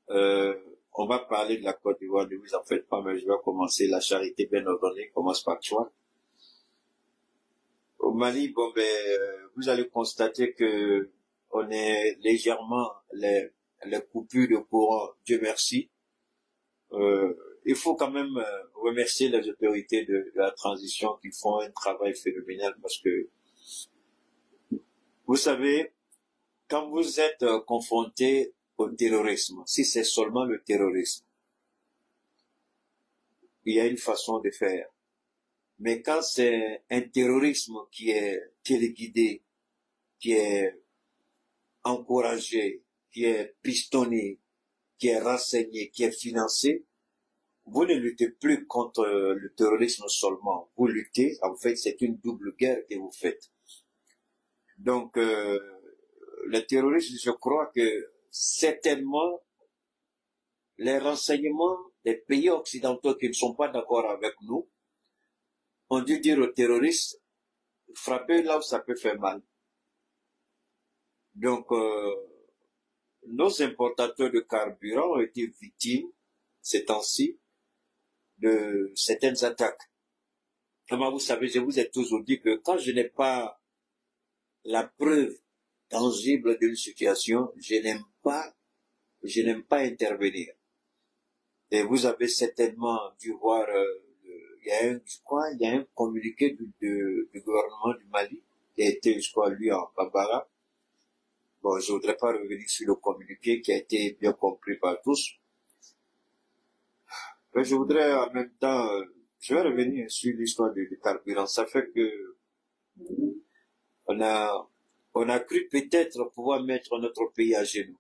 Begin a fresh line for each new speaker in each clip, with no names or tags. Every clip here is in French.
On va parler de la Côte d'Ivoire, ne vous en faites pas, mais je vais commencer. La charité bien ordonnée commence par toi. Au Mali, bon ben, vous allez constater que on est légèrement les coupures de courant, Dieu merci. Il faut quand même remercier les autorités de la transition qui font un travail phénoménal parce que, vous savez, quand vous êtes confronté au terrorisme, si c'est seulement le terrorisme, il y a une façon de faire. Mais quand c'est un terrorisme qui est téléguidé, qui est encouragé, qui est pistonné, qui est renseigné, qui est financé, vous ne luttez plus contre le terrorisme seulement. Vous luttez, en fait, c'est une double guerre que vous faites. Donc, le terrorisme, je crois que certainement, les renseignements des pays occidentaux qui ne sont pas d'accord avec nous ont dû dire aux terroristes, frappez là où ça peut faire mal. Donc, nos importateurs de carburant ont été victimes, ces temps-ci, de certaines attaques. Comment vous savez, je vous ai toujours dit que quand je n'ai pas la preuve tangible d'une situation, je n'aime pas intervenir. Et vous avez certainement dû voir, il y a un communiqué du gouvernement du Mali qui a été, je crois, lu en Bambara. Bon, je voudrais pas revenir sur le communiqué qui a été bien compris par tous. Mais je voudrais en même temps, je vais revenir sur l'histoire du carburant. Ça fait que on a cru peut-être pouvoir mettre notre pays à genoux.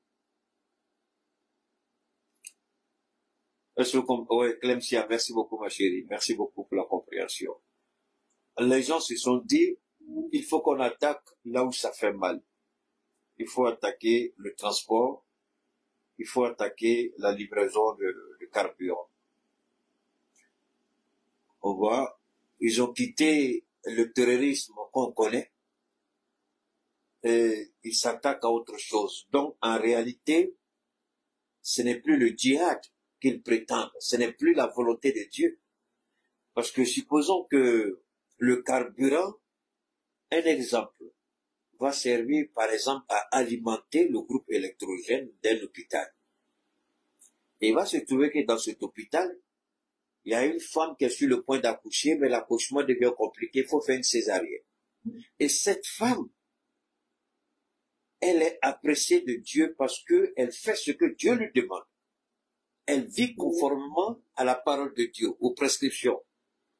Ouais, Clemcia, merci beaucoup ma chérie. Merci beaucoup pour la compréhension. Les gens se sont dit, il faut qu'on attaque là où ça fait mal. Il faut attaquer le transport. Il faut attaquer la livraison de carburant. On voit, ils ont quitté le terrorisme qu'on connaît et ils s'attaquent à autre chose. Donc, en réalité, ce n'est plus le djihad qu'ils prétendent, ce n'est plus la volonté de Dieu. Parce que supposons que le carburant, un exemple, va servir par exemple à alimenter le groupe électrogène d'un hôpital. Et il va se trouver que dans cet hôpital, il y a une femme qui est sur le point d'accoucher, mais l'accouchement devient compliqué, il faut faire une césarienne. Et cette femme, elle est appréciée de Dieu parce qu'elle fait ce que Dieu lui demande. Elle vit conformément à la parole de Dieu, aux prescriptions.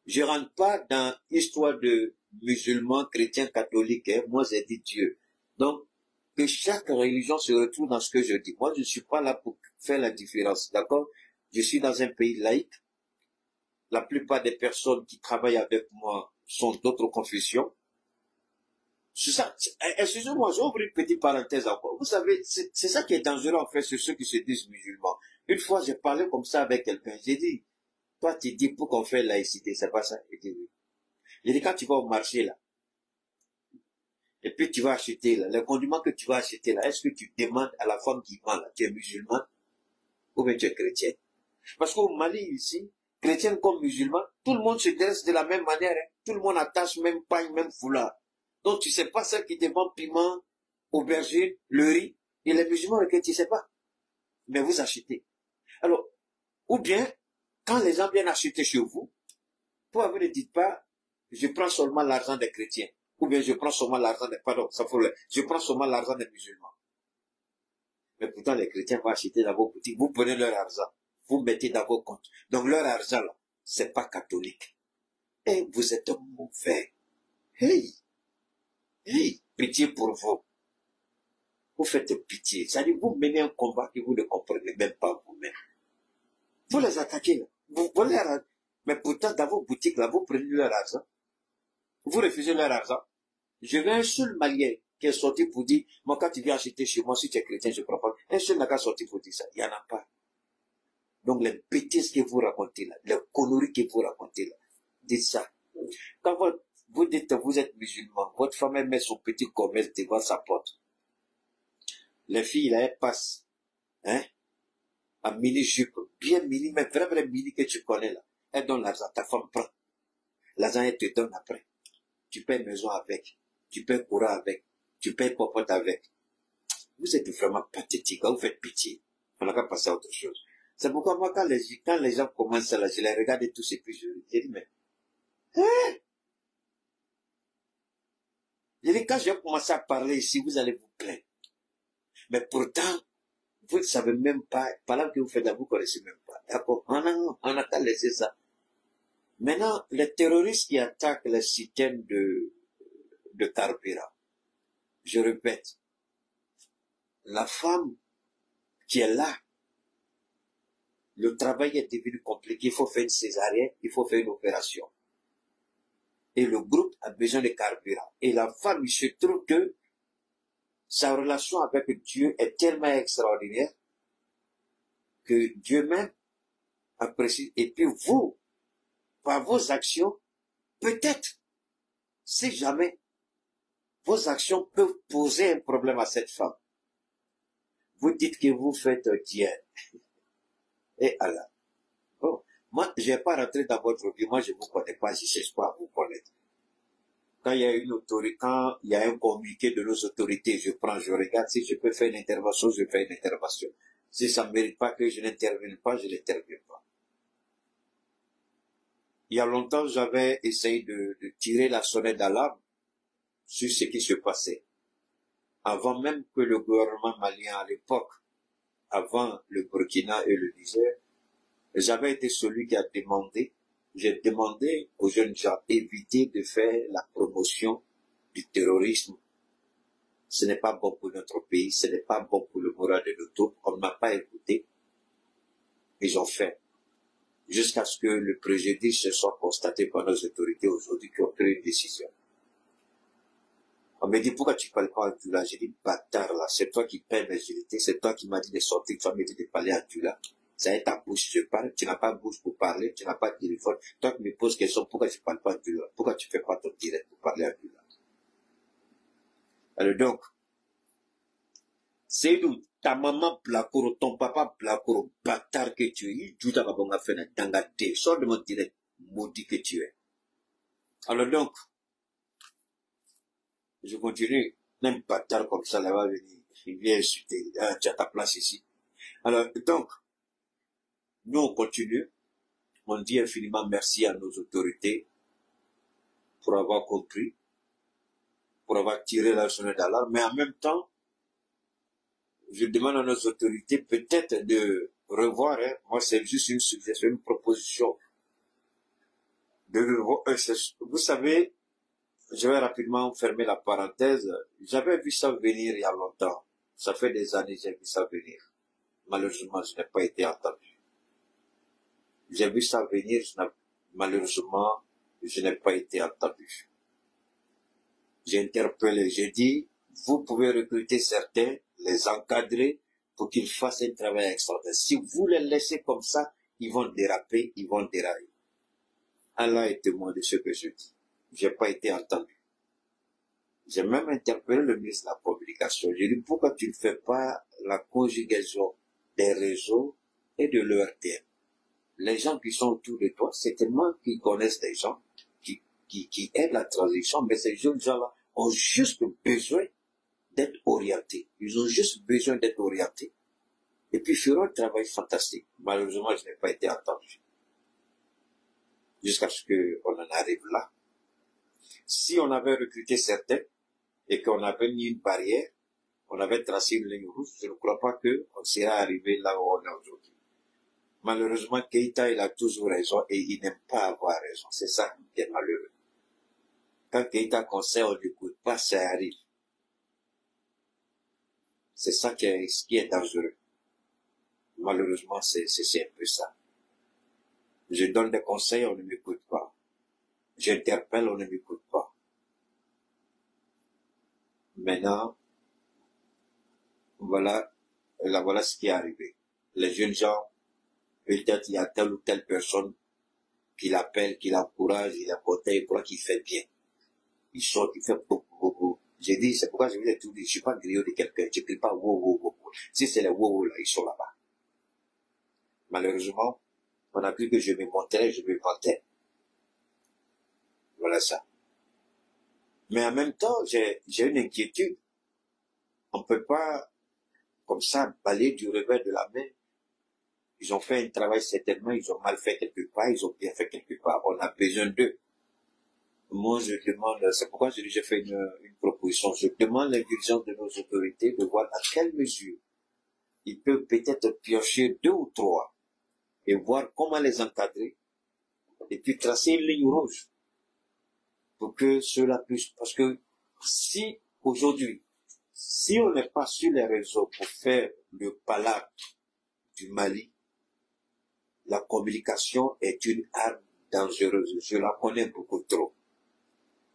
Je rentre pas dans l'histoire de musulmans, chrétiens, catholiques, hein. Moi j'ai dit Dieu. Donc, que chaque religion se retrouve dans ce que je dis. Moi, je ne suis pas là pour faire la différence, d'accord? Je suis dans un pays laïque. La plupart des personnes qui travaillent avec moi sont d'autres confessions. C'est ça. Excusez-moi, j'ouvre une petite parenthèse encore. Vous savez, c'est ça qui est dangereux en fait, c'est ceux qui se disent musulmans. Une fois, j'ai parlé comme ça avec quelqu'un. J'ai dit, toi, tu dis pour qu'on fait laïcité, c'est pas ça? Il dit oui. J'ai dit, quand tu vas au marché là, et puis tu vas acheter là, les condiments que tu vas acheter là, est-ce que tu demandes à la femme qui vend là, tu es musulman ou bien tu es chrétien? Parce qu'au Mali ici, chrétien comme musulman, tout le monde se dresse de la même manière, hein. Tout le monde attache même paille, même foulard. Donc tu sais pas celle qui te vend piment, aubergine, le riz, et les musulmans que tu sais pas. Mais vous achetez. Alors, ou bien, quand les gens viennent acheter chez vous, pourquoi vous ne dites pas, je prends seulement l'argent des chrétiens, ou bien je prends seulement l'argent des, pardon, ça faut le, je prends seulement l'argent des musulmans. Mais pourtant, les chrétiens vont acheter dans vos boutiques, vous prenez leur argent, vous mettez dans vos comptes. Donc leur argent là, c'est pas catholique. Et vous êtes mauvais. Hey! Hey! Pitié pour vous. Vous faites pitié. C'est-à-dire, vous menez un combat que vous ne comprenez même pas vous-même. Vous les attaquez là. Vous volez, mais pourtant, dans vos boutiques là, vous prenez leur argent. Vous refusez leur argent. Je veux un seul Malien qui est sorti pour dire, moi, quand tu viens acheter chez moi, si tu es chrétien, je prends pas. Un seul n'a qu'à sortir pour dire ça. Il n'y en a pas. Donc, les bêtises que vous racontez là, les conneries que vous racontez là, dites ça. Quand vous dites, vous êtes musulman, votre femme met son petit commerce devant sa porte. Les filles, là, elles passent, hein, en mini-jupe, bien mini, mais vrai mini que tu connais là. Elle donne l'argent, ta femme prend. L'argent, elle te donne après. Tu payes maison avec, tu payes courant avec, tu payes popote avec. Vous êtes vraiment pathétique, vous faites pitié. On n'a qu'à passer à autre chose. C'est pourquoi moi, quand les gens commencent là, je les regarde et tous et puis je dis, mais, hein? Je dis, quand je vais commencer à parler ici, vous allez vous plaindre. Mais pourtant, vous ne savez même pas, pendant que vous faites là, vous ne connaissez même pas. D'accord? On n'a qu'à laisser ça. Maintenant, les terroristes qui attaquent les systèmes de carburant, je répète, la femme qui est là, le travail est devenu compliqué, il faut faire une césarienne, il faut faire une opération. Et le groupe a besoin de carburant. Et la femme, il se trouve que sa relation avec Dieu est tellement extraordinaire que Dieu même apprécie. Et puis vous, par vos actions, peut-être, si jamais, vos actions peuvent poser un problème à cette femme. Vous dites que vous faites Dieu. Et Allah. Bon, moi, je ne vais pas rentrer dans votre vie. Moi, je ne vous connais pas. Je ne cherche pas à vous connaître. Quand il y a une autorité, quand il y a un communiqué de nos autorités, je prends, je regarde. Si je peux faire une intervention, je fais une intervention. Si ça ne mérite pas que je n'intervienne pas, je n'interviens pas. Il y a longtemps, j'avais essayé de tirer la sonnette d'alarme sur ce qui se passait. Avant même que le gouvernement malien à l'époque, avant le Burkina et le Niger, j'avais été celui qui a demandé, j'ai demandé aux jeunes gens d'éviter de faire la promotion du terrorisme. Ce n'est pas bon pour notre pays, ce n'est pas bon pour le moral de nos troupes. On ne m'a pas écouté. Ils ont fait. Jusqu'à ce que le préjudice se soit constaté par nos autorités aujourd'hui qui ont pris une décision. On me dit, pourquoi tu parles pas en Dula? J'ai dit, bâtard là, c'est toi qui paies mes unités, c'est toi qui m'as dit de sortir, tu m'as dit de parler en Dula. Ça est ta bouche, je parle, tu n'as pas de bouche pour parler, tu n'as pas de téléphone. Toi qui me poses question, pourquoi tu parles pas en Dula? Pourquoi tu fais pas ton direct pour parler en Dula? Alors donc, c'est nous, ta maman Blakoro, ton papa Blakoro, bâtard que tu es, tu t'as pas fait un dangate, sors de mon direct, maudit que tu es. Alors donc, je continue. Même bâtard comme ça, là, va venir. Il vient insulter. Ah, tu as ta place ici. Alors, donc, nous, on continue. On dit infiniment merci à nos autorités pour avoir compris, pour avoir tiré la sonnette d'alarme. Mais en même temps, je demande à nos autorités peut-être de revoir, hein. Moi, c'est juste une suggestion, une proposition. De revoir, vous savez, je vais rapidement fermer la parenthèse. J'avais vu ça venir il y a longtemps. Ça fait des années que j'ai vu ça venir. Malheureusement, je n'ai pas été entendu. J'ai vu ça venir, malheureusement, je n'ai pas été entendu. J'ai interpellé, j'ai dit, vous pouvez recruter certains, les encadrer pour qu'ils fassent un travail extraordinaire. Si vous les laissez comme ça, ils vont déraper, ils vont dérailler. Allah est témoin de ce que je dis. J'ai pas été entendu. J'ai même interpellé le ministre de la Communication. J'ai dit, pourquoi tu ne fais pas la conjugaison des réseaux et de l'ERTM? Les gens qui sont autour de toi, c'est tellement qu'ils connaissent des gens qui aident la transition, mais ces jeunes gens-là ont juste besoin d'être orientés. Ils ont juste besoin d'être orientés. Et puis, ils feront un travail fantastique. Malheureusement, je n'ai pas été entendu. Jusqu'à ce qu'on en arrive là. Si on avait recruté certains et qu'on avait mis une barrière, on avait tracé une ligne rouge, je ne crois pas qu'on serait arrivé là où on est aujourd'hui. Malheureusement, Keïta, il a toujours raison et il n'aime pas avoir raison. C'est ça qui est malheureux. Quand Keïta conseille, on n'écoute pas, ça arrive. C'est ça qui est dangereux. Malheureusement, c'est un peu ça. Je donne des conseils, on ne m'écoute pas. J'interpelle, on ne m'écoute pas. Maintenant, voilà ce qui est arrivé. Les jeunes gens, peut-être il y a telle ou telle personne qui l'appelle, qui l'encourage, il la protège, pour qu'il fait bien. Il sort, il fait beaucoup. J'ai dit, c'est pourquoi je vous ai tout dit, je suis pas griot de quelqu'un, je ne crie pas wow. Si c'est les wow là, ils sont là-bas. Malheureusement, on a cru que je me montrais, je me vantais. Voilà ça. Mais en même temps, j'ai une inquiétude. On ne peut pas, comme ça, balayer du revers de la main. Ils ont fait un travail certainement, ils ont mal fait quelque part, ils ont bien fait quelque part. On a besoin d'eux. Moi, je demande, c'est pourquoi j'ai fait une proposition. Je demande l'indulgence de nos autorités de voir à quelle mesure ils peuvent peut-être piocher 2 ou 3 et voir comment les encadrer et puis tracer une ligne rouge pour que cela puisse, parce que si aujourd'hui, si on n'est pas sur les réseaux pour faire le palabre du Mali, la communication est une arme dangereuse. Je la connais beaucoup trop.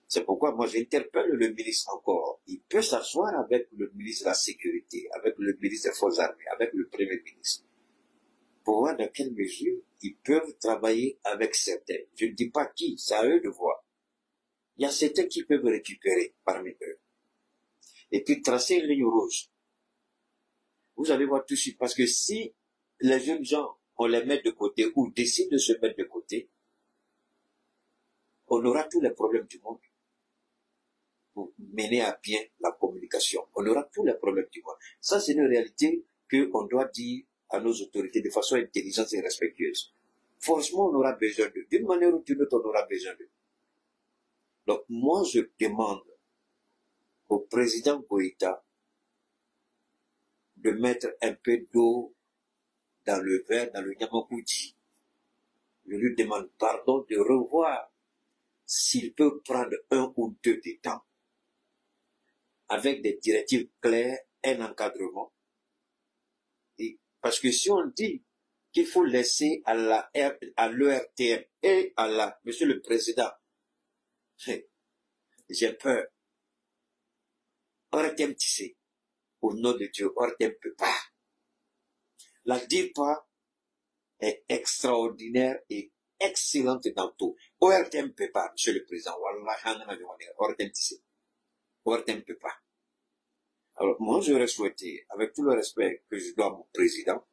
C'est pourquoi moi j'interpelle le ministre encore. Il peut s'asseoir avec le ministre de la Sécurité, avec le ministre des Forces armées, avec le Premier ministre, pour voir dans quelle mesure ils peuvent travailler avec certains. Je ne dis pas qui, c'est à eux de voir. Il y a certains qui peuvent récupérer parmi eux. Et puis tracer une ligne rouge. Vous allez voir tout de suite, parce que si les jeunes gens, on les met de côté ou décident de se mettre de côté, on aura tous les problèmes du monde pour mener à bien la communication. On aura tous les problèmes du monde. Ça, c'est une réalité qu'on doit dire à nos autorités de façon intelligente et respectueuse. Forcément, on aura besoin d'eux. D'une manière ou d'une autre, on aura besoin d'eux. Donc, moi, je demande au président Goïta de mettre un peu d'eau dans le verre, dans le Yamakoudi. Je lui demande pardon de revoir s'il peut prendre 1 ou 2 temps avec des directives claires, un encadrement. Et parce que si on dit qu'il faut laisser à l'ERTM et à Monsieur le Président, j'ai peur. ORTM, tu sais, au nom de Dieu, ORTM ne peut pas. La DIRPA est extraordinaire et excellente dans tout. ORTM ne peut pas, Monsieur le Président. ORTM, tu sais. ORTM ne peut pas. Alors, moi, j'aurais souhaité, avec tout le respect que je dois à mon président,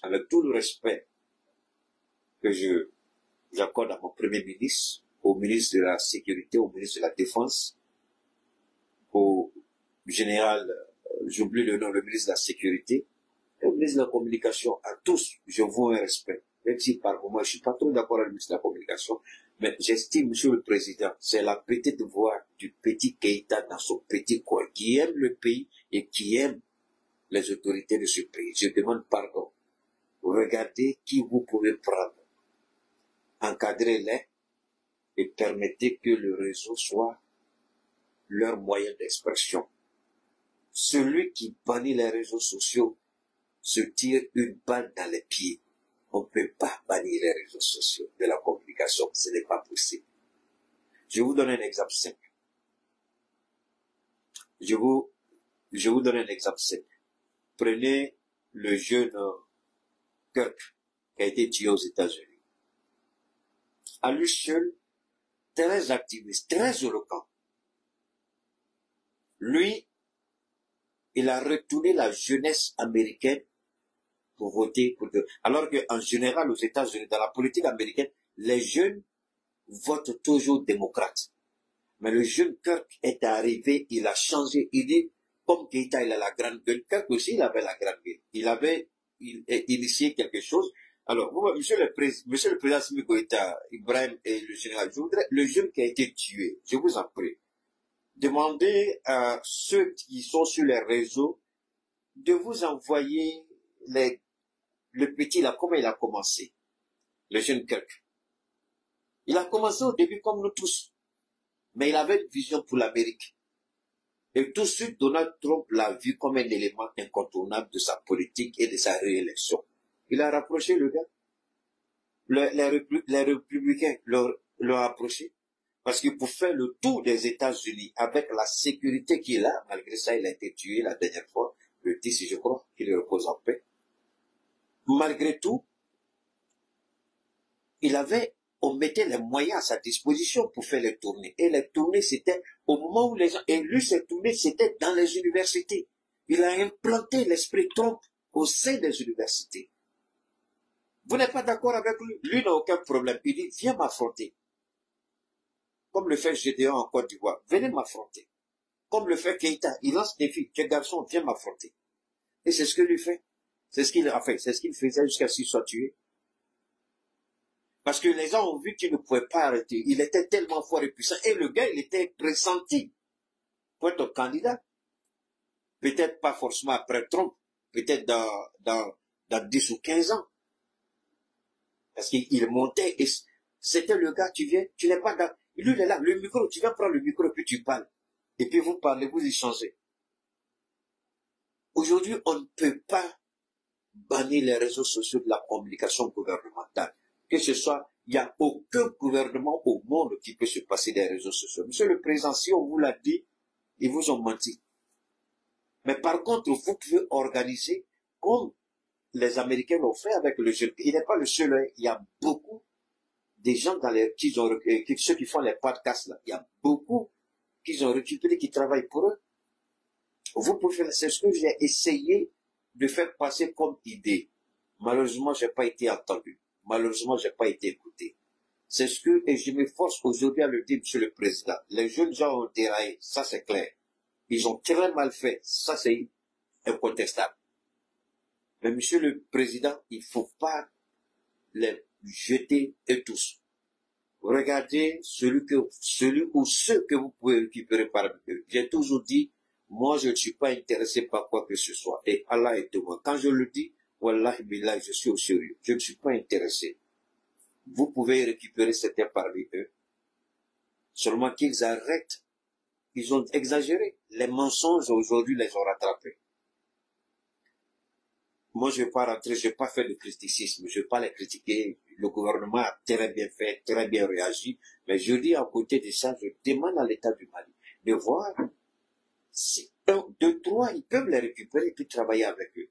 avec tout le respect que j'accorde à mon Premier ministre, au ministre de la Sécurité, au ministre de la Défense, au général, j'oublie le nom, le ministre de la Sécurité, et au ministre de la Communication, à tous, je vous un respect. Même si par moment, je suis pas trop d'accord avec le ministre de la Communication, mais j'estime, Monsieur le Président, c'est la petite voix du petit Keïta dans son petit coin, qui aime le pays et qui aime les autorités de ce pays. Je demande pardon. Regardez qui vous pouvez prendre. Encadrez-les et permettez que le réseau soit leur moyen d'expression. Celui qui bannit les réseaux sociaux se tire une balle dans les pieds. On ne peut pas bannir les réseaux sociaux de la communication. Ce n'est pas possible. Je vous donne un exemple simple. Je vous donne un exemple simple. Prenez le jeune Kirk qui a été tué aux États-Unis. À lui seul, très activiste, très éloquent. Lui, il a retourné la jeunesse américaine pour voter pour deux. Alors qu'en général, aux États-Unis, dans la politique américaine, les jeunes votent toujours démocrate. Mais le jeune Kirk est arrivé, il a changé. Il dit, comme Keïta, il a la grande gueule. Kirk aussi, il avait la grande gueule. Il avait initié quelque chose. Alors, monsieur le président Simi Goïta, Ibrahim et le général, je voudrais, le jeune qui a été tué, je vous en prie, demandez à ceux qui sont sur les réseaux de vous envoyer le petit là, comment il a commencé, le jeune Kirk. Il a commencé au début comme nous tous, mais il avait une vision pour l'Amérique. Et tout de suite, Donald Trump l'a vu comme un élément incontournable de sa politique et de sa réélection. Il a rapproché le gars. Les républicains l'ont approché. Parce que pour faire le tour des États-Unis, avec la sécurité qu'il a, malgré ça, il a été tué la dernière fois, le 10, je crois, qu'il repose en paix. Malgré tout, on mettait les moyens à sa disposition pour faire les tournées. Et les tournées, c'était au moment où les gens, et lui, ces tournées, c'était dans les universités. Il a implanté l'esprit Trump au sein des universités. Vous n'êtes pas d'accord avec lui? Lui n'a aucun problème. Il dit, viens m'affronter. Comme le fait Gédéon en Côte d'Ivoire. Venez m'affronter. Comme le fait Keïta. Il lance des filles. Tes garçons, viens m'affronter. Et c'est ce que lui fait. C'est ce qu'il a fait. C'est ce qu'il faisait jusqu'à ce qu'il soit tué. Parce que les gens ont vu qu'il ne pouvait pas arrêter. Il était tellement fort et puissant. Et le gars, il était pressenti pour être candidat. Peut-être pas forcément après Trump. Peut-être dans 10 ou 15 ans. Parce qu'il montait et c'était le gars, tu viens, tu n'es pas dans... Lui, il est là, le micro, tu viens prendre le micro et puis tu parles. Et puis vous parlez, vous échangez. Aujourd'hui, on ne peut pas bannir les réseaux sociaux de la communication gouvernementale. Que ce soit, il n'y a aucun gouvernement au monde qui peut se passer des réseaux sociaux. Monsieur le Président, si on vous l'a dit, ils vous ont menti. Mais par contre, vous pouvez organiser comme les Américains l'ont fait avec le jeune. Il n'est pas le seul, hein. Il y a beaucoup des gens dans les, ceux qui font les podcasts là. Il y a beaucoup qu'ils ont récupéré, qui travaillent pour eux. Vous pouvez faire, c'est ce que j'ai essayé de faire passer comme idée. Malheureusement, j'ai pas été entendu. Malheureusement, j'ai pas été écouté. C'est ce que, et je m'efforce aujourd'hui à le dire, Monsieur le Président. Les jeunes gens ont déraillé, ça c'est clair. Ils ont très mal fait, ça c'est incontestable. Mais Monsieur le Président, il faut pas les jeter et tous. Regardez celui ou ceux que vous pouvez récupérer par eux. J'ai toujours dit, moi je ne suis pas intéressé par quoi que ce soit. Et Allah est témoin. Quand je le dis, Wallah billah, je suis au sérieux. Je ne suis pas intéressé. Vous pouvez récupérer certains parmi eux. Seulement qu'ils arrêtent. Ils ont exagéré. Les mensonges aujourd'hui les ont rattrapés. Moi, je ne vais pas rentrer, je ne vais pas faire de criticisme, je ne vais pas les critiquer. Le gouvernement a très bien fait, très bien réagi. Mais je dis à côté de ça, je demande à l'État du Mali de voir si 1, 2, 3, ils peuvent les récupérer et puis travailler avec eux.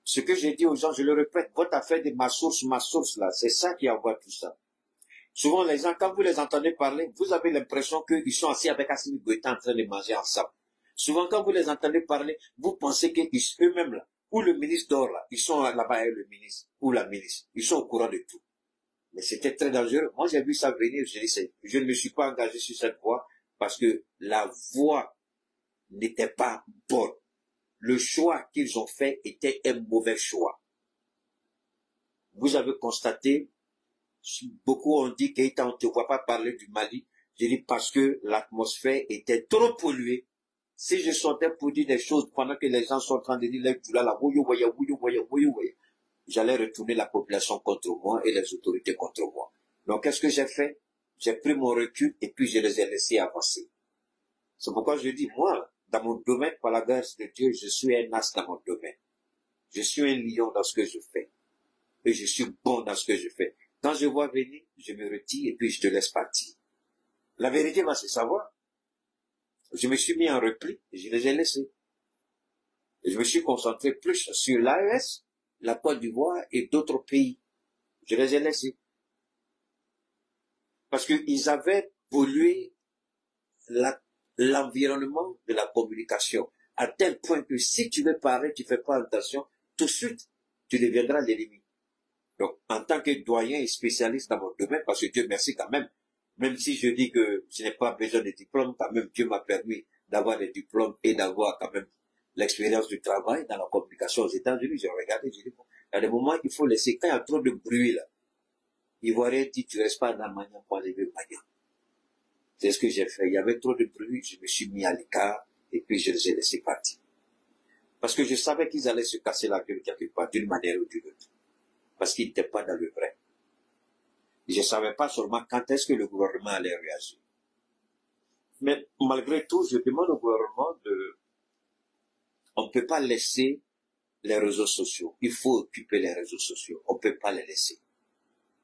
Ce que j'ai dit aux gens, je le répète, votre affaire de ma source là, c'est ça qui envoie tout ça. Souvent, les gens, quand vous les entendez parler, vous avez l'impression qu'ils sont assis avec Assimi Goïta en train de manger ensemble. Souvent, quand vous les entendez parler, vous pensez qu'eux-mêmes, là, ou le ministre dort là, ils sont là-bas avec le ministre, ou la ministre, ils sont au courant de tout. Mais c'était très dangereux. Moi, j'ai vu ça venir, je ne me suis pas engagé sur cette voie, parce que la voie n'était pas bonne. Le choix qu'ils ont fait était un mauvais choix. Vous avez constaté, beaucoup ont dit qu'on ne te voit pas parler du Mali. Je dis parce que l'atmosphère était trop polluée. Si je sortais pour dire des choses pendant que les gens sont en train de dire j'allais retourner la population contre moi et les autorités contre moi. Donc qu'est-ce que j'ai fait? J'ai pris mon recul et puis je les ai laissés avancer. C'est pourquoi je dis, moi, dans mon domaine, par la grâce de Dieu, je suis un as dans mon domaine. Je suis un lion dans ce que je fais. Et je suis bon dans ce que je fais. Quand je vois venir, je me retire et puis je te laisse partir. La vérité va se savoir. Je me suis mis en repli et je les ai laissés. Et je me suis concentré plus sur l'AES, la Côte d'Ivoire et d'autres pays. Je les ai laissés. Parce qu'ils avaient pollué l'environnement de la communication. À tel point que si tu veux parler, tu fais pas attention, tout de suite, tu deviendras l'ennemi. Donc, en tant que doyen et spécialiste dans mon domaine, parce que Dieu merci quand même si je dis que je n'ai pas besoin de diplôme, quand même Dieu m'a permis d'avoir des diplômes et d'avoir quand même l'expérience du travail dans la communication aux États-Unis. J'ai regardé, j'ai dit, bon, il y a des moments il faut laisser, quand il y a trop de bruit là, Ivoirien dit, tu restes pas dans le maniant pour aller le maniant. C'est ce que j'ai fait. Il y avait trop de bruit, je me suis mis à l'écart et puis je les ai laissés partir. Parce que je savais qu'ils allaient se casser la gueule quelque part, d'une manière ou d'une autre. Parce qu'ils n'étaient pas dans le vrai. Je ne savais pas seulement quand est-ce que le gouvernement allait réagir. Mais malgré tout, je demande au gouvernement on ne peut pas laisser les réseaux sociaux. Il faut occuper les réseaux sociaux. On ne peut pas les laisser.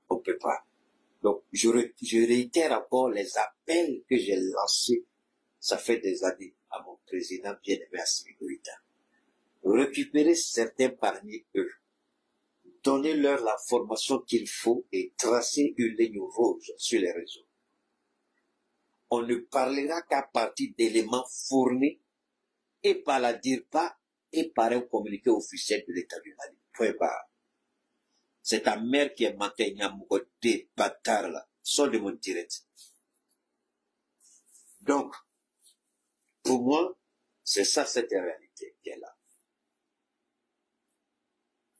On ne peut pas. Donc, je réitère encore les appels que j'ai lancés, ça fait des années, à mon président bien-aimé Assimi Goïta. Récupérer certains parmi eux, donner-leur la formation qu'il faut et tracer une ligne rouge sur les réseaux. On ne parlera qu'à partir d'éléments fournis et pas la dire pas et par un communiqué officiel de l'État du Mali. Point barre. C'est ta mère qui est mentée, des bâtards là. Sors de mon direct. Donc, pour moi, c'est ça cette réalité qui est là.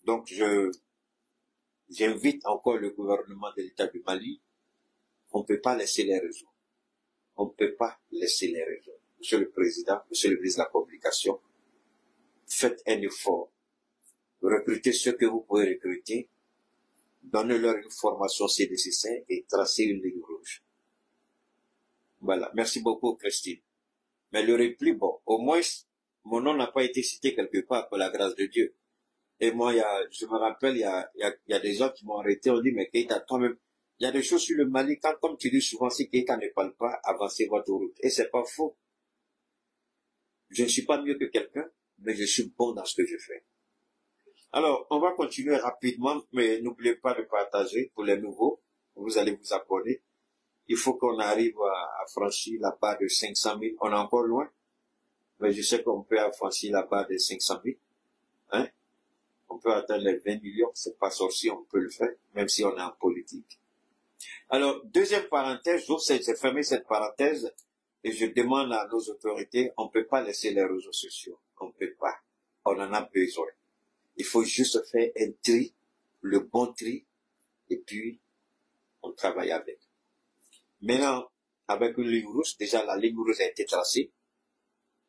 Donc, j'invite encore le gouvernement de l'État du Mali. On ne peut pas laisser les réseaux. On ne peut pas laisser les réseaux. Monsieur le Président, Monsieur le ministre de la Communication, faites un effort. Recrutez ceux que vous pouvez recruter. Donnez-leur une formation si nécessaire et tracez une ligne rouge. Voilà. Merci beaucoup, Christine. Mais le repli, bon, au moins, mon nom n'a pas été cité quelque part par la grâce de Dieu. Et moi, je me rappelle, il y a des gens qui m'ont arrêté, on dit, mais Keïta, toi-même, il y a des choses sur le Mali, comme tu dis souvent, si Keïta ne parle pas, avancez votre route. Et c'est pas faux. Je ne suis pas mieux que quelqu'un, mais je suis bon dans ce que je fais. Alors, on va continuer rapidement, mais n'oubliez pas de partager pour les nouveaux. Vous allez vous abonner. Il faut qu'on arrive à franchir la barre de 500 000. On est encore loin, mais je sais qu'on peut franchir la barre de 500 000. Hein? On peut atteindre les 20 millions, c'est pas sorcier, on peut le faire, même si on est en politique. Alors, deuxième parenthèse, j'ai fermé cette parenthèse et je demande à nos autorités, on ne peut pas laisser les réseaux sociaux. On ne peut pas. On en a besoin. Il faut juste faire un tri, le bon tri, et puis on travaille avec. Maintenant, avec une ligne rouge, déjà la ligne rouge a été tracée.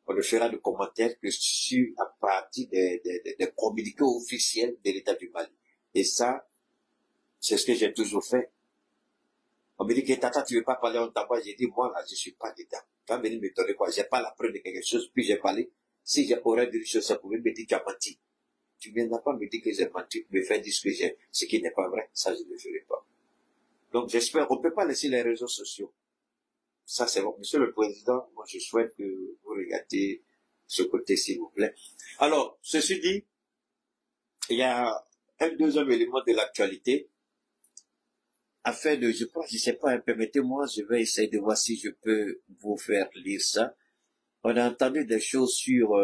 On ne fera de commentaires que sur à partir des communiqués officiels de l'État du Mali. Et ça, c'est ce que j'ai toujours fait. On me dit que Tata, tu veux pas parler en tabac. J'ai dit, moi, là, je suis pas dedans. Tu vas venir me donner quoi? J'ai pas la preuve de quelque chose, puis j'ai parlé. Si j'aurais dit des choses, ça pouvait me dire que tu as menti. Tu ne viendras pas me dire que j'ai menti, me faire dire ce qui n'est pas vrai. Ça, je ne le ferai pas. Donc, j'espère qu'on ne peut pas laisser les réseaux sociaux. Ça, c'est bon. Monsieur le Président, moi, je souhaite que vous regardiez ce côté, s'il vous plaît. Alors, ceci dit, il y a un deuxième élément de l'actualité. Afin de, je sais pas, permettez-moi, je vais essayer de voir si je peux vous faire lire ça. On a entendu des choses sur,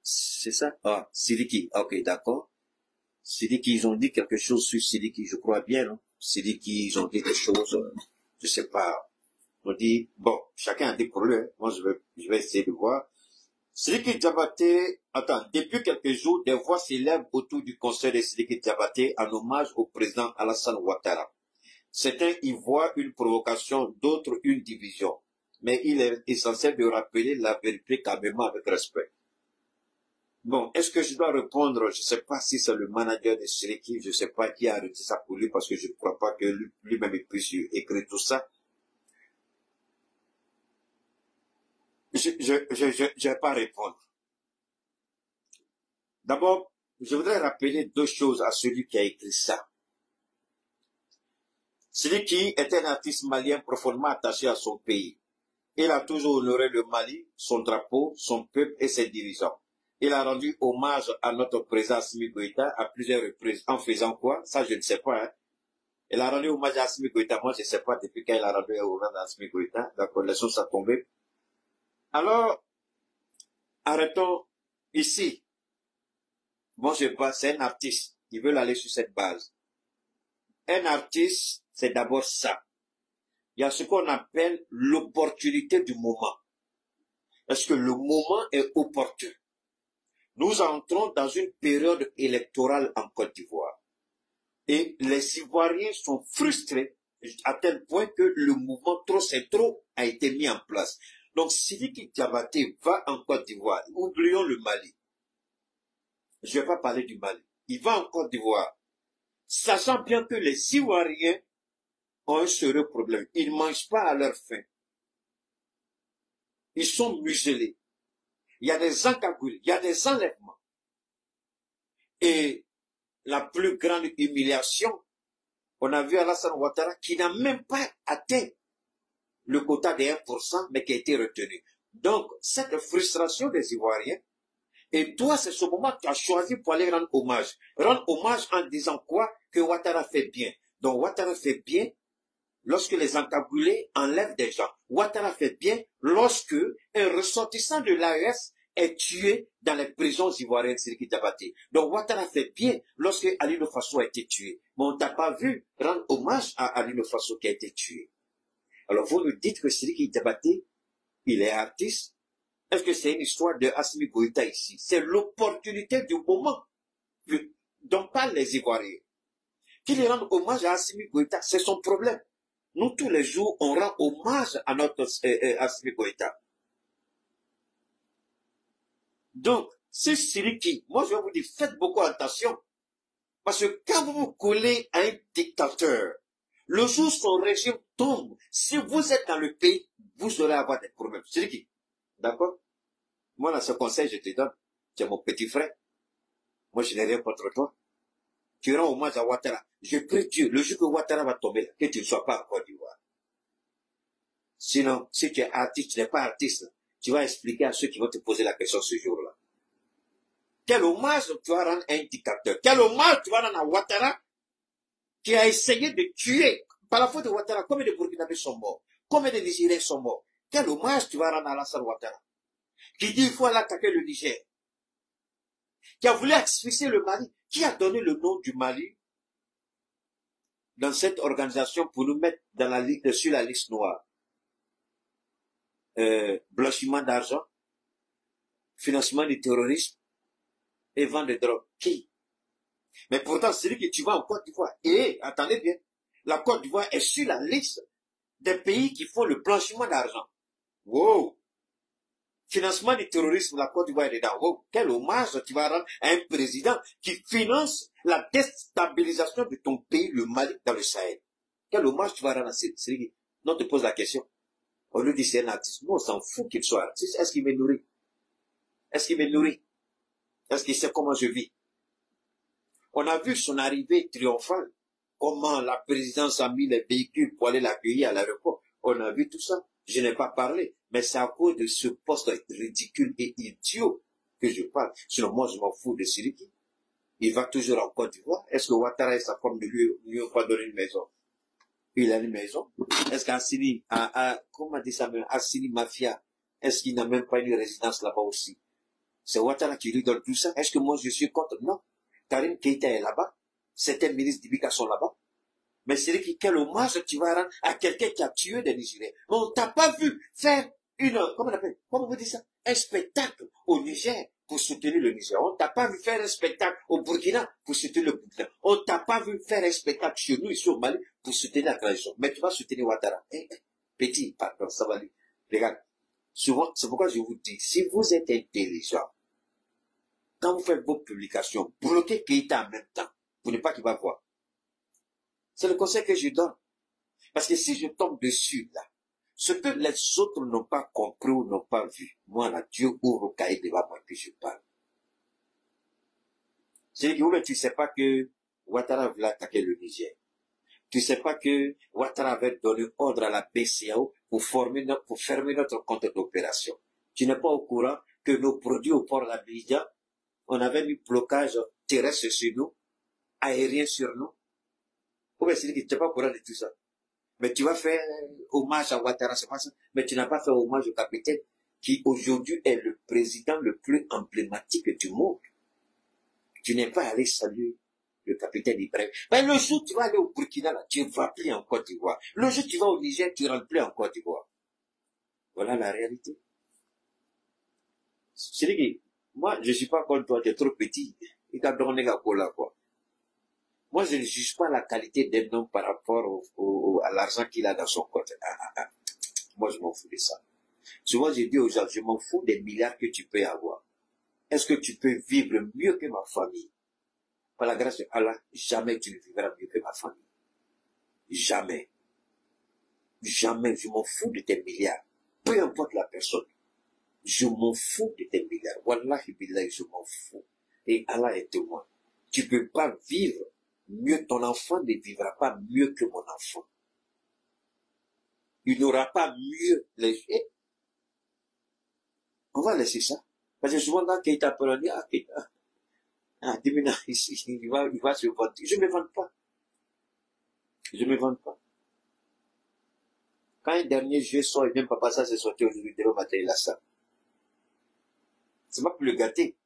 c'est ça? Ah, Sidiki. Ok, d'accord. Sidiki, ils ont dit quelque chose sur Sidiki, je crois bien, non? Sidiki, ils ont dit des choses, je sais pas. On dit, bon, chacun a dit pour lui, hein. Moi, je vais essayer de voir. Sidiki Diabaté, attends, depuis quelques jours, des voix s'élèvent autour du conseil de Sidiki Diabaté en hommage au président Alassane Ouattara. Certains y voient une provocation, d'autres une division. Mais il est essentiel de rappeler la vérité calmement avec respect. Bon, est-ce que je dois répondre? Je ne sais pas si c'est le manager de Sidiki, je ne sais pas qui a arrêté ça pour lui parce que je ne crois pas que lui-même puisse écrire tout ça. Je vais pas répondre. D'abord, je voudrais rappeler deux choses à celui qui a écrit ça. Sidiki est un artiste malien profondément attaché à son pays. Il a toujours honoré le Mali, son drapeau, son peuple et ses dirigeants. Il a rendu hommage à notre président Assimi Goïta à plusieurs reprises. En faisant quoi? Ça, je ne sais pas. Hein. Il a rendu hommage à Assimi Goïta. Moi, je ne sais pas depuis quand il a rendu hommage à Assimi Goïta. D'accord, les choses sont tombées. Alors, arrêtons ici. Moi, je vois, c'est un artiste. Ils veulent aller sur cette base. Un artiste, c'est d'abord ça. Il y a ce qu'on appelle l'opportunité du moment. Est-ce que le moment est opportun? Nous entrons dans une période électorale en Côte d'Ivoire. Et les Ivoiriens sont frustrés à tel point que le mouvement trop c'est trop a été mis en place. Donc, Sidiki Diabaté va en Côte d'Ivoire. Oublions le Mali. Je ne vais pas parler du Mali. Il va en Côte d'Ivoire. Sachant bien que les Ivoiriens ont un sérieux problème. Ils ne mangent pas à leur faim. Ils sont muselés. Il y a des encagoulés, il y a des enlèvements. Et la plus grande humiliation, on a vu Alassane Ouattara qui n'a même pas atteint le quota des 1%, mais qui a été retenu. Donc, cette frustration des Ivoiriens, et toi, c'est ce moment que tu as choisi pour aller rendre hommage. Rendre hommage en disant quoi? Que Ouattara fait bien. Donc, Ouattara fait bien lorsque les encagoulés enlèvent des gens. Ouattara fait bien lorsque un ressortissant de l'AES est tué dans les prisons ivoiriennes, Sidiki Diabaté. Donc Ouattara fait bien lorsque Ali Faso a été tué. Mais on t'a pas vu rendre hommage à Ali Faso qui a été tué. Alors vous nous dites que Sidiki Diabaté, il est artiste. Est-ce que c'est une histoire de Assimi Goïta ici? C'est l'opportunité du moment dont parlent les Ivoiriens. Qu'il rende hommage à Assimi Goïta, c'est son problème. Nous, tous les jours, on rend hommage à notre Assimi Goïta. Donc, c'est Sidiki. Moi, je vais vous dire, faites beaucoup attention. Parce que quand vous vous collez à un dictateur, le jour où son régime tombe, si vous êtes dans le pays, vous aurez à avoir des problèmes. Sidiki, d'accord? Moi, dans ce conseil, je te donne. Tu es mon petit frère. Moi, je n'ai rien contre toi. Tu rends hommage à Ouattara. Je prie Dieu, le jour que Ouattara va tomber, que tu ne sois pas en Côte d'Ivoire. Sinon, si tu es artiste, tu n'es pas artiste, tu vas expliquer à ceux qui vont te poser la question ce jour-là. Quel hommage tu vas rendre à un dictateur? Quel hommage tu vas rendre à Ouattara qui a essayé de tuer, par la faute de Ouattara, combien de Burkinabés sont morts? Combien de Nigériens sont morts? Quel hommage tu vas rendre à Alassane Ouattara qui dit il faut aller attaquer le Niger, qui a voulu asphyxier le Mali, qui a donné le nom du Mali dans cette organisation pour nous mettre dans la liste, sur la liste noire? Blanchiment d'argent, financement du terrorisme et vente de drogue. Qui? Mais pourtant, celui que tu vas en Côte d'Ivoire, et attendez bien, la Côte d'Ivoire est sur la liste des pays qui font le blanchiment d'argent. Wow! Financement du terrorisme, la Côte d'Ivoire est dedans. Wow! Quel hommage tu vas rendre à un président qui finance la déstabilisation de ton pays, le Mali, dans le Sahel. Quel hommage tu vas rendre à celui non, on te pose la question. On lui dit c'est un artiste. Nous, on s'en fout qu'il soit artiste. Est-ce qu'il me nourrit? Est-ce qu'il me nourrit? Est-ce qu'il sait comment je vis? On a vu son arrivée triomphale. Comment la présidence a mis les véhicules pour aller l'accueillir à l'aéroport. On a vu tout ça. Je n'ai pas parlé. Mais c'est à cause de ce poste ridicule et idiot que je parle. Sinon, moi, je m'en fous de Sidiki. Il va toujours en Côte d'Ivoire. Est-ce que Ouattara et sa femme lui ont pas donné une maison? Il a une maison. Est-ce qu'Assini, comment dit ça même, Assini Mafia, est-ce qu'il n'a même pas une résidence là-bas aussi? C'est Ouattara qui lui donne tout ça. Est-ce que moi je suis contre? Non. Karim Keïta est là-bas. Certains ministres d'Ibika sont là-bas. Mais c'est quel hommage tu vas rendre à quelqu'un qui a tué des Nigériens? On t'a pas vu faire comment on appelle, comment vous dites ça? Un spectacle au Niger pour soutenir le Niger. On t'a pas vu faire un spectacle au Burkina pour soutenir le Burkina. On t'a pas vu faire un spectacle chez nous, ici au Mali, pour soutenir la transition. Mais tu vas soutenir Ouattara. Petit, pardon, ça va aller. Regarde. Souvent, c'est pourquoi je vous dis, si vous êtes intelligent, quand vous faites vos publications, bloquez Keïta en même temps. Pour ne pas qu'il va voir. C'est le conseil que je donne. Parce que si je tombe dessus, là, ce que les autres n'ont pas compris ou n'ont pas vu, moi, là, Dieu ouvre au cahier de moi que je parle. C'est que tu sais pas que Ouattara voulait attaquer le Niger. Tu sais pas que Ouattara avait donné ordre à la BCAO pour fermer notre compte d'opération. Tu n'es pas au courant que nos produits au port d'Abidjan, on avait mis blocage terrestre sur nous, aérien sur nous. Ou bien c'est que tu n'es pas au courant de tout ça. Mais tu vas faire hommage à Ouattara, c'est pas ça. Mais tu n'as pas fait hommage au capitaine qui aujourd'hui est le président le plus emblématique du monde. Tu n'es pas allé saluer le capitaine Ibrahim. Ben, le jour où tu vas aller au Burkina, là, tu ne vas plus en Côte d'Ivoire. Le jour où tu vas au Niger, tu ne rentres plus en Côte d'Ivoire. Voilà la réalité. C'est que moi, je ne suis pas comme toi, tu es trop petit. Il t'a donné la cola, quoi. Moi, je ne juge pas la qualité d'un homme par rapport à l'argent qu'il a dans son compte. Moi, je m'en fous de ça. Souvent, je dis aux gens, je m'en fous des milliards que tu peux avoir. Est-ce que tu peux vivre mieux que ma famille? Par la grâce de Allah, jamais tu ne vivras mieux que ma famille. Jamais. Jamais. Je m'en fous de tes milliards. Peu importe la personne. Je m'en fous de tes milliards. Wallahi billahi, je m'en fous. Et Allah est témoin. Tu ne peux pas vivre mieux. Ton enfant ne vivra pas mieux que mon enfant. Il n'aura pas mieux les... On va laisser ça. Parce que souvent, quand Keïta peut on dit, Keïta, Dimina, ici, il va se vendre. Je ne me vends pas. Je ne me vends pas. Quand un dernier jeu sort, et même papa ça s'est sorti aujourd'hui, demain matin, il a ça. C'est pas pour le gâter.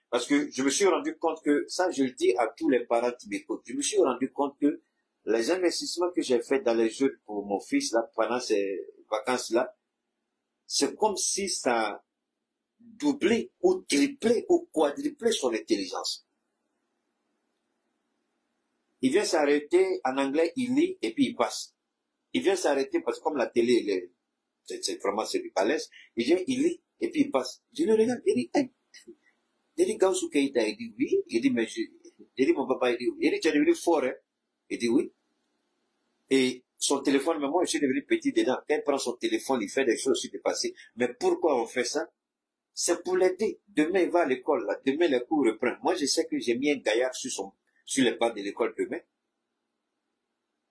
Parce que je me suis rendu compte que, ça je le dis à tous les parents qui m'écoutent, je me suis rendu compte que les investissements que j'ai faits dans les jeux pour mon fils là, pendant ces vacances-là, c'est comme si ça doublait ou triplait ou quadruplait son intelligence. Il vient s'arrêter, en anglais, il lit et puis il passe. Il vient s'arrêter parce que comme la télé, c'est vraiment c'est du balèze, il vient, il lit et puis il passe. Je le regarde, il dit, hey. Il dit, Gaussou Keïta, il dit oui. Il dit, mais il dit, mon papa, il dit oui. Il dit, tu es devenu fort, hein? Il dit oui. Et son téléphone, mais moi, je suis devenu petit dedans. Quand il prend son téléphone, il fait des choses aussi dépassées. Mais pourquoi on fait ça? C'est pour l'aider. Demain, il va à l'école, là. Demain, les cours reprennent. Moi, je sais que j'ai mis un gaillard sur les bancs de l'école demain.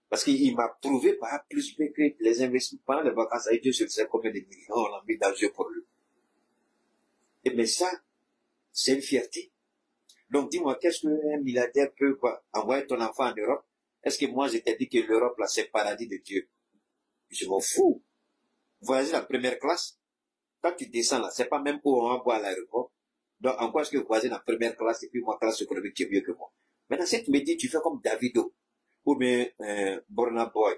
Parce qu'il m'a prouvé par A plus B que les investissements pendant les vacances, avec Dieu, je sais combien de millions on a mis dans le jeu pour lui. Et mais ça, c'est une fierté. Donc, dis-moi, qu'est-ce qu'un milliardaire peut, quoi, envoyer ton enfant en Europe? Est-ce que moi, je t'ai dit que l'Europe, là, c'est le paradis de Dieu? Je m'en fous. Voyager la première classe, quand tu descends là, c'est pas même où on va boire à l'aéroport. Donc, en quoi est-ce que voyager la première classe et puis moi, classe économique, tu es mieux que moi? Maintenant, si tu me dis, tu fais comme Davido, ou bien, Burna Boy,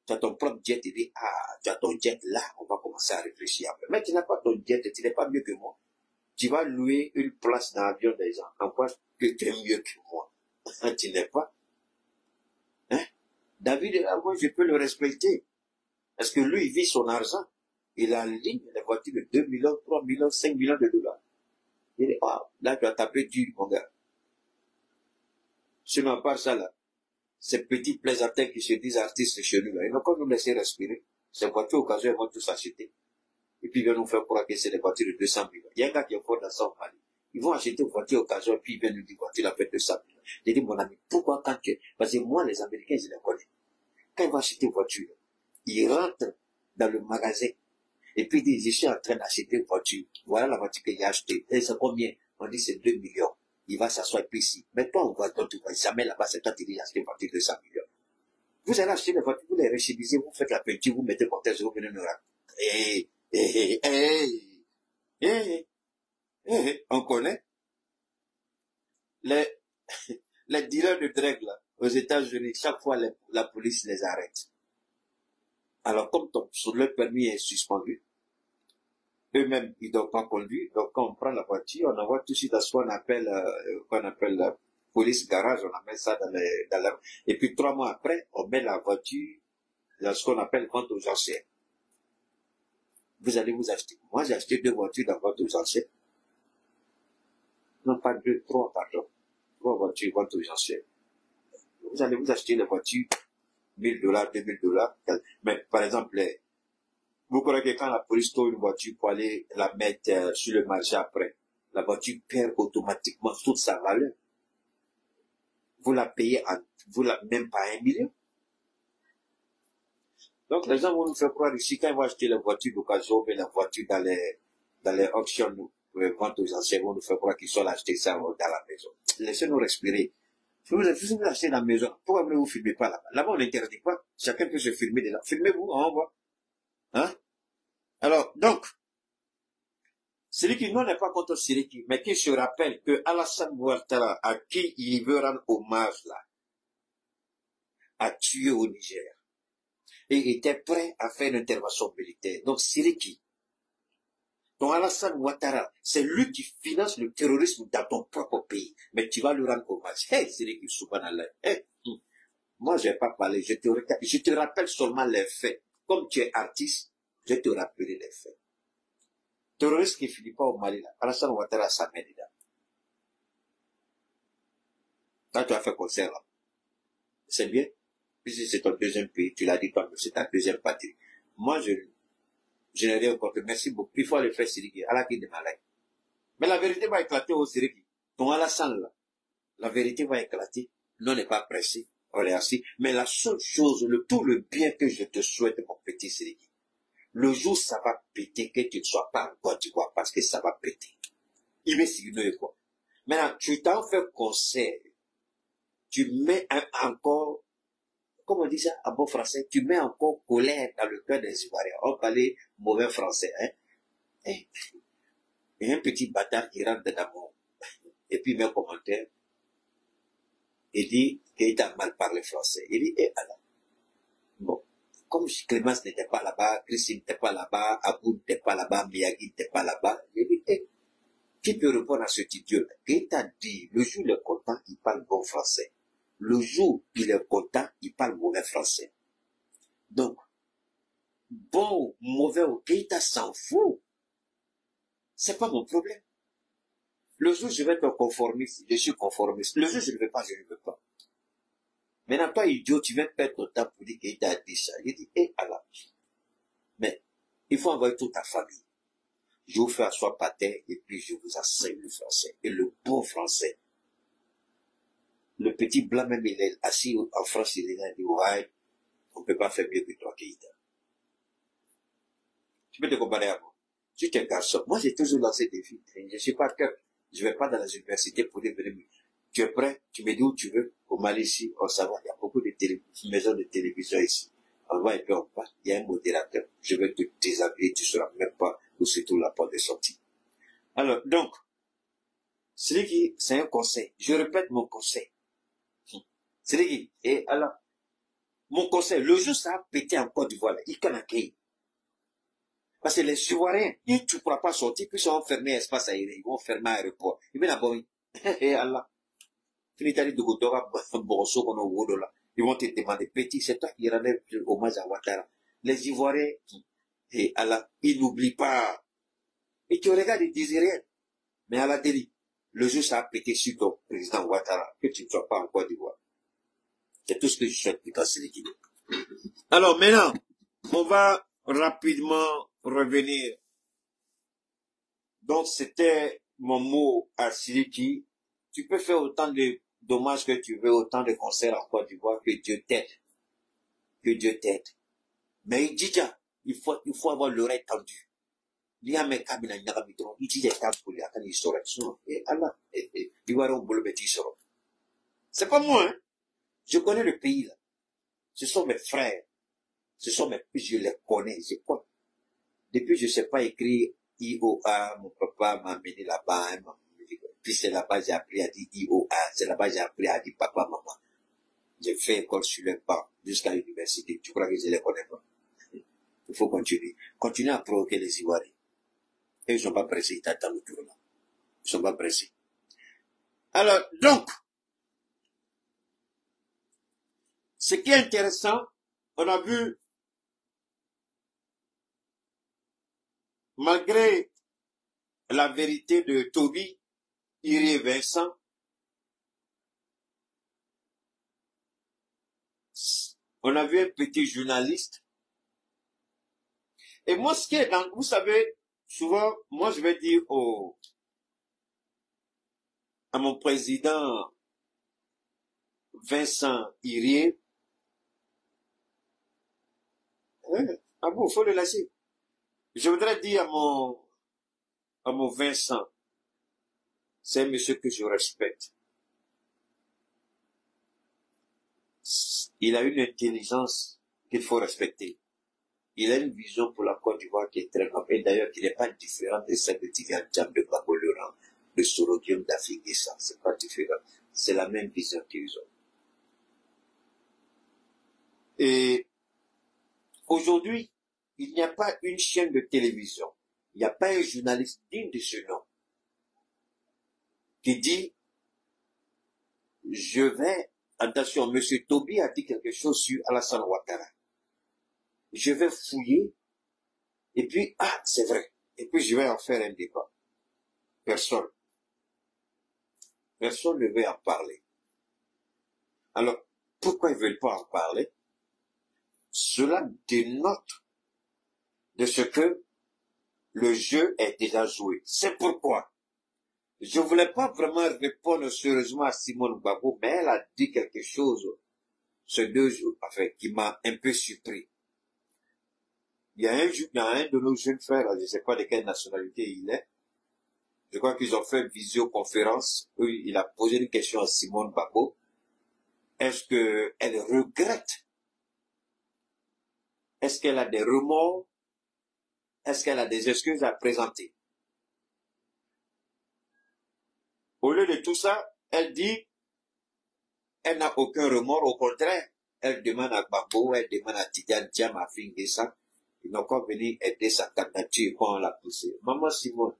tu as ton propre jet, tu dis, ah, tu as ton jet là, on va commencer à réfléchir après. Mais tu n'as pas ton jet, tu n'es pas mieux que moi. Tu vas louer une place dans l'avion des gens. En quoi que tu es mieux que moi? Tu n'es pas. Hein? David, là, moi, je peux le respecter. Parce que lui, il vit son argent. Il a en ligne des voitures de 2 millions, 3 millions, 5 millions de dollars. Il dit, ah, là, tu as tapé dur, mon gars. Sinon, à part ça, là, ces petits plaisantins qui se disent artistes chez nous, là, ils n'ont pas nous laisser respirer. Ces voitures, au cas où, elles vont tous acheter. Et puis, ils viennent nous faire croire que c'est des voitures de 200 millions. Il y a un gars qui est fort dans son Mali. Ils vont acheter une voiture occasion, puis ils viennent nous dire voiture a fait 200 millions. J'ai dit, mon ami, pourquoi quand tu... Parce que moi, les Américains, je les connais. Quand ils vont acheter une voiture, ils rentrent dans le magasin, et puis ils disent, je suis en train d'acheter une voiture. Voilà la voiture qu'il a achetée. Et c'est combien? On dit, c'est 2 millions. Il va s'asseoir puis ici. Mais toi, on voit, toi, tu vois jamais là-bas, c'est toi qui dis, acheter une voiture de 100 millions. Vous allez acheter les voitures, vous les réchivisez, vous faites la peinture, vous mettez contexte, vous venez nous raconter. On connaît les, les dealers de drogue là, aux États-Unis, chaque fois la police les arrête. Alors comme leur permis est suspendu, eux-mêmes ils ne doivent pas conduire, donc quand on prend la voiture, on envoie tout de suite à ce qu'on appelle la police garage, on met ça et puis 3 mois après, on met la voiture dans ce qu'on appelle vente aux enchères. Vous allez vous acheter. Moi, j'ai acheté 2 voitures dans vente aux enchères. Non, pas 2, 3, pardon. 3 voitures, vente aux enchères. Vous allez vous acheter les voitures, $1000, $2000. Mais, par exemple, vous croyez que quand la police trouve une voiture pour aller la mettre sur le marché après, la voiture perd automatiquement toute sa valeur. Vous la payez même pas 1 million. Donc, les gens vont nous faire croire ici, quand ils vont acheter la voiture d'occasion, mais la voiture dans les auctions, ventes aux enchères, vont nous faire croire qu'ils sont acheter ça dans la maison. Laissez-nous respirer. Si vous achetez dans la maison, pourquoi ne vous filmez pas là-bas? Là-bas, on n'interdit pas. Chacun peut se filmer dedans. Filmez-vous, on voit. Hein? Alors, donc, celui qui n'est pas contre Siriki, mais qui se rappelle que Alassane Ouattara, à qui il veut rendre hommage là, a tué au Niger. Et était prêt à faire une intervention militaire. Donc, Siriki. Donc, Alassane Ouattara, c'est lui qui finance le terrorisme dans ton propre pays. Mais tu vas lui rendre hommage. Hey, Siriki, subhanallah. Hey. Moi, je ne vais pas parler. Je te rappelle seulement les faits. Comme tu es artiste, je te rappellerai les faits. Terroriste qui ne finit pas au Mali, là. Alassane Ouattara, ça met dedans. Quand tu as fait concert, là, c'est bien. Puis c'est ton deuxième pays, tu l'as dit toi, c'est ta deuxième patrie. Moi, je n'ai rien contre. Merci beaucoup. Il faut aller faire Siriki. Allah qui est malade. Mais la vérité va éclater au Siriki. Ton Alassane, là, la vérité va éclater. L'on n'est pas pressé. On est assis. Mais la seule chose, tout le bien que je te souhaite, mon petit Siriki, le jour ça va péter, que tu ne sois pas en Côte d'Ivoire, parce que ça va péter. Il va signer quoi. Maintenant, tu t'en fais concert. Tu mets encore, comment on dit ça en bon français, tu mets encore colère dans le cœur des Ivoiriens. On parlait mauvais français, hein. Il y a un petit bâtard qui rentre dans mon... Et puis il met un commentaire. Il dit qu'il a mal parlé français. Il dit, eh alors. Bon. Comme Clémence n'était pas là-bas, Christine n'était pas là-bas, Abou n'était pas là-bas, Miyagi n'était pas là-bas. Il dit, eh, qui peut répondre à ce idiot-là? Qu'il t'a dit, le jour où il est content, il parle bon français. Le jour où il est content, il parle mauvais français. Donc, bon, mauvais, Keita s'en fout. C'est pas mon problème. Le jour où je vais être conformiste, je suis conformiste. Le jour où je ne veux pas, je ne veux pas. Maintenant, toi, idiot, tu viens perdre ton temps pour dire qu'il t'a dit ça. Il dit, eh, Allah. Mais, il faut envoyer toute ta famille. Je vous fais asseoir par terre et puis je vous enseigne le français. Et le bon français. Le petit blanc, même, il est assis en France, il dit, ouais, on ne peut pas faire mieux que toi, Keita. Tu peux te comparer à moi. Tu es un garçon. Moi, j'ai toujours lancé des défis. Je ne suis pas cœur. Je ne vais pas dans les universités pour devenir. Tu es prêt? Tu me dis où tu veux? Au Mali, ici, on s'en va. Il y a beaucoup de maisons de télévision ici. On va et puis on part. Il y a un modérateur. Je vais te déshabiller. Tu ne sauras même pas où se trouve la porte de sortie. Alors, donc, c'est un conseil. Je répète mon conseil. C'est et alors, mon conseil, le jour ça a pété en Côte d'Ivoire, il can accueillir. Parce que les Ivoiriens, tu ne pourras pas sortir, puis ils vont fermer l'espace aérien, ils vont fermer l'aéroport. Ils vont d'abord, et Allah, ils vont te demander, petit, c'est toi qui rendais hommage à Ouattara. Les Ivoiriens, et Allah, ils n'oublient pas. Et tu regardes, ils disent rien. Mais Allah te dit, le jour ça a pété sur ton président Ouattara, que tu ne sois pas en Côte d'Ivoire. C'est tout ce que je souhaite pour casser l'équipe. Alors maintenant, on va rapidement revenir. Donc c'était mon mot à Siliki. Tu peux faire autant de dommages que tu veux, autant de concerts en Côte d'Ivoire, que Dieu t'aide. Que Dieu t'aide. Mais il dit déjà, il faut avoir l'oreille tendue. Il y a mes cabines, il y a il dit des tables pour les attendre, ils sauront. Et Allah, il va avoir un boulot, mais ils sauront. C'est pas moi, hein. Je connais le pays, là. Ce sont mes frères. Ce sont mes fils, je les connais. C'est quoi? Depuis, je ne sais pas écrire IOA, mon papa m'a amené là-bas. Puis c'est là-bas, j'ai appris à dire IOA. C'est là-bas, j'ai appris à dire papa, maman. J'ai fait école sur le banc jusqu'à l'université. Tu crois que je ne les connais pas? Il faut continuer. Continuer à provoquer les Ivoiriens. Et ils ne sont pas pressés, ils t'attendent le tournant. Ils ne sont pas pressés. Alors, donc, ce qui est intéressant, on a vu, malgré la vérité de Toby, Iri et Vincent, on a vu un petit journaliste. Et moi, ce qui est dans, vous savez, souvent, moi, je vais dire à mon président Vincent Irié, ah bon, faut le laisser. Je voudrais dire à mon Vincent, c'est un monsieur que je respecte. Il a une intelligence qu'il faut respecter. Il a une vision pour la Côte d'Ivoire qui est très grande. Et d'ailleurs, qui n'est pas différente de celle de Tivian Djam, de Babo Laurent, de Sorodium d'Afrique et ça. C'est pas différent. C'est la même vision qu'ils ont. Et aujourd'hui, il n'y a pas une chaîne de télévision. Il n'y a pas un journaliste digne de ce nom qui dit, je vais, attention, monsieur Toby a dit quelque chose sur Alassane Ouattara. Je vais fouiller, et puis, ah, c'est vrai. Et puis, je vais en faire un débat. Personne. Personne ne veut en parler. Alors, pourquoi ils ne veulent pas en parler? Cela dénote de ce que le jeu est déjà joué. C'est pourquoi je ne voulais pas vraiment répondre sérieusement à Simone Gbagbo, mais elle a dit quelque chose ces 2 jours, enfin, qui m'a un peu surpris. Il y a un de nos jeunes frères, je ne sais pas de quelle nationalité il est. Je crois qu'ils ont fait une visioconférence où il a posé une question à Simone Gbagbo. Est-ce qu'elle regrette? Est-ce qu'elle a des remords? Est-ce qu'elle a des excuses à présenter? Au lieu de tout ça, elle dit, elle n'a aucun remords, au contraire. Elle demande à Babo, elle demande à Tidiane, tiens, ma fille, ça. Ils n'ont pas venir aider sa candidature quand on l'a poussée. Maman Simone,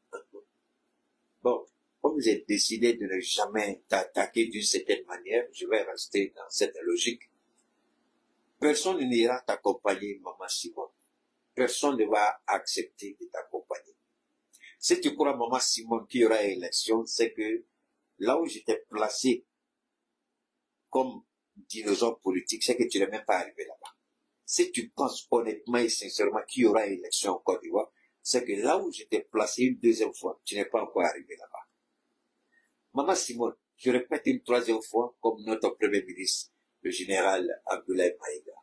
bon, comme j'ai décidé de ne jamais t'attaquer d'une certaine manière, je vais rester dans cette logique. Personne n'ira t'accompagner, maman Simone. Personne ne va accepter de t'accompagner. Si tu crois, maman Simone, qu'il y aura élection, c'est que là où j'étais placé comme dinosaure politique, c'est que tu n'es même pas arrivé là-bas. Si tu penses honnêtement et sincèrement qu'il y aura élection en Côte d'Ivoire, c'est que là où j'étais placé une deuxième fois, tu n'es pas encore arrivé là-bas. Maman Simone, je répète une troisième fois, comme notre premier ministre, le général Abdoulaye Maïga.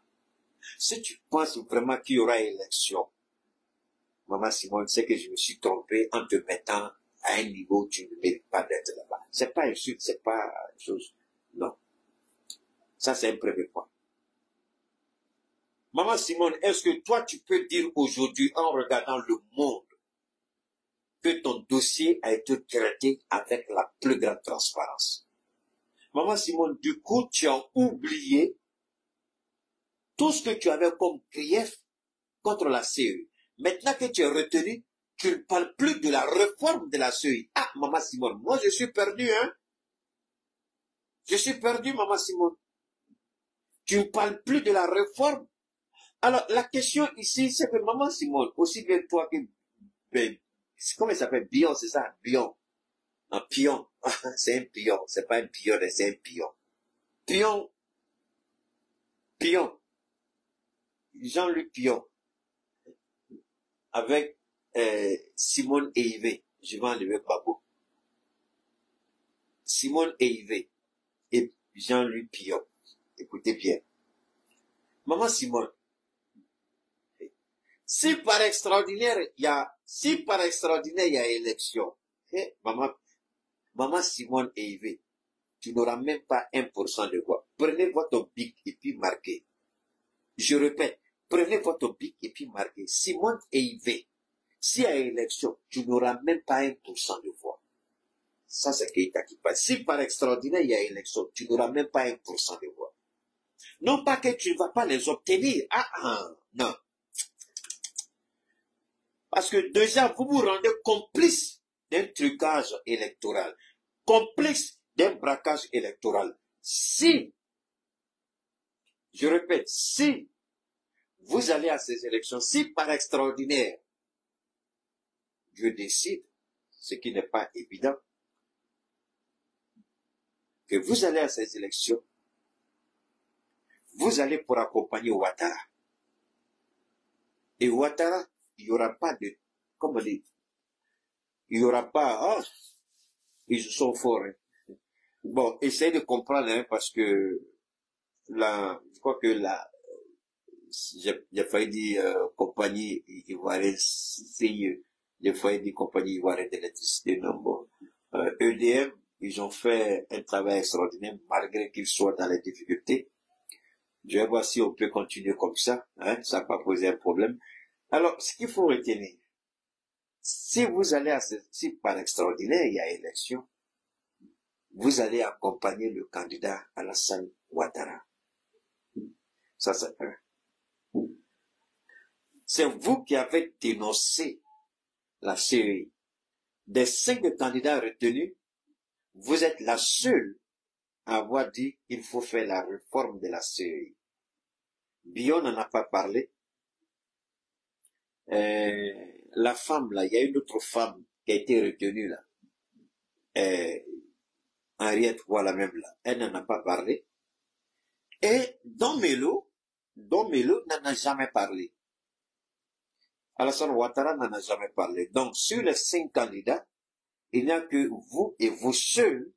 Si tu penses vraiment qu'il y aura élection, Maman Simone, c'est que je me suis trompé en te mettant à un niveau où tu ne mérites pas d'être là-bas. C'est pas insulte, c'est pas chose. Non. Ça, c'est un premier point. Maman Simone, est-ce que toi, tu peux dire aujourd'hui, en regardant le monde, que ton dossier a été traité avec la plus grande transparence? Maman Simone, du coup, tu as oublié tout ce que tu avais comme grief contre la CEI. Maintenant que tu es retenu, tu ne parles plus de la réforme de la CEI. Ah, Maman Simone, moi je suis perdu, hein. Je suis perdu, Maman Simone. Tu ne parles plus de la réforme. Alors, la question ici, c'est que Maman Simone, aussi bien toi que... Ben, comment il s'appelle? Bion, c'est ça? Bion. Un pion. C'est un pion. C'est pas un pion, c'est un pion. Pion. Pion. Jean-Luc Pion. Avec Simone et Yves. Je vais enlever Babo. Simone et Yves. Et Jean-Luc Pion. Écoutez bien. Maman Simone. Si par extraordinaire, il y a élection, maman Simone et Yves, tu n'auras même pas 1% de voix. Prenez votre bic et puis marquez. Je répète, prenez votre bic et puis marquez. Simone et Yves, s'il y a élection, tu n'auras même pas 1% de voix. Ça, c'est Keïta qui passe. Si par extraordinaire, il y a élection, tu n'auras même pas 1% de voix. Non pas que tu ne vas pas les obtenir. Non. Parce que déjà, vous vous rendez complice d'un trucage électoral, complice d'un braquage électoral. Si, je répète, si vous allez à ces élections, si par extraordinaire, Dieu décide, ce qui n'est pas évident, que vous allez à ces élections, vous allez pour accompagner Ouattara. Et Ouattara, il n'y aura pas de, comment dire, il n'y aura pas, ils sont forts. Hein. Bon, essayez de comprendre, hein, parce que je crois que j'ai failli dire compagnie ivoirienne, j'ai failli dire compagnie ivoirienne d'électricité, non, bon. EDM, ils ont fait un travail extraordinaire, malgré qu'ils soient dans les difficultés. Je vais voir si on peut continuer comme ça, hein, ça va pas poser un problème. Alors, ce qu'il faut retenir, si vous allez si par extraordinaire il y a élection, vous allez accompagner le candidat Alassane Ouattara. Ça, c'est un. C'est vous qui avez dénoncé la CEI. Des 5 candidats retenus, vous êtes la seule à avoir dit qu'il faut faire la réforme de la CEI. Bion n'en a pas parlé. La femme, là, il y a une autre femme qui a été retenue, là. Henriette, voilà même là. Elle n'en a pas parlé. Et Don Melo n'en a jamais parlé. Alassane Ouattara n'en a jamais parlé. Donc, sur les 5 candidats, il n'y a que vous et vous seuls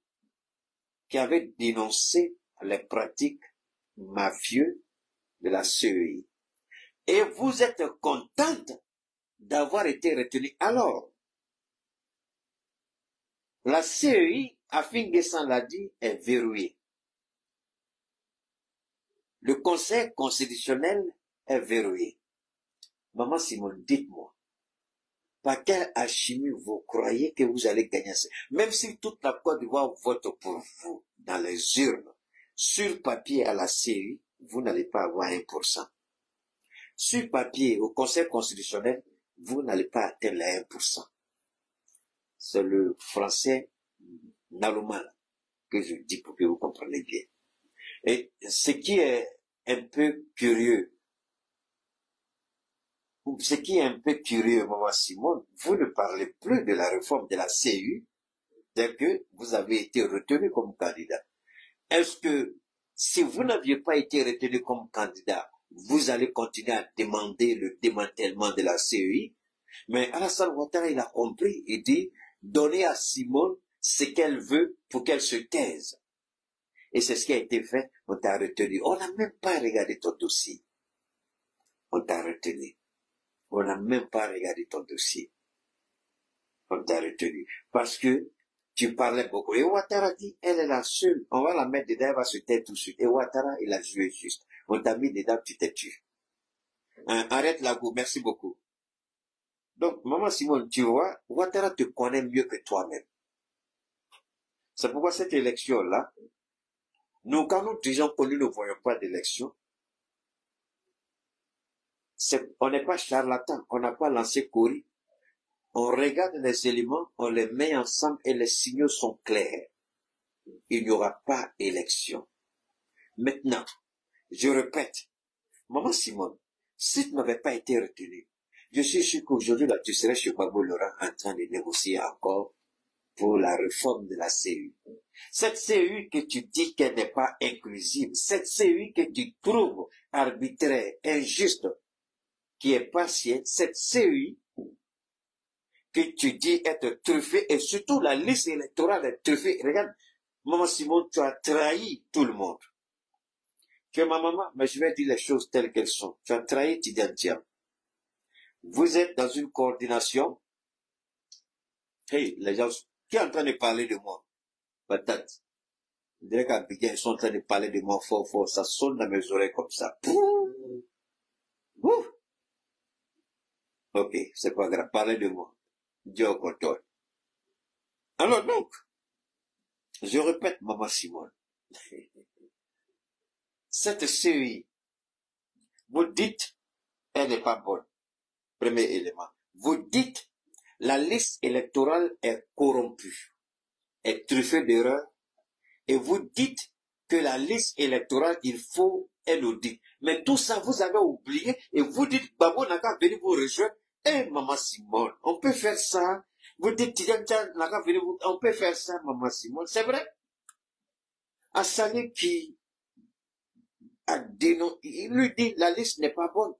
qui avez dénoncé les pratiques mafieuses de la CEI. Et vous êtes contente d'avoir été retenu. Alors, la CEI, Afin Guessan l'a dit, est verrouillée. Le Conseil constitutionnel est verrouillé. Maman Simone, dites-moi, Par quelle alchimie vous croyez que vous allez gagner ça? Même si toute la Côte d'Ivoire vote pour vous dans les urnes, sur papier à la CEI, vous n'allez pas avoir 1%. Sur papier au Conseil constitutionnel, vous n'allez pas atteindre les 1%. C'est le français normal que je dis pour que vous compreniez bien. Et ce qui est un peu curieux, Maman Simone, vous ne parlez plus de la réforme de la CEI dès que vous avez été retenu comme candidat. Est-ce que si vous n'aviez pas été retenu comme candidat, vous allez continuer à demander le démantèlement de la CEI? Mais Alassane Ouattara, il a compris, il dit, donnez à Simone ce qu'elle veut pour qu'elle se taise. Et c'est ce qui a été fait, on t'a retenu. On n'a même pas regardé ton dossier. On t'a retenu. On n'a même pas regardé ton dossier. On t'a retenu. Parce que tu parlais beaucoup. Et Ouattara dit, elle est la seule. On va la mettre dedans, elle va se taire tout de suite. Et Ouattara, il a joué juste. On t'a mis dedans, tu t'es tué. Arrête la go, merci beaucoup. Donc, Maman Simone, tu vois, Ouattara te connaît mieux que toi-même. C'est pourquoi cette élection-là, nous, quand nous disons que nous ne voyons pas d'élection, on n'est pas charlatan, on n'a pas lancé Cori. On regarde les éléments, on les met ensemble et les signaux sont clairs. Il n'y aura pas élection. Maintenant, je répète, Maman Simone, si tu n'avais pas été retenu, je suis sûr qu'aujourd'hui, là, tu serais chez Babou Laurent en train de négocier encore pour la réforme de la CEI. Cette CEI que tu dis qu'elle n'est pas inclusive, cette CEI que tu trouves arbitraire, injuste, qui est partielle, cette CEI que tu dis être truffée, et surtout la liste électorale est truffée. Regarde, Maman Simone, tu as trahi tout le monde. Que ma maman, mais je vais dire les choses telles qu'elles sont. Tu as trahi Tidiane. Vous êtes dans une coordination. Hey, les gens, qui est en train de parler de moi? Patate. Je dirais qu'Abidjan, ils sont en train de parler de moi fort, fort. Ça sonne dans mes oreilles comme ça. Ouh. Ok, c'est pas grave. Parlez de moi. Dieu au contrôle. Alors donc, je répète, Maman Simone. Cette CEI, vous dites, elle n'est pas bonne. Premier élément. Vous dites, la liste électorale est corrompue, est truffée d'erreurs, et vous dites que la liste électorale, il faut un audit. Mais tout ça, vous avez oublié, et vous dites, Babo n'a qu'à venir vous rejoindre. Eh, Maman Simone, on peut faire ça. Vous dites, Tidiane n'a qu'à venir vous, on peut faire ça, Maman Simone. C'est vrai. Assani qui a dénoncé, il lui dit, la liste n'est pas bonne.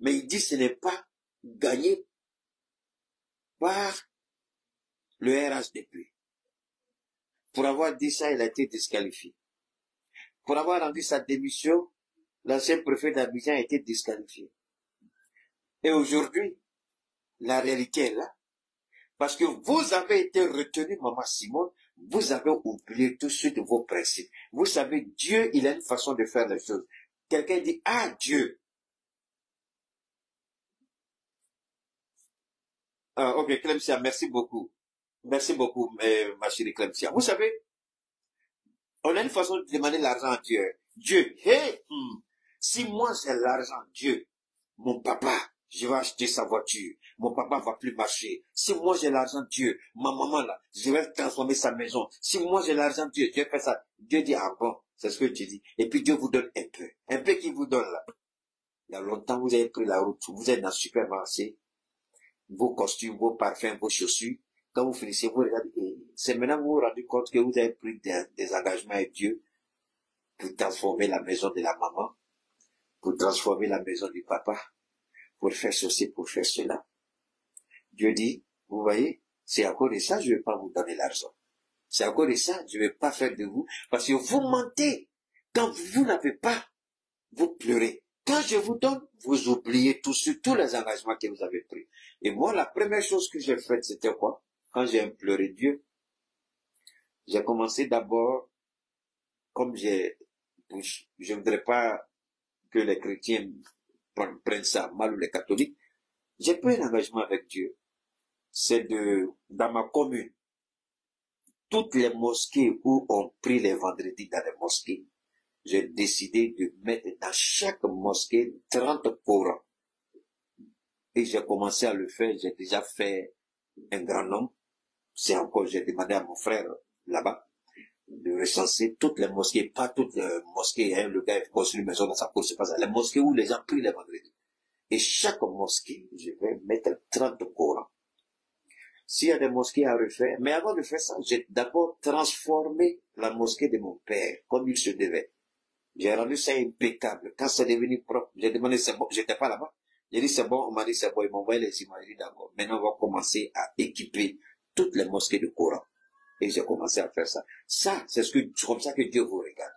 Mais il dit, ce n'est pas gagné par le RHDP. Pour avoir dit ça, il a été disqualifié. Pour avoir rendu sa démission, l'ancien préfet d'Abidjan a été disqualifié. Et aujourd'hui, la réalité est là. Parce que vous avez été retenu, Maman Simone, vous avez oublié tout de suite vos principes. Vous savez, Dieu, il a une façon de faire les choses. Quelqu'un dit, ah, Dieu. Ah, ok, Clemcia, merci beaucoup. Merci beaucoup, ma chérie Clemcia. Vous savez, on a une façon de demander l'argent à Dieu. Dieu, si moi j'ai l'argent, Dieu, mon papa, je vais acheter sa voiture. Mon papa va plus marcher. Si moi j'ai l'argent, Dieu, ma maman là, je vais transformer sa maison. Si moi j'ai l'argent, Dieu, je vais faire ça. Dieu dit, ah bon, c'est ce que tu dis. Et puis Dieu vous donne un peu. Un peu qu'il vous donne là. Il y a longtemps, vous avez pris la route. Vous êtes dans le supermarché. Vos costumes, vos parfums, vos chaussures. Quand vous finissez, vous regardez. C'est maintenant que vous vous rendez compte que vous avez pris des engagements avec Dieu pour transformer la maison de la maman, pour transformer la maison du papa, pour faire ceci, pour faire cela. Dieu dit, vous voyez, c'est à cause de ça, je ne vais pas vous donner l'argent. C'est à cause de ça, je ne vais pas faire de vous, parce que vous mentez. Quand vous n'avez pas, vous pleurez. Quand je vous donne, vous oubliez tous les engagements que vous avez pris. Et moi, la première chose que j'ai faite, c'était quoi? Quand j'ai imploré Dieu, j'ai commencé d'abord, comme je ne voudrais pas que les chrétiens prennent ça mal ou les catholiques, j'ai pris un engagement avec Dieu. c'est dans ma commune, toutes les mosquées où on prie les vendredis dans les mosquées, j'ai décidé de mettre dans chaque mosquée 30 Corans. Et j'ai commencé à le faire, j'ai déjà fait un grand nombre. C'est encore, j'ai demandé à mon frère là-bas de recenser toutes les mosquées, pas toutes les mosquées, hein, le gars a construit une maison dans sa cour, c'est pas ça. Les mosquées où les gens prient les vendredis. Et chaque mosquée, je vais mettre 30 Corans. S'il y a des mosquées à refaire, mais avant de faire ça, j'ai d'abord transformé la mosquée de mon père, comme il se devait. J'ai rendu ça impeccable. Quand c'est devenu propre, j'ai demandé c'est bon, j'étais pas là-bas. J'ai dit c'est bon, on m'a dit c'est bon, ils m'ont envoyé les images, j'ai dit d'accord. Maintenant on va commencer à équiper toutes les mosquées de Coran. Et j'ai commencé à faire ça. Ça, c'est comme ça que Dieu vous regarde.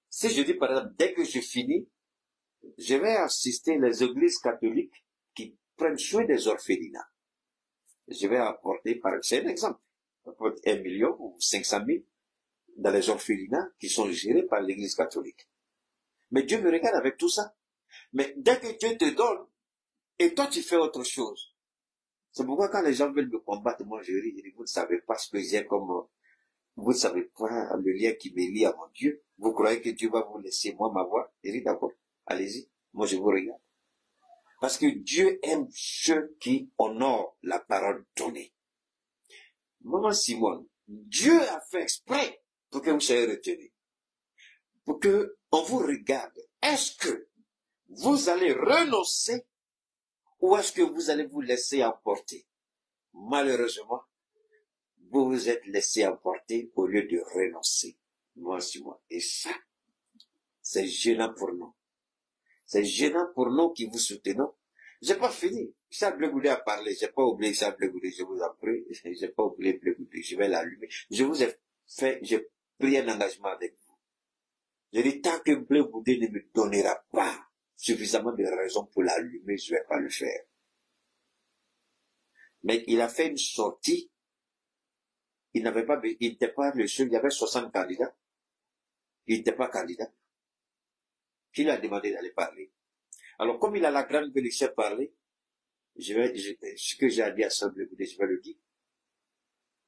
Si je dis par exemple, dès que je finis, je vais assister les églises catholiques qui prennent soin des orphelinats. Je vais apporter, c'est un exemple, 1 million ou 500 000 dans les orphelinats qui sont gérés par l'église catholique. Mais Dieu me regarde avec tout ça. Mais dès que Dieu te donne, et toi tu fais autre chose. C'est pourquoi quand les gens veulent me combattre, moi je ris, je dis, vous ne savez pas ce que j'ai comme, vous ne savez pas le lien qui me lie à mon Dieu. Vous croyez que Dieu va vous laisser moi m'avoir? Je dis d'accord, allez-y, moi je vous regarde. Parce que Dieu aime ceux qui honorent la parole donnée. Maman Simone, Dieu a fait exprès pour que vous soyez retenus. Pour que on vous regarde. Est-ce que vous allez renoncer ou est-ce que vous allez vous laisser emporter? Malheureusement, vous vous êtes laissé emporter au lieu de renoncer. Moi, Simone. Et ça, c'est gênant pour nous. C'est gênant pour nous qui vous soutenons. J'ai pas fini. Charles Blé Goudé a parlé. J'ai pas oublié Charles Blé Goudé, je vous en prie. J'ai pas oublié Blé Goudé. Je vais l'allumer. Je vous ai fait, j'ai pris un engagement avec vous. J'ai dit, tant que Blé Goudé ne me donnera pas suffisamment de raisons pour l'allumer, je vais pas le faire. Mais il a fait une sortie. Il n'était pas le seul. Il y avait 60 candidats. Il n'était pas candidat. Qui lui a demandé d'aller parler? Alors, comme il a la grande gueule, il sait parler, ce que j'ai dit à Charles Blé Goudé, je vais le dire.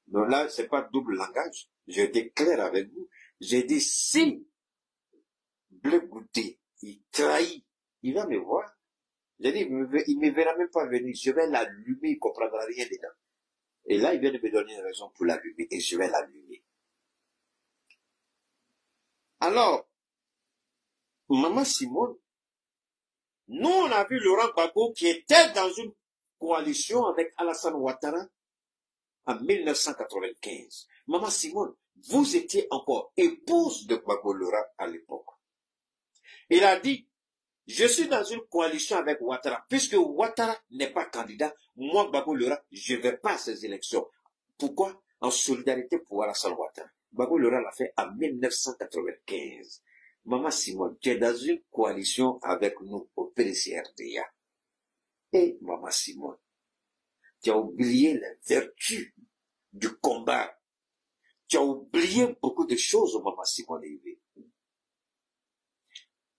Donc là, c'est pas double langage. J'ai été clair avec vous. J'ai dit, si Blé Goudé, il trahit, il va me voir. J'ai dit, il me verra même pas venir. Je vais l'allumer, il comprendra rien dedans. Et là, il vient de me donner une raison pour l'allumer, et je vais l'allumer. Alors, Maman Simone, nous, on a vu Laurent Gbagbo qui était dans une coalition avec Alassane Ouattara en 1995. Maman Simone, vous étiez encore épouse de Gbagbo Laurent à l'époque. Il a dit, je suis dans une coalition avec Ouattara. Puisque Ouattara n'est pas candidat, moi, Gbagbo Laurent, je ne vais pas à ces élections. Pourquoi? En solidarité pour Alassane Ouattara. Gbagbo Laurent l'a fait en 1995. Maman Simone, tu es dans une coalition avec nous au PDCRDA. Et Maman Simone, tu as oublié les vertus du combat. Tu as oublié beaucoup de choses, Maman Simone.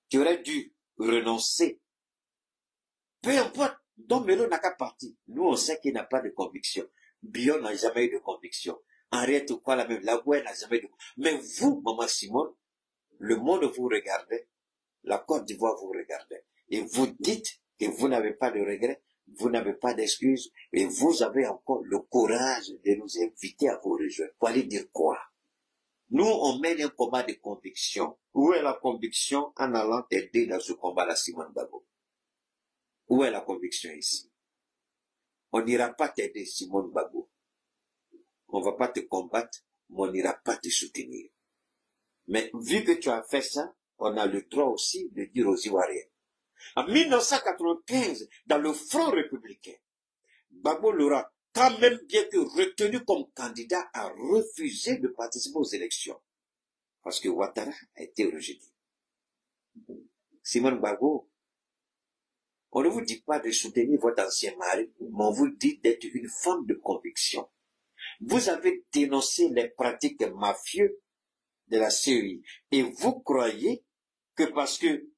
Tu aurais dû renoncer. Peu importe, Don Melo n'a qu'à partir. Nous, on sait qu'il n'a pas de conviction. Bion n'a jamais eu de conviction. Henriette ou quoi la même, la n'a jamais eu de conviction. Mais vous, Maman Simone, le monde vous regardait, la Côte d'Ivoire vous regardait. Et vous dites que vous n'avez pas de regrets, vous n'avez pas d'excuses, et vous avez encore le courage de nous inviter à vous rejoindre. Pour aller dire quoi? Nous, on mène un combat de conviction. Où est la conviction en allant aider dans ce combat-là, Simone Gbagbo? Où est la conviction ici? On n'ira pas t'aider, Simone Gbagbo. On va pas te combattre, mais on n'ira pas te soutenir. Mais vu que tu as fait ça, on a le droit aussi de dire aux Ivoiriens. En 1995, dans le Front républicain, Gbagbo Laurent, quand même bien que retenu comme candidat, a refusé de participer aux élections. Parce que Ouattara a été rejeté. Simone Gbagbo, on ne vous dit pas de soutenir votre ancien mari, mais on vous dit d'être une femme de conviction. Vous avez dénoncé les pratiques mafieuses de la CEI. Et vous croyez que parce que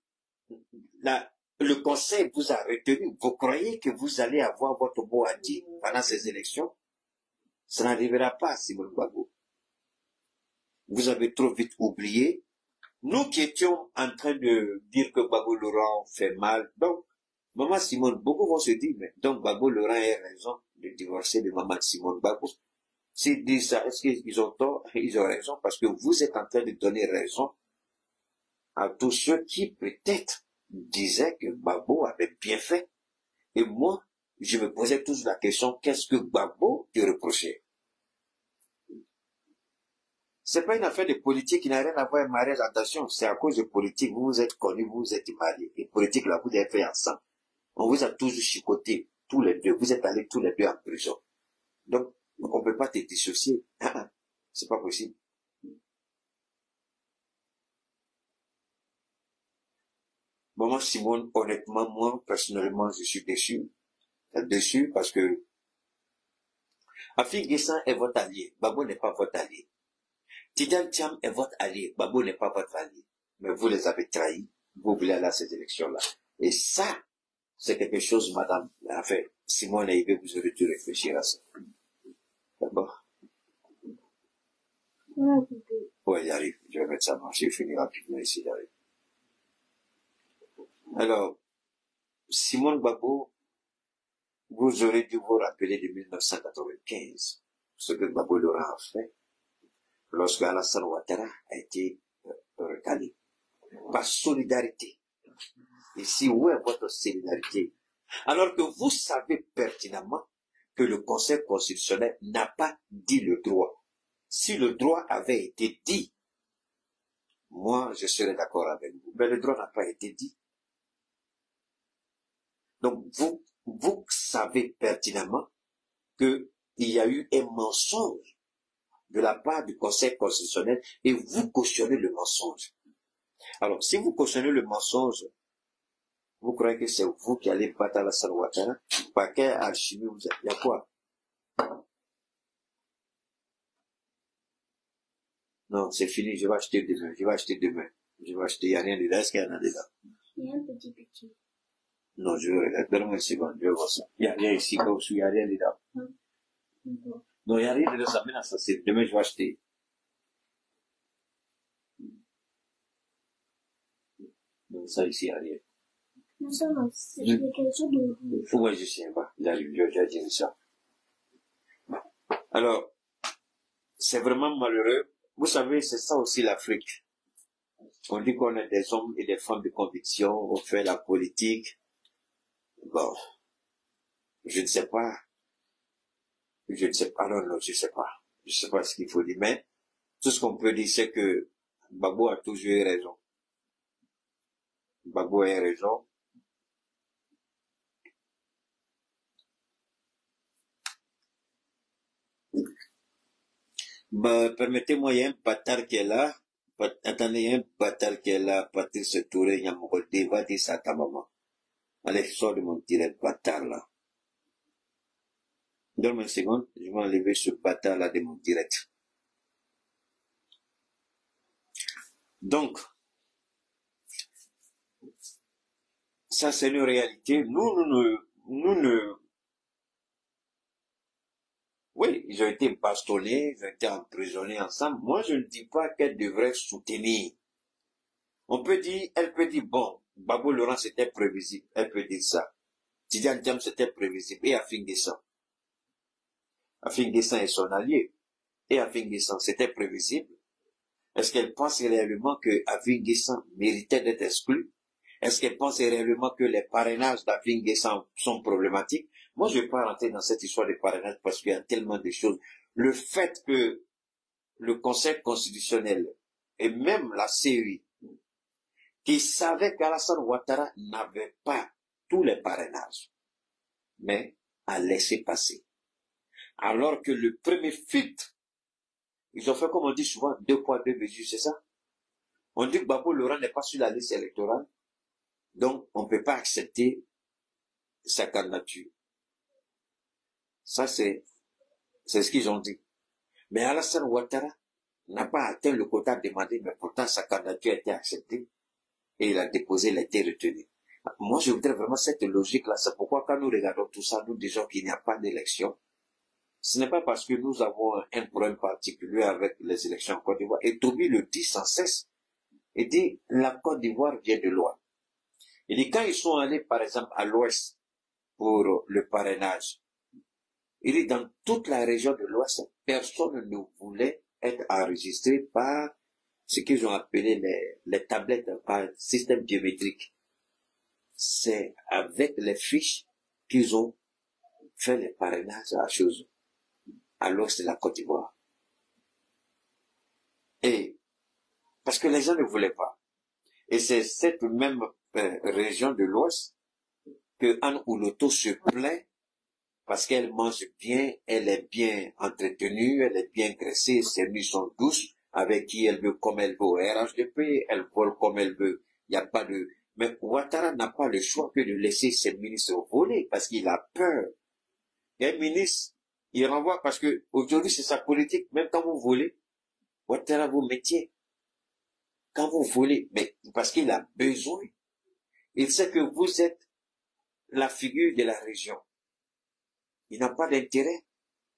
le conseil vous a retenu. Vous croyez que vous allez avoir votre mot à dire pendant ces élections? Ça n'arrivera pas, Simone Gbagbo. Vous avez trop vite oublié. Nous qui étions en train de dire que Gbagbo Laurent fait mal, donc, maman Simone, beaucoup vont se dire, mais donc Gbagbo Laurent a raison de divorcer de maman Simone Gbagbo. S'ils disent ça, est-ce qu'ils ont tort? Ils ont raison, parce que vous êtes en train de donner raison à tous ceux qui, peut-être, disaient que Gbagbo avait bien fait. Et moi, je me posais toujours la question, qu'est-ce que Gbagbo te reprochait? C'est pas une affaire de politique qui n'a rien à voir avec mariage. Attention, c'est à cause de politique. Vous vous êtes connus, vous vous êtes mariés. Et politique, là, vous avez fait ensemble. On vous a toujours chicoté, tous les deux. Vous êtes allés tous les deux en prison. Donc, on ne peut pas te dissocier. C'est pas possible. Maman Simone, honnêtement, moi, personnellement, je suis déçu. Déçu parce que Afi Guessan est votre allié. Gbagbo n'est pas votre allié. Tidjane Thiam est votre allié. Gbagbo n'est pas votre allié. Mais vous les avez trahis. Vous voulez aller à ces élections-là. Et ça, c'est quelque chose, madame. Enfin, Simone Aïbé, vous aurez dû réfléchir à ça. D'accord? Ouais, il arrive. Je vais mettre ça marcher. Je finis rapidement ici, il arrive. Alors, Simone Gbagbo, vous aurez dû vous rappeler de 1995, ce que Gbagbo Laurent a fait lorsque Alassane Ouattara a été recalé. Par solidarité. Ici, où est votre solidarité? Alors que vous savez pertinemment que le Conseil constitutionnel n'a pas dit le droit. Si le droit avait été dit, moi, je serais d'accord avec vous. Mais le droit n'a pas été dit. Donc, vous savez pertinemment qu'il y a eu un mensonge de la part du Conseil constitutionnel et vous cautionnez le mensonge. Alors, si vous cautionnez le mensonge, vous croyez que c'est vous qui allez battre Alassane Ouattara? Par quelle alchimie vous êtes? Il y a quoi? Non, c'est fini, je vais acheter demain. Je vais acheter demain. Je vais acheter, il n'y a rien dedans. Est-ce qu'il y en a dedans?
Il y a un petit.
Non, je vais regarder. Donne-moi une seconde, je vais voir ça. Il n'y a rien ici, comme il n'y a rien dedans. Non, il n'y a rien dedans, ça maintenant, ça c'est. Demain, je vais acheter. Non, ça ici, il n'y a rien.
Non, ça va, c'est quelque chose de...
Ouais, je sais pas. J'ai dit ça. Alors, c'est vraiment malheureux. Vous savez, c'est ça aussi l'Afrique. On dit qu'on est des hommes et des femmes de conviction, on fait la politique. Bon, je ne sais pas. Je ne sais pas, non, je sais pas. Je sais pas ce qu'il faut dire, mais tout ce qu'on peut dire, c'est que Gbagbo a toujours eu raison. Gbagbo a eu raison. Bah, permettez-moi, il y a un bâtard qui est là. Attendez, il y a un bâtard qui est là, Patrice Touré, il y a mon côté, va dire ça à ta maman. Allez, sors de mon direct, bâtard là. Donne-moi une seconde, je vais enlever ce bâtard là de mon direct. Donc, ça c'est une réalité. Nous ne, oui, ils ont été bastonnés, ils ont été emprisonnés ensemble. Moi, je ne dis pas qu'elle devrait soutenir. On peut dire, elle peut dire, bon, Gbagbo Laurent c'était prévisible. Elle peut dire ça. Tidjane Thiam c'était prévisible. Et Afi Guessan. Afi Guessan est son allié. Et Afi Guessan, c'était prévisible. Est-ce qu'elle pense réellement que Afi Guessan méritait d'être exclu? Est-ce qu'elle pense réellement que les parrainages d'Afi Guessan sont problématiques? Moi, je ne vais pas rentrer dans cette histoire de parrainage parce qu'il y a tellement de choses. Le fait que le Conseil constitutionnel et même la CEI, qui savait qu'Alassane Ouattara n'avait pas tous les parrainages, mais a laissé passer. Alors que le premier filtre, ils ont fait comme on dit souvent, 2 poids 2 mesures, c'est ça? On dit que Gbagbo Laurent n'est pas sur la liste électorale, donc on ne peut pas accepter sa candidature. Ça, c'est ce qu'ils ont dit. Mais Alassane Ouattara n'a pas atteint le quota demandé, mais pourtant sa candidature a été acceptée et il a déposé, il a été retenu. Moi, je voudrais vraiment cette logique-là. C'est pourquoi quand nous regardons tout ça, nous disons qu'il n'y a pas d'élection. Ce n'est pas parce que nous avons un problème particulier avec les élections en Côte d'Ivoire. Et Toby le dit sans cesse. Il dit, la Côte d'Ivoire vient de loin. Il dit, quand ils sont allés, par exemple, à l'ouest pour le parrainage, il dit, dans toute la région de l'ouest, personne ne voulait être enregistré par ce qu'ils ont appelé les tablettes, par système biométrique. C'est avec les fiches qu'ils ont fait les parrainages à la chose, à l'ouest de la Côte d'Ivoire. Et, parce que les gens ne voulaient pas. Et c'est cette même région de l'ouest que Anne Ouloto se plaint parce qu'elle mange bien, elle est bien entretenue, elle est bien graissée, ses nuits sont douces, avec qui elle veut comme elle veut au RHDP, elle vole comme elle veut. Il n'y a pas de... Mais Ouattara n'a pas le choix que de laisser ses ministres voler parce qu'il a peur. Et un ministre, il renvoie parce que aujourd'hui c'est sa politique, même quand vous volez, Ouattara vous mettiez. Quand vous volez, mais parce qu'il a besoin. Il sait que vous êtes la figure de la région. Il n'a pas d'intérêt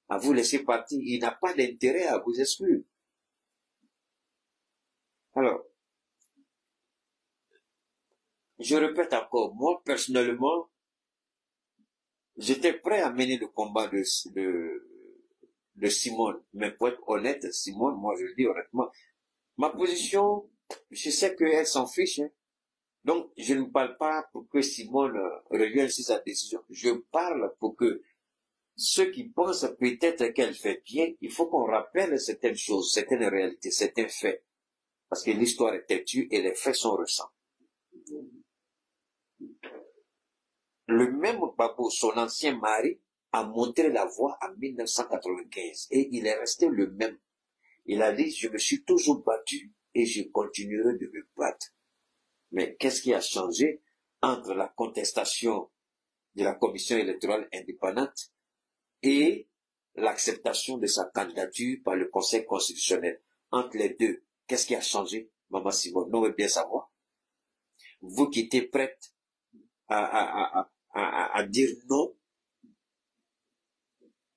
à vous laisser partir. Il n'a pas d'intérêt à vous exclure. Alors, je répète encore, moi personnellement, j'étais prêt à mener le combat de Simone. Mais pour être honnête, Simone, moi je le dis honnêtement, ma position, je sais qu'elle s'en fiche. Hein. Donc, je ne parle pas pour que Simone revienne sur sa décision. Je parle pour que ceux qui pensent peut-être qu'elle fait bien, il faut qu'on rappelle certaines choses, certaines réalités, certains faits. Parce que l'histoire est têtue et les faits sont récents. Le même Gbagbo, son ancien mari, a montré la voie en 1995 et il est resté le même. Il a dit, je me suis toujours battu et je continuerai de me battre. Mais qu'est-ce qui a changé entre la contestation de la commission électorale indépendante et l'acceptation de sa candidature par le Conseil constitutionnel? Entre les deux, qu'est-ce qui a changé, Maman Simone? Nous veut bien savoir. Vous qui étiez prête à dire non,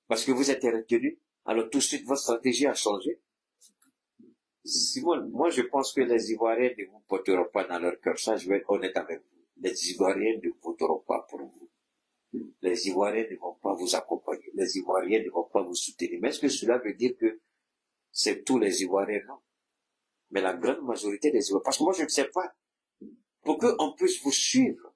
parce que vous êtes retenu, alors tout de suite votre stratégie a changé. Simone, moi je pense que les Ivoiriens ne vous voteront pas dans leur cœur. Ça, je vais être honnête avec vous. Les Ivoiriens ne voteront pas pour vous. Les Ivoiriens ne vont pas vous accompagner. Les Ivoiriens ne vont pas vous soutenir. Mais est-ce que cela veut dire que c'est tous les Ivoiriens? Non. Mais la grande majorité des Ivoiriens. Parce que moi, je ne sais pas. Pour qu'on puisse vous suivre,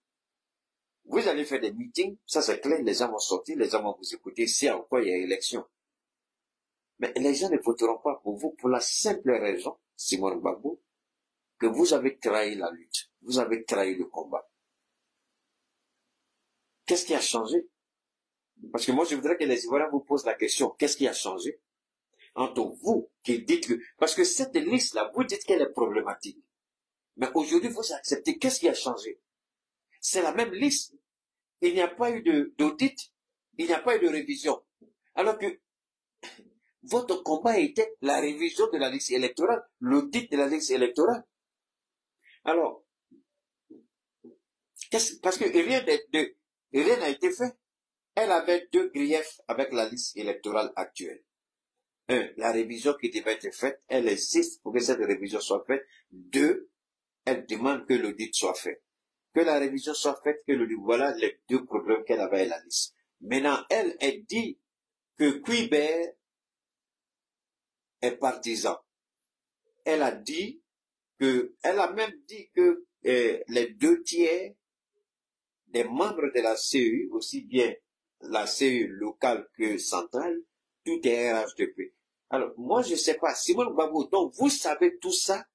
vous allez faire des meetings, ça c'est clair, les gens vont sortir, les gens vont vous écouter, si encore il y a élection. Mais les gens ne voteront pas pour vous pour la simple raison, Simone Gbagbo, que vous avez trahi la lutte, vous avez trahi le combat. Qu'est-ce qui a changé? Parce que moi je voudrais que les Ivoiriens vous posent la question, qu'est-ce qui a changé entre vous qui dites que... Parce que cette liste-là, vous dites qu'elle est problématique. Mais aujourd'hui, vous acceptez, qu'est-ce qui a changé? C'est la même liste. Il n'y a pas eu d'audit, il n'y a pas eu de révision. Alors que votre combat était la révision de la liste électorale, l'audit de la liste électorale. Alors, parce que rien n'a été fait. Elle avait deux griefs avec la liste électorale actuelle. Un, la révision qui devait être faite, elle insiste pour que cette révision soit faite. Deux, elle demande que l'audit soit fait. Que la révision soit faite, que l'audit, voilà les deux problèmes qu'elle avait à la liste. Maintenant, elle dit que Quibert est partisan. Elle a même dit que les 2/3 des membres de la CEU, aussi bien la CEU locale que centrale, tout est RHDP. Alors, moi, je ne sais pas, Simone Gbagbo, donc vous savez tout ça,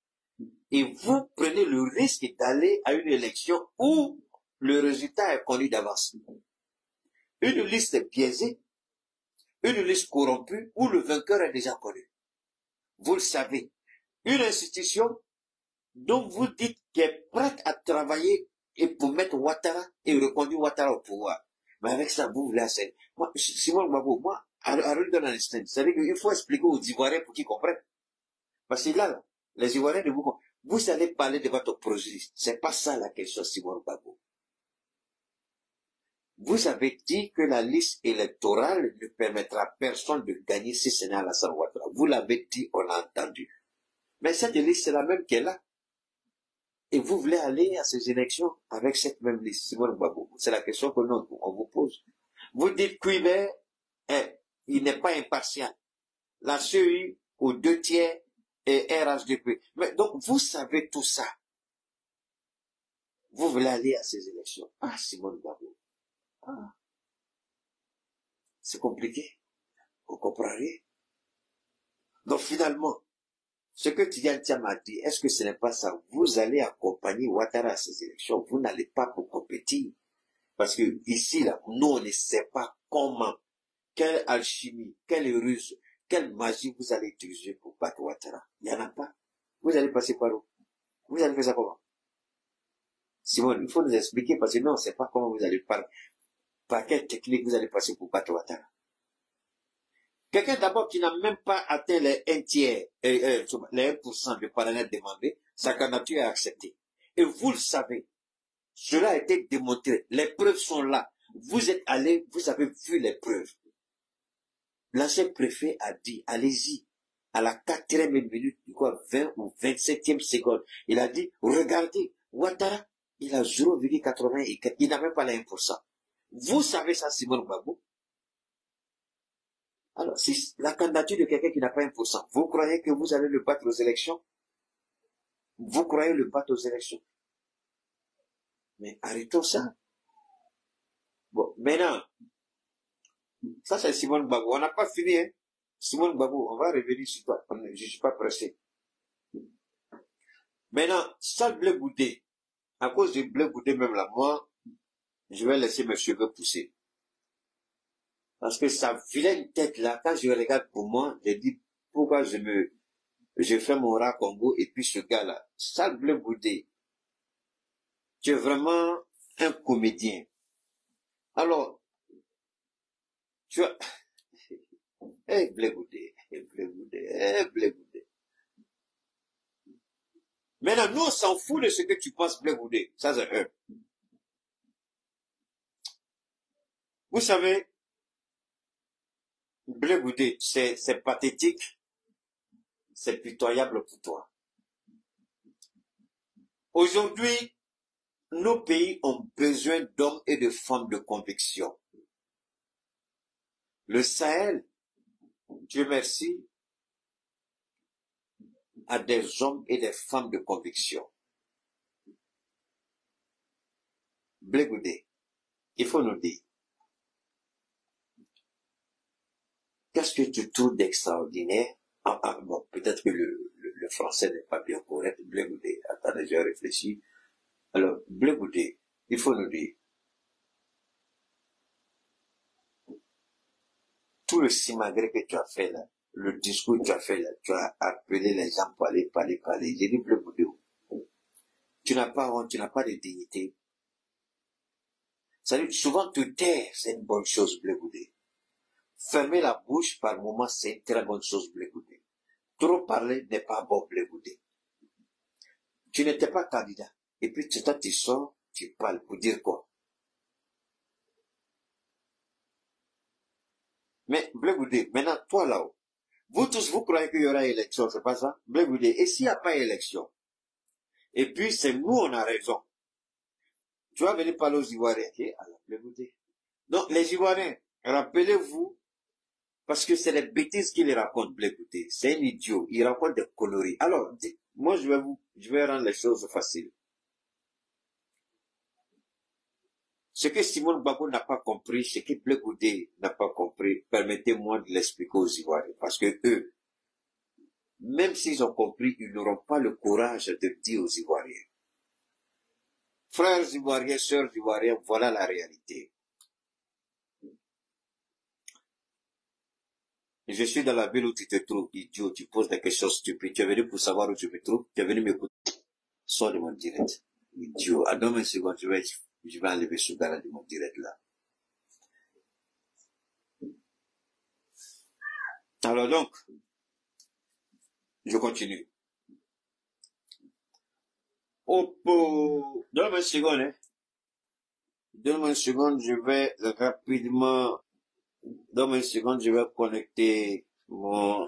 et vous prenez le risque d'aller à une élection où le résultat est connu d'avance. Une liste biaisée, une liste corrompue, où le vainqueur est déjà connu. Vous le savez. Une institution dont vous dites qu'elle est prête à travailler et pour mettre Ouattara et reconduire Ouattara au pouvoir. Mais avec ça, vous voulez assez. Moi, Simone Gbagbo, moi, à redonner un instant, c'est-à-dire qu'il faut expliquer aux Ivoiriens pour qu'ils comprennent. Parce que là, les Ivoiriens, vous allez parler de votre projet. C'est pas ça la question, Simone Gbagbo. Vous avez dit que la liste électorale ne permettra à personne de gagner si ce n'est Alassane Ouattara. Vous l'avez dit, on l'a entendu. Mais cette liste, c'est la même qu'elle a. Et vous voulez aller à ces élections avec cette même liste, Simone Gbagbo. C'est la question que nous, on vous pose. Vous dites qu'il il n'est pas impartial. La CEI, aux 2/3, et RHDP. Mais donc, vous savez tout ça. Vous voulez aller à ces élections. Ah, Simone Gbagbo. Ah. C'est compliqué. Vous comprenez? Donc, finalement, ce que Tidjane Thiam a dit, est-ce que ce n'est pas ça? Vous allez accompagner Ouattara à ces élections. Vous n'allez pas pour compétir. Parce que ici, là, nous, on ne sait pas comment, quelle alchimie, quelle ruse, quelle magie vous allez utiliser pour battre Ouattara. Il n'y en a pas. Vous allez passer par où? Vous allez faire ça comment? Simone, il faut nous expliquer parce que nous, on ne sait pas comment vous allez parler. Par quelle technique vous allez passer pour battre Ouattara. Quelqu'un d'abord qui n'a même pas atteint les 1/3, les 1% du parrainage demandé, sa candidature est acceptée. Et vous le savez, cela a été démontré. Les preuves sont là. Vous êtes allés, vous avez vu les preuves. L'ancien préfet a dit, allez-y, à la 4e minute, 20 ou 27e seconde, il a dit, regardez, Ouattara, il a 0,80 et il n'a même pas les 1%. Vous savez ça, Simone Gbagbo? Alors, c'est la candidature de quelqu'un qui n'a pas 1%. Vous croyez que vous allez le battre aux élections? Vous croyez le battre aux élections? Mais arrêtons ça. Bon, maintenant, ça c'est Simone Gbagbo. On n'a pas fini, hein. Simone Gbagbo, on va revenir sur toi. Je ne suis pas pressé. Maintenant, ça Blé Goudé, à cause de Blé Goudé même là, moi, je vais laisser mes cheveux pousser. Parce que sa vilaine tête là, quand je regarde pour moi, je dis, pourquoi je fais mon rat Congo et puis ce gars là, Sale Blé Goudé, tu es vraiment un comédien. Alors, tu as, Blé Goudé, Blé Goudé, Blé Goudé. Maintenant, nous, on s'en fout de ce que tu penses, Blé Goudé. Ça, c'est un. Vous savez, Blé Goudé, c'est pathétique, c'est pitoyable pour toi. Aujourd'hui, nos pays ont besoin d'hommes et de femmes de conviction. Le Sahel, Dieu merci, a des hommes et des femmes de conviction. Blé Goudé, il faut nous dire, qu'est-ce que tu trouves d'extraordinaire? Bon, peut-être que le français n'est pas bien correct. Blé Goudé, attendez, j'ai réfléchi. Alors, Blé Goudé, il faut nous dire, tout le simagré que tu as fait là, le discours que tu as fait là, tu as appelé les gens pour aller parler. J'ai dit, Blé Goudé, tu n'as pas honte, tu n'as pas de dignité. Ça veut dire, souvent te taire, c'est une bonne chose, Blé Goudé. Fermer la bouche par moment, c'est une très bonne chose, Blé Goudé. Trop parler n'est pas bon, Blé Goudé. Tu n'étais pas candidat. Et puis, toi, tu sors, tu parles pour dire quoi? Mais, Blé Goudé, maintenant, toi là-haut, vous tous, vous croyez qu'il y aura élection, c'est pas ça? Blé Goudé, et s'il n'y a pas élection? Et puis, c'est nous, on a raison. Tu vas venir parler aux Ivoiriens, ok? Alors, Blé Goudé. Donc, les Ivoiriens, rappelez-vous, parce que c'est les bêtises qu'il raconte, Blé Goudé. C'est un idiot. Il raconte des conneries. Alors, moi, je vais rendre les choses faciles. Ce que Simone Gbagbo n'a pas compris, ce que Blé Goudé n'a pas compris, permettez-moi de l'expliquer aux Ivoiriens. Parce que eux, même s'ils ont compris, ils n'auront pas le courage de dire aux Ivoiriens. Frères Ivoiriens, sœurs Ivoiriens, voilà la réalité. Je suis dans la ville où tu te trouves, idiot, tu poses des questions stupides. Tu es venu pour savoir où tu me trouves, tu es venu m'écouter. Sors de mon direct. Idiot, à dans une seconde, je vais enlever ce gars-là de mon direct là. Alors donc, je continue. Donne-moi une seconde, hein. Donne-moi une seconde, je vais rapidement, donne-moi une seconde, je vais connecter mon,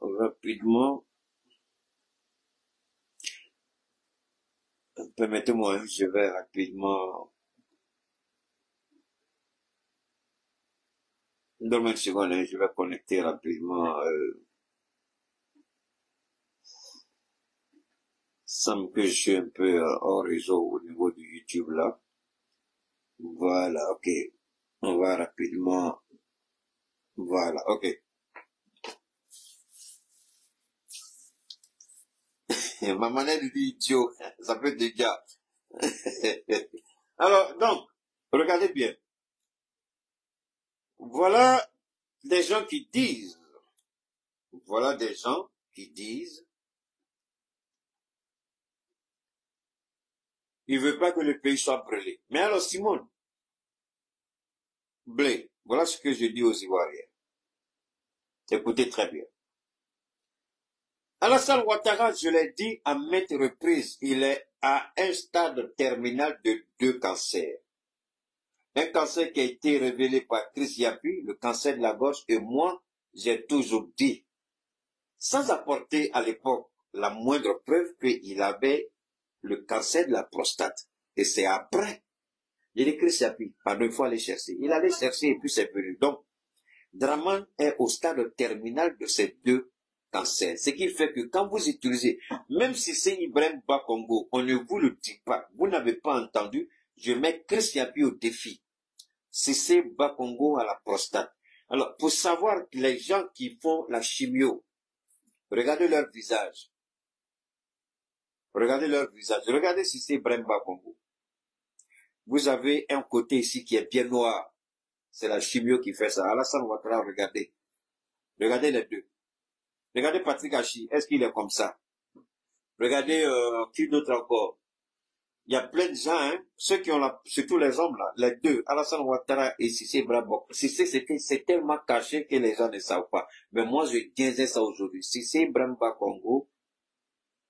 rapidement. Permettez-moi, hein, je vais rapidement, donne-moi une seconde, hein, je vais connecter rapidement, semble que je suis un peu hors réseau au niveau de YouTube là. Voilà, ok. On va rapidement, voilà, ok. Ma manière de dire idiot, ça peut être déjà. Alors, donc, regardez bien. Voilà des gens qui disent, il veut pas que le pays soit brûlé. Mais alors, Simone, Blé, voilà ce que je dis aux Ivoiriens. Écoutez très bien. Alassane Ouattara, je l'ai dit à maintes reprises, il est à un stade terminal de 2 cancers. Un cancer qui a été révélé par Chris Yapi, le cancer de la gorge, et moi, j'ai toujours dit, sans apporter à l'époque la moindre preuve qu'il avait le cancer de la prostate. Et c'est après, il dit Chris Yapi, pardon, il faut aller chercher. Il allait chercher et puis c'est venu. Donc, Draman est au stade terminal de ces 2 cancers. Ce qui fait que quand vous utilisez, même si c'est Ibrahim Bakongo, on ne vous le dit pas, vous n'avez pas entendu, je mets Chris Yapi au défi. C'est Bakongo à la prostate. Alors, pour savoir les gens qui font la chimio, regardez leur visage. Regardez si c'est Ibrahim Bakongo. Vous avez un côté ici qui est bien noir. C'est la chimio qui fait ça. Alassane Ouattara, regardez. Regardez les deux. Regardez Patrick Hachi, est-ce qu'il est comme ça? Regardez qui d'autre encore? Il y a plein de gens, hein, ceux qui ont surtout les hommes là, les deux, Alassane Ouattara et Cissé Brabo. Cissé, c'est tellement caché que les gens ne savent pas. Mais moi, je disais ça aujourd'hui. Cissé Bramba Congo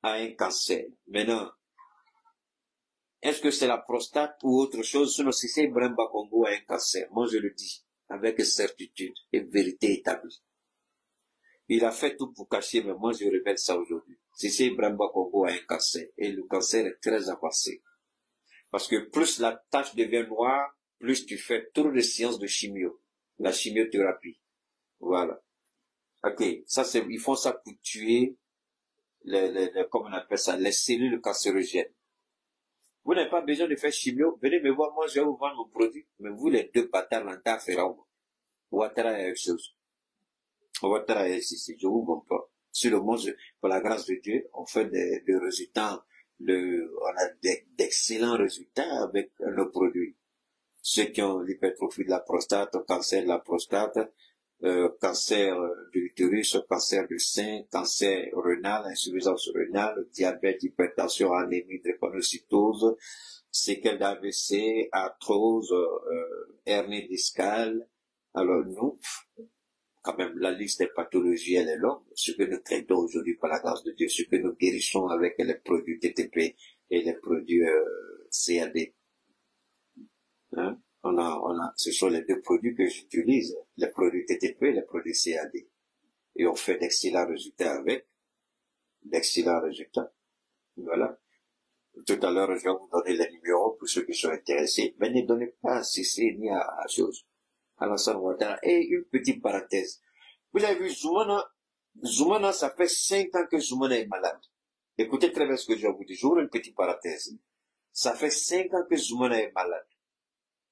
a un cancer. Maintenant, est-ce que c'est la prostate ou autre chose? Sinon, Cissé Bramba Congo a un cancer. Moi, je le dis avec certitude et vérité établie. Il a fait tout pour cacher, mais moi, je révèle ça aujourd'hui. Cissé Bramba Congo a un cancer. Et le cancer est très avancé. Parce que plus la tache devient noire, plus tu fais trop de séances de chimio. La chimiothérapie. Voilà. Ok. Ça, ils font ça pour tuer comment on appelle ça, les cellules cancérogènes. Vous n'avez pas besoin de faire chimio. Venez me voir, moi, je vais vous vendre mon produit. Mais vous, les deux bâtards, l'entend faire Ouattara est quelque chose. Ouattara est ici. Je vous vends pas. Sur le monde, par la grâce de Dieu, on fait des résultats on a d'excellents résultats avec nos produits. Ceux qui ont l'hypertrophie de la prostate, cancer de la prostate, cancer de l'utérus, cancer du sein, cancer rénal, insuffisance rénale, diabète, hypertension, anémie, drépanocytose, séquelles d'AVC, arthrose, hernie discale. Alors nous, quand même, la liste des pathologies, elle est longue. Ce que nous traitons aujourd'hui par la grâce de Dieu, ce que nous guérissons avec les produits TTP et les produits CAD. Hein? Ce sont les deux produits que j'utilise, les produits TTP et les produits CAD. Et on fait d'excellents résultats avec, d'excellents résultats. Voilà. Tout à l'heure, je vais vous donner les numéros pour ceux qui sont intéressés. Mais ne donnez pas à Cissé ni à chose. Alassane Ouattara. Et une petite parenthèse. Vous avez vu Zoumana? Zoumana, ça fait 5 ans que Zoumana est malade. Écoutez très bien ce que je vais vous dire. J'ouvre une petite parenthèse. Ça fait 5 ans que Zoumana est malade.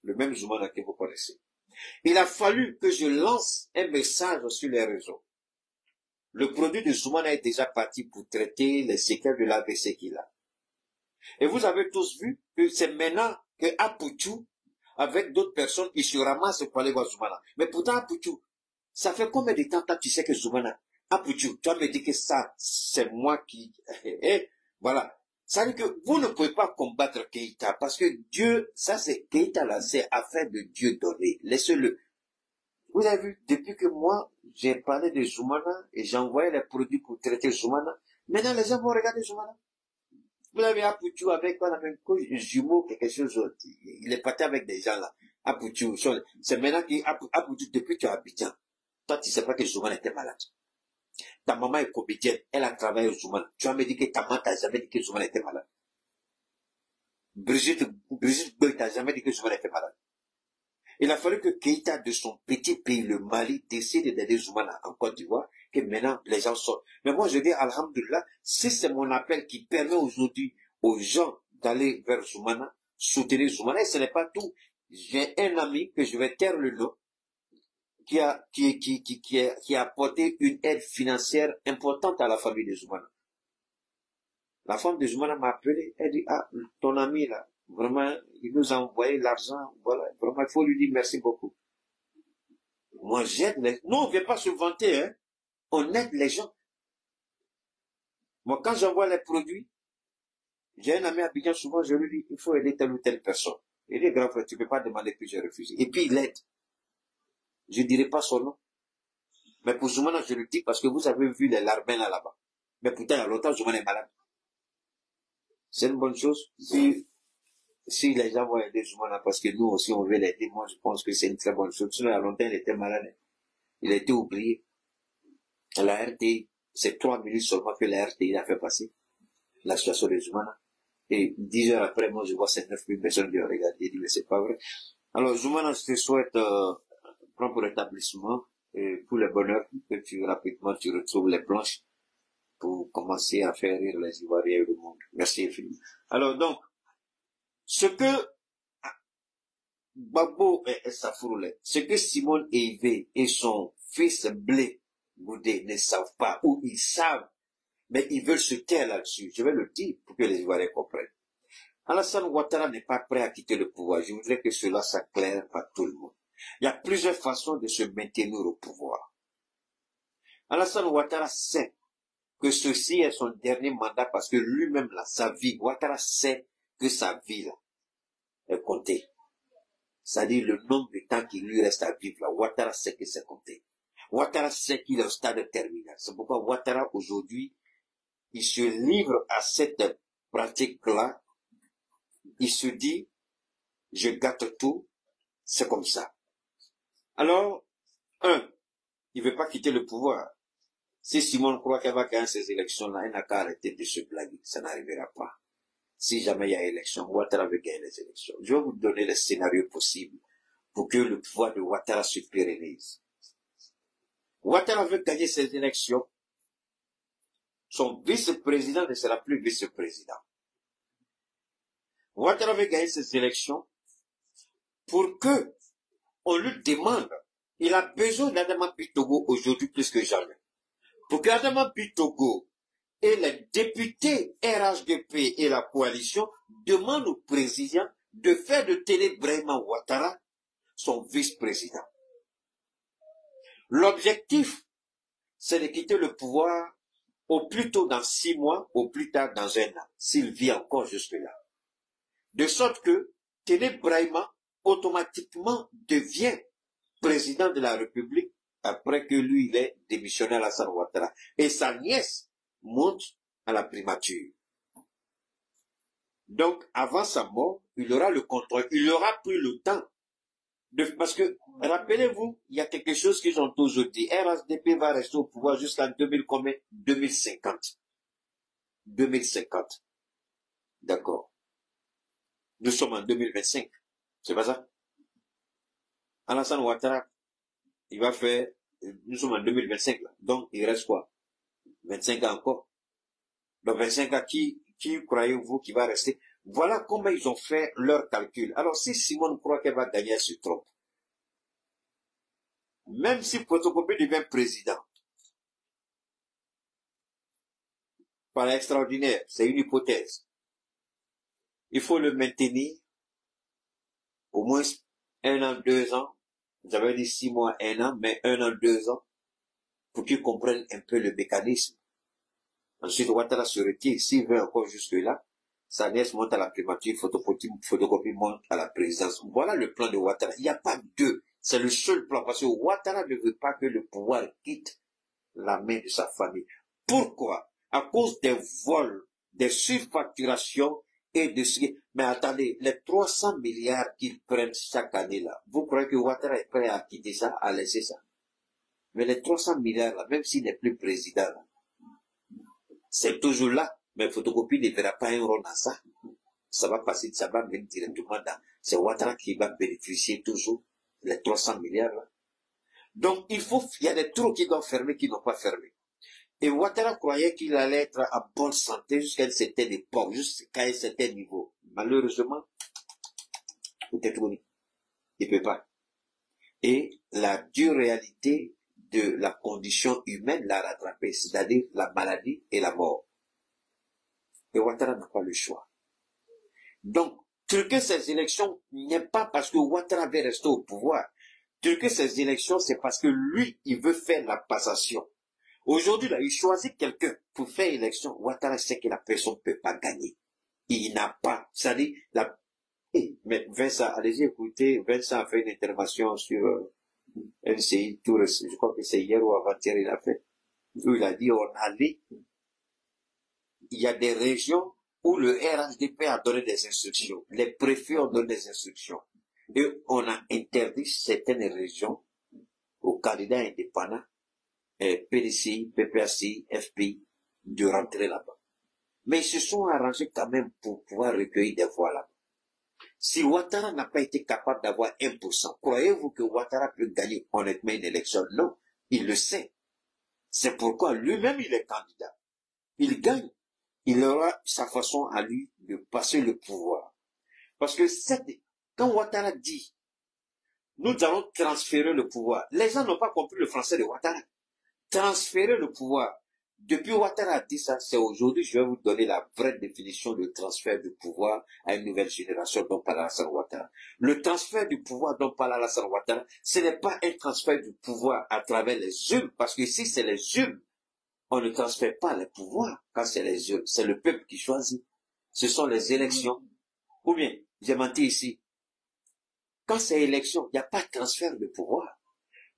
Le même Zoumana que vous connaissez. Il a fallu que je lance un message sur les réseaux. Le produit de Zoumana est déjà parti pour traiter les séquelles de l'AVC qu'il a. Et vous avez tous vu que c'est maintenant que Apoutou, avec d'autres personnes, ils se ramassent pour aller voir Zoumana. Mais pourtant, Apoutou, ça fait combien de temps tu sais que Zoumana, Apoutou, tu vas me dire que ça, c'est moi qui, voilà. Ça veut dire que vous ne pouvez pas combattre Keïta, parce que Dieu, ça c'est Keïta là, c'est affaire de Dieu donné. Laissez-le. Vous avez vu, depuis que moi, j'ai parlé de Zoumana, et j'ai envoyé les produits pour traiter Zoumana, Maintenant, les gens vont regarder Zoumana. Vous avez Apoutou avec quoi, un jumeau, quelque chose, il est parti avec des gens là. Apoutou, c'est maintenant qu'Apoutou, depuis que tu es à Abidjan, toi, tu ne sais pas que Zoumana était malade. Ta maman est comédienne, elle a travaillé au Zoumana. Tu as me dit que ta maman t'a jamais dit que Zoumana était malade. Brigitte Boy t'a jamais dit que Zoumana était malade. Il a fallu que Keïta, de son petit pays, le Mali, décide d'aider Zoumana en Côte d'Ivoire, que maintenant les gens sortent. Mais moi je dis, alhamdoulilah, si c'est mon appel qui permet aujourd'hui aux gens d'aller vers Zoumana, soutenir Zoumana, et ce n'est pas tout. J'ai un ami que je vais taire le nom, qui a apporté une aide financière importante à la famille de Zoumana. La femme de Zoumana m'a appelé, elle dit, ah, ton ami là, vraiment, il nous a envoyé l'argent, voilà, vraiment, il faut lui dire merci beaucoup. Moi, j'aide les... Non, on ne vient pas se vanter, hein. On aide les gens. Moi, quand j'envoie les produits, j'ai un ami à Abidjan, souvent, je lui dis, il faut aider telle ou telle personne. Il dit, grand frère, tu ne peux pas demander que je refuse. Et puis, il aide. Je ne dirai pas son nom. Mais pour Zoumana, je le dis parce que vous avez vu les larbins là-bas. Mais pourtant, il y a longtemps, Zoumana est malade. C'est une bonne chose. Si les gens vont aider Zoumana, parce que nous aussi, on veut l'aider, moi, je pense que c'est une très bonne chose. Sinon, il y a longtemps, il était malade. Il a été oublié. La RTI, c'est 3 minutes seulement que la RTI a fait passer la situation de Zoumana. Et 10 heures après, moi, je vois ces 9000 personnes qui ont regardé et dit, mais c'est pas vrai. Alors, Zoumana, je te souhaite prompt rétablissement et pour le bonheur que rapidement tu retrouves les planches pour commencer à faire rire les Ivoiriens et le monde. Merci infiniment. Alors, donc, ce que Babo et Safourle, ce que Simone Eivé et son fils Blé Goudé ne savent pas, ou ils savent, mais ils veulent se taire là-dessus. Je vais le dire pour que les Ivoiriens comprennent. Alassane Ouattara n'est pas prêt à quitter le pouvoir. Je voudrais que cela s'éclaire à tout le monde. Il y a plusieurs façons de se maintenir au pouvoir. Alassane Ouattara sait que ceci est son dernier mandat parce que lui-même, là, sa vie, Ouattara sait que sa vie, là, est comptée. C'est-à-dire le nombre de temps qu'il lui reste à vivre, là, Ouattara sait que c'est compté. Ouattara sait qu'il est au stade terminal. C'est pourquoi Ouattara, aujourd'hui, il se livre à cette pratique-là. Il se dit, je gâte tout, c'est comme ça. Alors, il ne veut pas quitter le pouvoir. Si Simone croit qu'elle va gagner ces élections-là, elle n'a qu'à arrêter de se blaguer. Ça n'arrivera pas. Si jamais il y a élection, Ouattara veut gagner les élections. Je vais vous donner les scénarios possibles pour que le pouvoir de Ouattara se pérennise. Ouattara veut gagner ces élections. Son vice-président ne sera plus vice-président. Ouattara veut gagner ces élections pour que on lui demande. Il a besoin d'Adama Bitogo aujourd'hui plus que jamais. Pour qu'Adama Bitogo et les députés RHDP et la coalition demandent au président de faire de Téné Brahima Ouattara son vice-président. L'objectif, c'est de quitter le pouvoir au plus tôt dans 6 mois, au plus tard dans 1 an, s'il vit encore jusque-là. De sorte que Téné Brahima automatiquement devient président de la République après que lui, il est démissionné à Alassane Ouattara. Et sa nièce monte à la primature. Donc, avant sa mort, il aura le contrôle. Il aura pris le temps. Parce que, rappelez-vous, il y a quelque chose qu'ils ont toujours dit. RHDP va rester au pouvoir jusqu'en 2050. 2050. D'accord. Nous sommes en 2025. C'est pas ça? Alassane Ouattara, il va faire, nous sommes en 2025, là. Donc, il reste quoi? 25 ans encore. Donc, 25 ans, qui croyez-vous qui va rester? Voilà comment ils ont fait leur calcul. Alors, si Simone croit qu'elle va gagner, elle se trompe. Même si Protocopie devient président, par extraordinaire, c'est une hypothèse. Il faut le maintenir au moins 1 an, 2 ans. J'avais dit 6 mois, 1 an, mais 1 an, 2 ans, pour qu'ils comprennent un peu le mécanisme. Ensuite, Ouattara se retire. S'il veut encore jusque-là, sa nièce monte à la primature, photocopie monte à la présidence. Voilà le plan de Ouattara. Il n'y a pas deux. C'est le seul plan. Parce que Ouattara ne veut pas que le pouvoir quitte la main de sa famille. Pourquoi? à cause des vols, des surfacturations et de ce qui... Mais attendez, les 300 milliards qu'ils prennent chaque année là, vous croyez que Ouattara est prêt à quitter ça, à laisser ça? Mais les 300 milliards là, même s'il n'est plus président là, c'est toujours là. Mais photocopie ne verra pas un rôle dans ça. Ça va passer, ça va venir directement dans... C'est Ouattara qui va bénéficier toujours les 300 milliards là. Donc, il y a des trous qui doivent fermer, qui n'ont pas fermé. Et Ouattara croyait qu'il allait être en bonne santé jusqu'à une certaine époque, jusqu'à un certain niveau. Malheureusement, peut-être oui, il ne peut pas. Et la dure réalité de la condition humaine l'a rattrapé, c'est-à-dire la maladie et la mort. Et Ouattara n'a pas le choix. Donc, truquer ces élections n'est pas parce que Ouattara veut rester au pouvoir. Truquer ces élections, c'est parce que lui, il veut faire la passation. Aujourd'hui, là, il choisit quelqu'un pour faire élection. Ouattara sait que la personne ne peut pas gagner. Il n'a pas. C'est-à-dire, mais Vincent, allez-y écouter, Vincent a fait une intervention sur NCI, je crois que c'est hier ou avant-hier, il a fait, où il a dit, il y a des régions où le RHDP a donné des instructions. Les préfets ont donné des instructions. Et on a interdit certaines régions aux candidats indépendants, PDCI, PPACI, FPI, de rentrer là-bas. Mais ils se sont arrangés quand même pour pouvoir recueillir des voix là-bas. Si Ouattara n'a pas été capable d'avoir 1%, croyez-vous que Ouattara peut gagner honnêtement une élection? Non, il le sait. C'est pourquoi lui-même il est candidat. Il gagne. Il aura sa façon à lui de passer le pouvoir. Parce que quand Ouattara dit, nous allons transférer le pouvoir, les gens n'ont pas compris le français de Ouattara. Transférer le pouvoir. Depuis Ouattara a dit ça, c'est aujourd'hui, je vais vous donner la vraie définition de transfert du pouvoir à une nouvelle génération dont parle Alassane Ouattara. Le transfert du pouvoir dont parle Alassane Ouattara, ce n'est pas un transfert du pouvoir à travers les urnes, parce que si c'est les urnes, on ne transfère pas les pouvoirs quand c'est les urnes, c'est le peuple qui choisit. Ce sont les élections. Ou bien, j'ai menti ici. Quand c'est élection, il n'y a pas de transfert de pouvoir.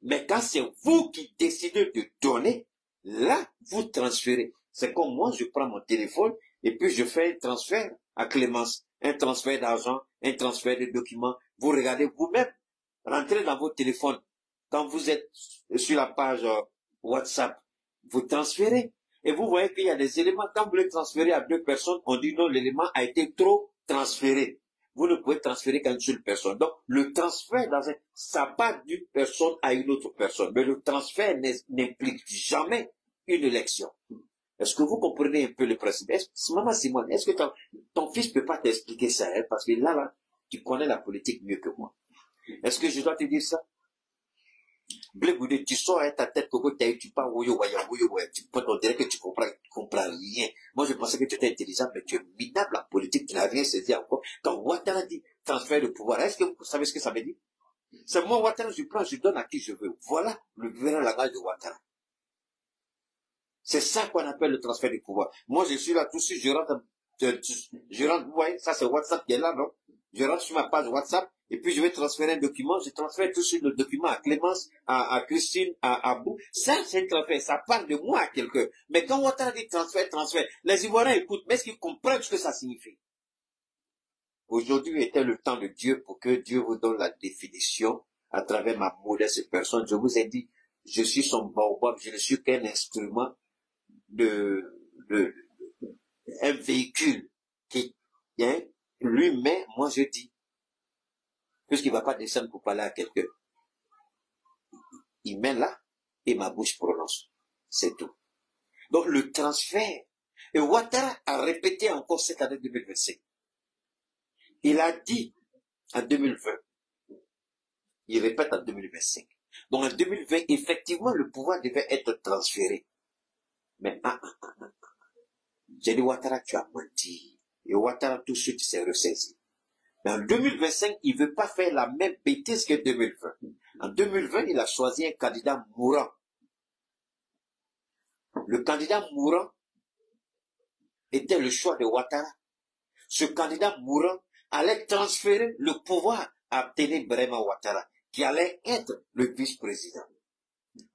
Mais quand c'est vous qui décidez de donner, là, vous transférez. C'est comme moi, je prends mon téléphone et puis je fais un transfert à Clémence. Un transfert d'argent, un transfert de documents. Vous regardez vous-même. Rentrez dans votre téléphone. Quand vous êtes sur la page WhatsApp, vous transférez. Et vous voyez qu'il y a des éléments. Quand vous les transférez à 2 personnes, on dit non, l'élément a été trop transféré. Vous ne pouvez transférer qu'à une seule personne. Donc, le transfert, ça part d'une personne à une autre personne. Mais le transfert n'implique jamais une élection. Est-ce que vous comprenez un peu le principe? Maman Simone, est-ce que ton fils ne peut pas t'expliquer ça? Hein? Parce que là, tu connais la politique mieux que moi. Est-ce que je dois te dire ça? Blé, tu sors à ta tête, tu parles, on dirait que tu comprends rien. Moi, je pensais que tu étais intelligent, mais tu es minable en politique, tu n'as rien saisi encore. Quand Ouattara dit transfert de pouvoir, est-ce que vous savez ce que ça veut dire? C'est moi, Ouattara, je prends, je donne à qui je veux. Voilà le vrai langage de Ouattara. C'est ça qu'on appelle le transfert de pouvoir. Moi, je suis là tout de suite, je rentre, vous voyez, ça c'est WhatsApp qui est là, non? Je rentre sur ma page WhatsApp, et puis je vais transférer un document, je transfère tout de suite le document à Clémence, à Christine, à Abou. Ça, c'est un transfert, ça parle de moi à quelqu'un. Mais quand Ouattara dit transfert, les Ivoiriens écoutent, mais est-ce qu'ils comprennent ce que ça signifie? Aujourd'hui était le temps de Dieu pour que Dieu vous donne la définition à travers ma modeste personne. Je vous ai dit, je suis son baobab, je ne suis qu'un instrument un véhicule qui, hein, lui met, moi je dis, puisqu'il ne va pas descendre pour parler à quelqu'un, il met là et ma bouche prononce. C'est tout. Donc le transfert, et Ouattara a répété encore cette année 2025. Il a dit en 2020, il répète en 2025. Donc en 2020, effectivement, le pouvoir devait être transféré. Mais j'ai dit, Ouattara, tu as menti. Et Ouattara, tout de suite, s'est ressaisi. Mais en 2025, il ne veut pas faire la même bêtise que 2020. En 2020, il a choisi un candidat mourant. Le candidat mourant était le choix de Ouattara. Ce candidat mourant allait transférer le pouvoir à Téné Brema Ouattara, qui allait être le vice-président.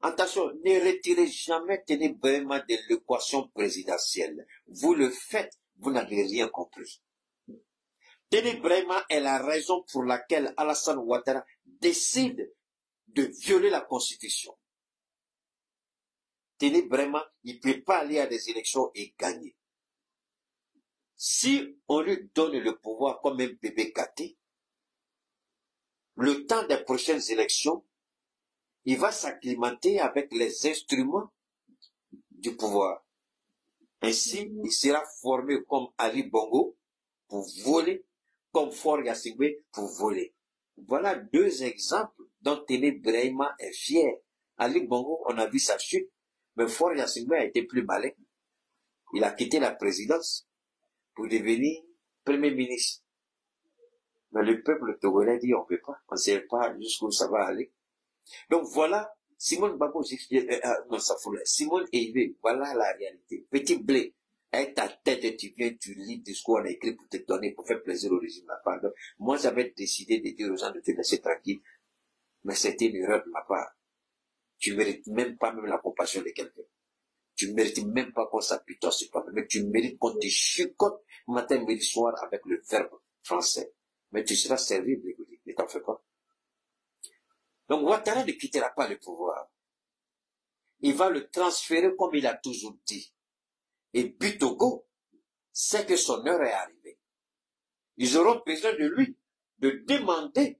Attention, ne retirez jamais Téné-Braima de l'équation présidentielle. Vous le faites, vous n'avez rien compris. Téné-Braima est la raison pour laquelle Alassane Ouattara décide de violer la Constitution. Téné-Braima, il ne peut pas aller à des élections et gagner. Si on lui donne le pouvoir comme un bébé gâté, le temps des prochaines élections, il va s'acclimater avec les instruments du pouvoir. Ainsi, il sera formé comme Ali Bongo pour voler, comme Faure Gnassingbé pour voler. Voilà deux exemples dont Téné-Braima est fier. Ali Bongo, on a vu sa chute, mais Faure Gnassingbé a été plus malin. Il a quitté la présidence pour devenir Premier ministre. Mais le peuple togolais dit on ne peut pas, on ne sait pas jusqu'où ça va aller. Donc voilà, Simone Babo, Simone Eivé, voilà la réalité. Petit blé, avec ta tête, tu viens, tu lis tout ce qu'on a écrit pour te donner, pour faire plaisir au régime. Donc, moi, j'avais décidé de dire aux gens de te laisser tranquille, mais c'était une erreur de ma part. Tu ne mérites même pas même la compassion de quelqu'un. Tu ne mérites même pas qu'on s'apitoie sur toi, mais tu mérites qu'on te chicote matin, midi, soir avec le verbe français. Mais tu seras servible, écoutez, ne t'en fais pas. Donc Ouattara ne quittera pas le pouvoir. Il va le transférer comme il a toujours dit. Et Bitogo sait que son heure est arrivée. Ils auront besoin de lui, de demander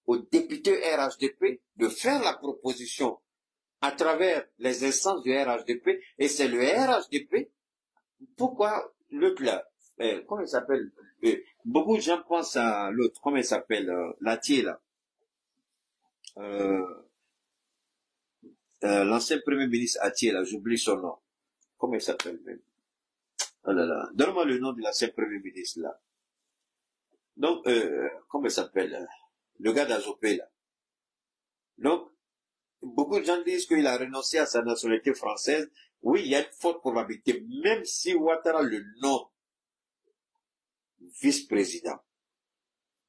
aux députés RHDP de faire la proposition à travers les instances du RHDP. Et c'est le RHDP. Pourquoi l'autre là, comment il s'appelle, beaucoup de gens pensent à l'autre, comment il s'appelle, Latier là. L'ancien premier ministre Atier, là, j'oublie son nom. Comment il s'appelle même? Oh là là. Donne-moi le nom de l'ancien premier ministre, là. Donc, comment il s'appelle? Le gars d'Azopé, là. Donc, beaucoup de gens disent qu'il a renoncé à sa nationalité française. Oui, il y a une forte probabilité, même si Ouattara le nomme vice-président.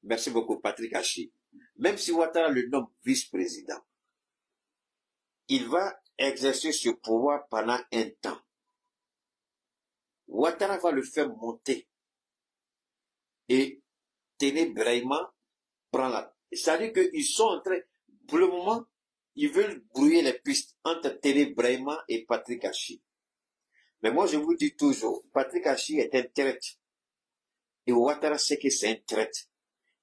Merci beaucoup, Patrick Hachi. Même si Ouattara le nomme vice-président, il va exercer ce pouvoir pendant un temps. Ouattara va le faire monter. Et Téné-Braima prend la... C'est-à-dire qu'ils sont en train... Pour le moment, ils veulent brouiller les pistes entre Téné-Braima et Patrick Hachi. Mais moi, je vous dis toujours, Patrick Hachi est un traître. Et Ouattara sait que c'est un traître.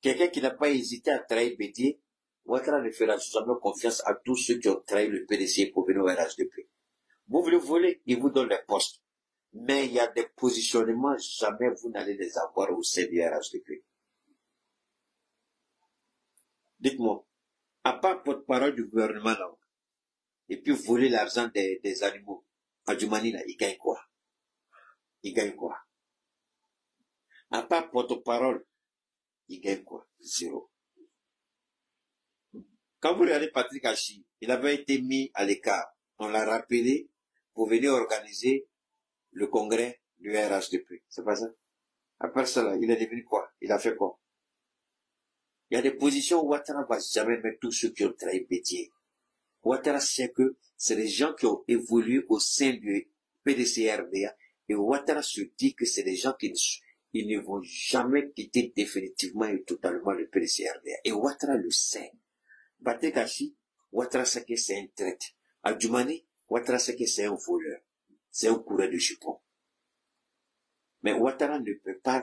Quelqu'un qui n'a pas hésité à trahir Bédié, Ouattara ne fera jamais confiance à tous ceux qui ont trahi le PDC pour venir au RHDP. Vous voulez voler, ils vous donnent les postes. Mais il y a des positionnements, jamais vous n'allez les avoir au sein du RHDP. Dites-moi, à part porte-parole du gouvernement là, et puis voler l'argent des animaux, Adjumani là, il gagne quoi? Il gagne quoi? À part porte-parole, il gagne quoi? Zéro. Quand vous regardez Patrick Hachi, il avait été mis à l'écart. On l'a rappelé pour venir organiser le congrès du RHDP. C'est pas ça? Après cela, il est devenu quoi? Il a fait quoi? Il y a des positions où Ouattara ne va jamais mettre tous ceux qui ont trahi Bédié. Ouattara sait que c'est des gens qui ont évolué au sein du PDC-RDA. Et Ouattara se dit que c'est des gens qui ne vont jamais quitter définitivement et totalement le PDC-RDA. Et Ouattara le sait. Patrick Hachi, Ouattara sait que c'est un traître. Adjumani, Ouattara sait que c'est un voleur. C'est un coureur de jupons. Mais Ouattara ne peut pas,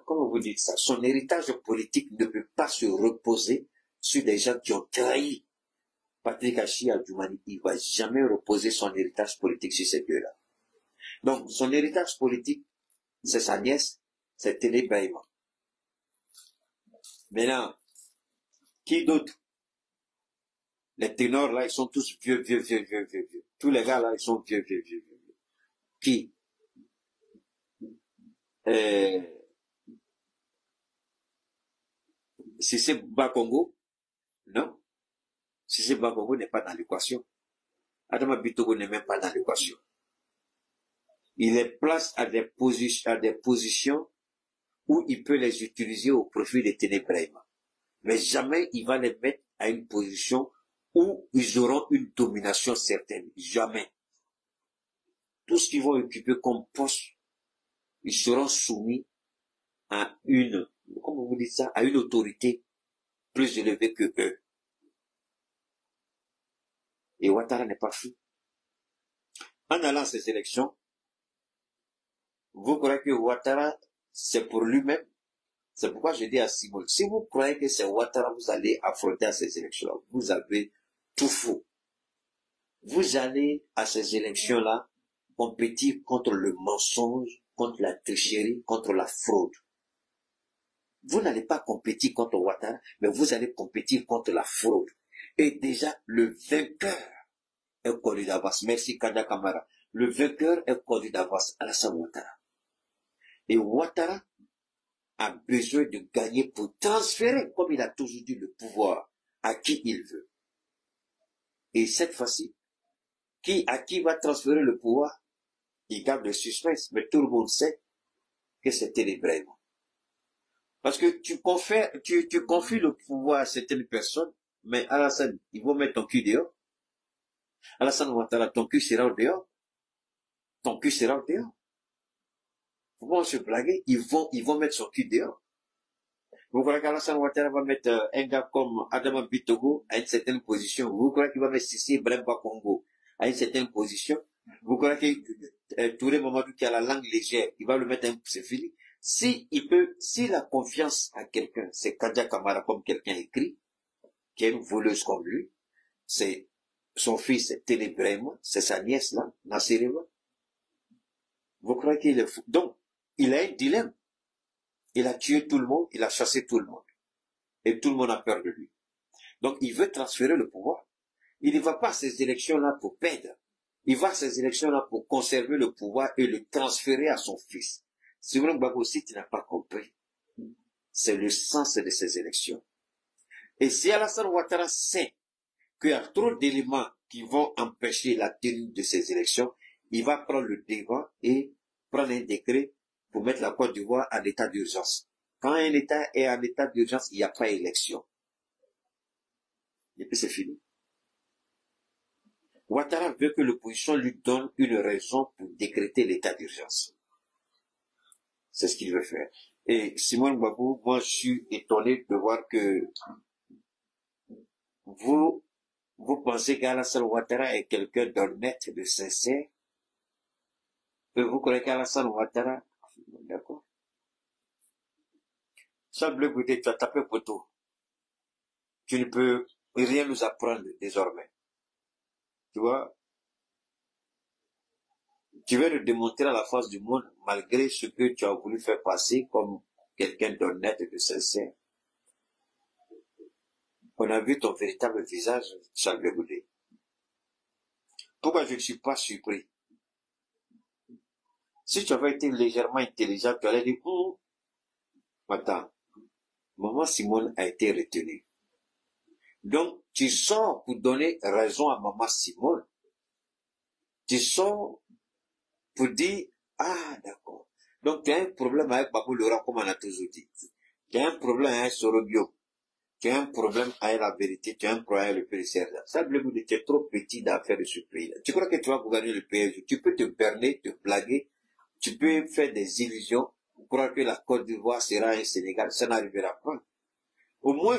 comment vous dites ça, son héritage politique ne peut pas se reposer sur des gens qui ont trahi Patrick Hachi et Adjumani. Il ne va jamais reposer son héritage politique sur ces deux-là. Donc, son héritage politique, c'est sa nièce, c'est Téné-Braima. Maintenant, qui d'autre? Les ténors là, ils sont tous vieux. Tous les gars là, ils sont vieux. Qui? Si c'est Bakongo, non. Si c'est Bakongo n'est pas dans l'équation. Adama Bitogo n'est même pas dans l'équation. Il les place à des positions où il peut les utiliser au profit de Téné-Braima. Mais jamais il va les mettre à une position où ils auront une domination certaine. Jamais. Tout ce qu'ils vont occuper comme poste, ils seront soumis à une, comment vous dites ça, à une autorité plus élevée que eux. Et Ouattara n'est pas fou. En allant à ces élections, vous croyez que Ouattara, c'est pour lui-même? C'est pourquoi je dis à Simon, si vous croyez que c'est Ouattara, vous allez affronter à ces élections-là, vous avez tout faux. Vous allez à ces élections-là compétir contre le mensonge, contre la tricherie, contre la fraude. Vous n'allez pas compétir contre Ouattara, mais vous allez compétir contre la fraude. Et déjà, le vainqueur est connu d'avance. Merci Kada Kamara. Le vainqueur est connu d'avance, Alassane Ouattara. Et Ouattara a besoin de gagner pour transférer, comme il a toujours dit, le pouvoir à qui il veut. Et cette fois-ci, à qui va transférer le pouvoir? Il garde le suspense, mais tout le monde sait que c'est ténébrèvement. Parce que tu confies le pouvoir à certaines personnes, mais Alassane, ils vont mettre ton cul dehors. Alassane Ouattara, ton cul sera au dehors. Ton cul sera au dehors. Pourquoi se blaguer? Ils vont mettre son cul dehors. Vous croyez qu'Alassane Ouattara va mettre un gars comme Adama Bitogo à une certaine position? Vous croyez qu'il va mettre Sissi Bremba Congo à une certaine position? Vous croyez que Touré Mamadou qui a la langue légère, il va le mettre un c'est fini? S'il a confiance à quelqu'un, c'est Kadia Kamara comme quelqu'un écrit, qui est une voleuse comme lui, c'est son fils Ténébrèma, c'est sa nièce là, Nassireva. Vous croyez qu'il est fou? Donc, il a un dilemme. Il a tué tout le monde, il a chassé tout le monde. Et tout le monde a peur de lui. Donc, il veut transférer le pouvoir. Il ne va pas à ces élections-là pour perdre. Il va à ces élections-là pour conserver le pouvoir et le transférer à son fils. Simon Gbagbo, si tu n'as pas compris, c'est le sens de ces élections. Et si Alassane Ouattara sait qu'il y a trop d'éléments qui vont empêcher la tenue de ces élections, il va prendre le devant et prendre un décret pour mettre la Côte d'Ivoire en état d'urgence. Quand un État est en état d'urgence, il n'y a pas élection. Et puis c'est fini. Ouattara veut que l'opposition lui donne une raison pour décréter l'état d'urgence. C'est ce qu'il veut faire. Et Simon Gbagbo, moi je suis étonné de voir que vous pensez qu'Alassane Ouattara est quelqu'un d'honnête, de sincère. Et vous croyez qu'Alassane Ouattara, d'accord? Ça, Bleu Goudé, tu as tapé poteau. Tu ne peux rien nous apprendre désormais. Tu vois? Tu veux le démontrer à la face du monde malgré ce que tu as voulu faire passer comme quelqu'un d'honnête et de sincère. On a vu ton véritable visage, Charles Bleu Goudé. Pourquoi je ne suis pas surpris? Si tu avais été légèrement intelligent, tu allais dire, attends, maman Simone a été retenue. Donc, tu sors pour donner raison à maman Simone. Tu sors pour dire, ah, d'accord. Donc, tu as un problème avec Babou Laurent, comme on a toujours dit. Tu as un problème avec Sorobio. Tu as un problème avec la vérité. Tu as un problème avec le PDCR. Ça, tu es trop petit d'affaires de ce pays. Tu crois que tu vas gouverner le pays. Tu peux te berner, te blaguer. Tu peux faire des illusions. Croire que la Côte d'Ivoire sera un Sénégal. Ça n'arrivera pas. Au moins,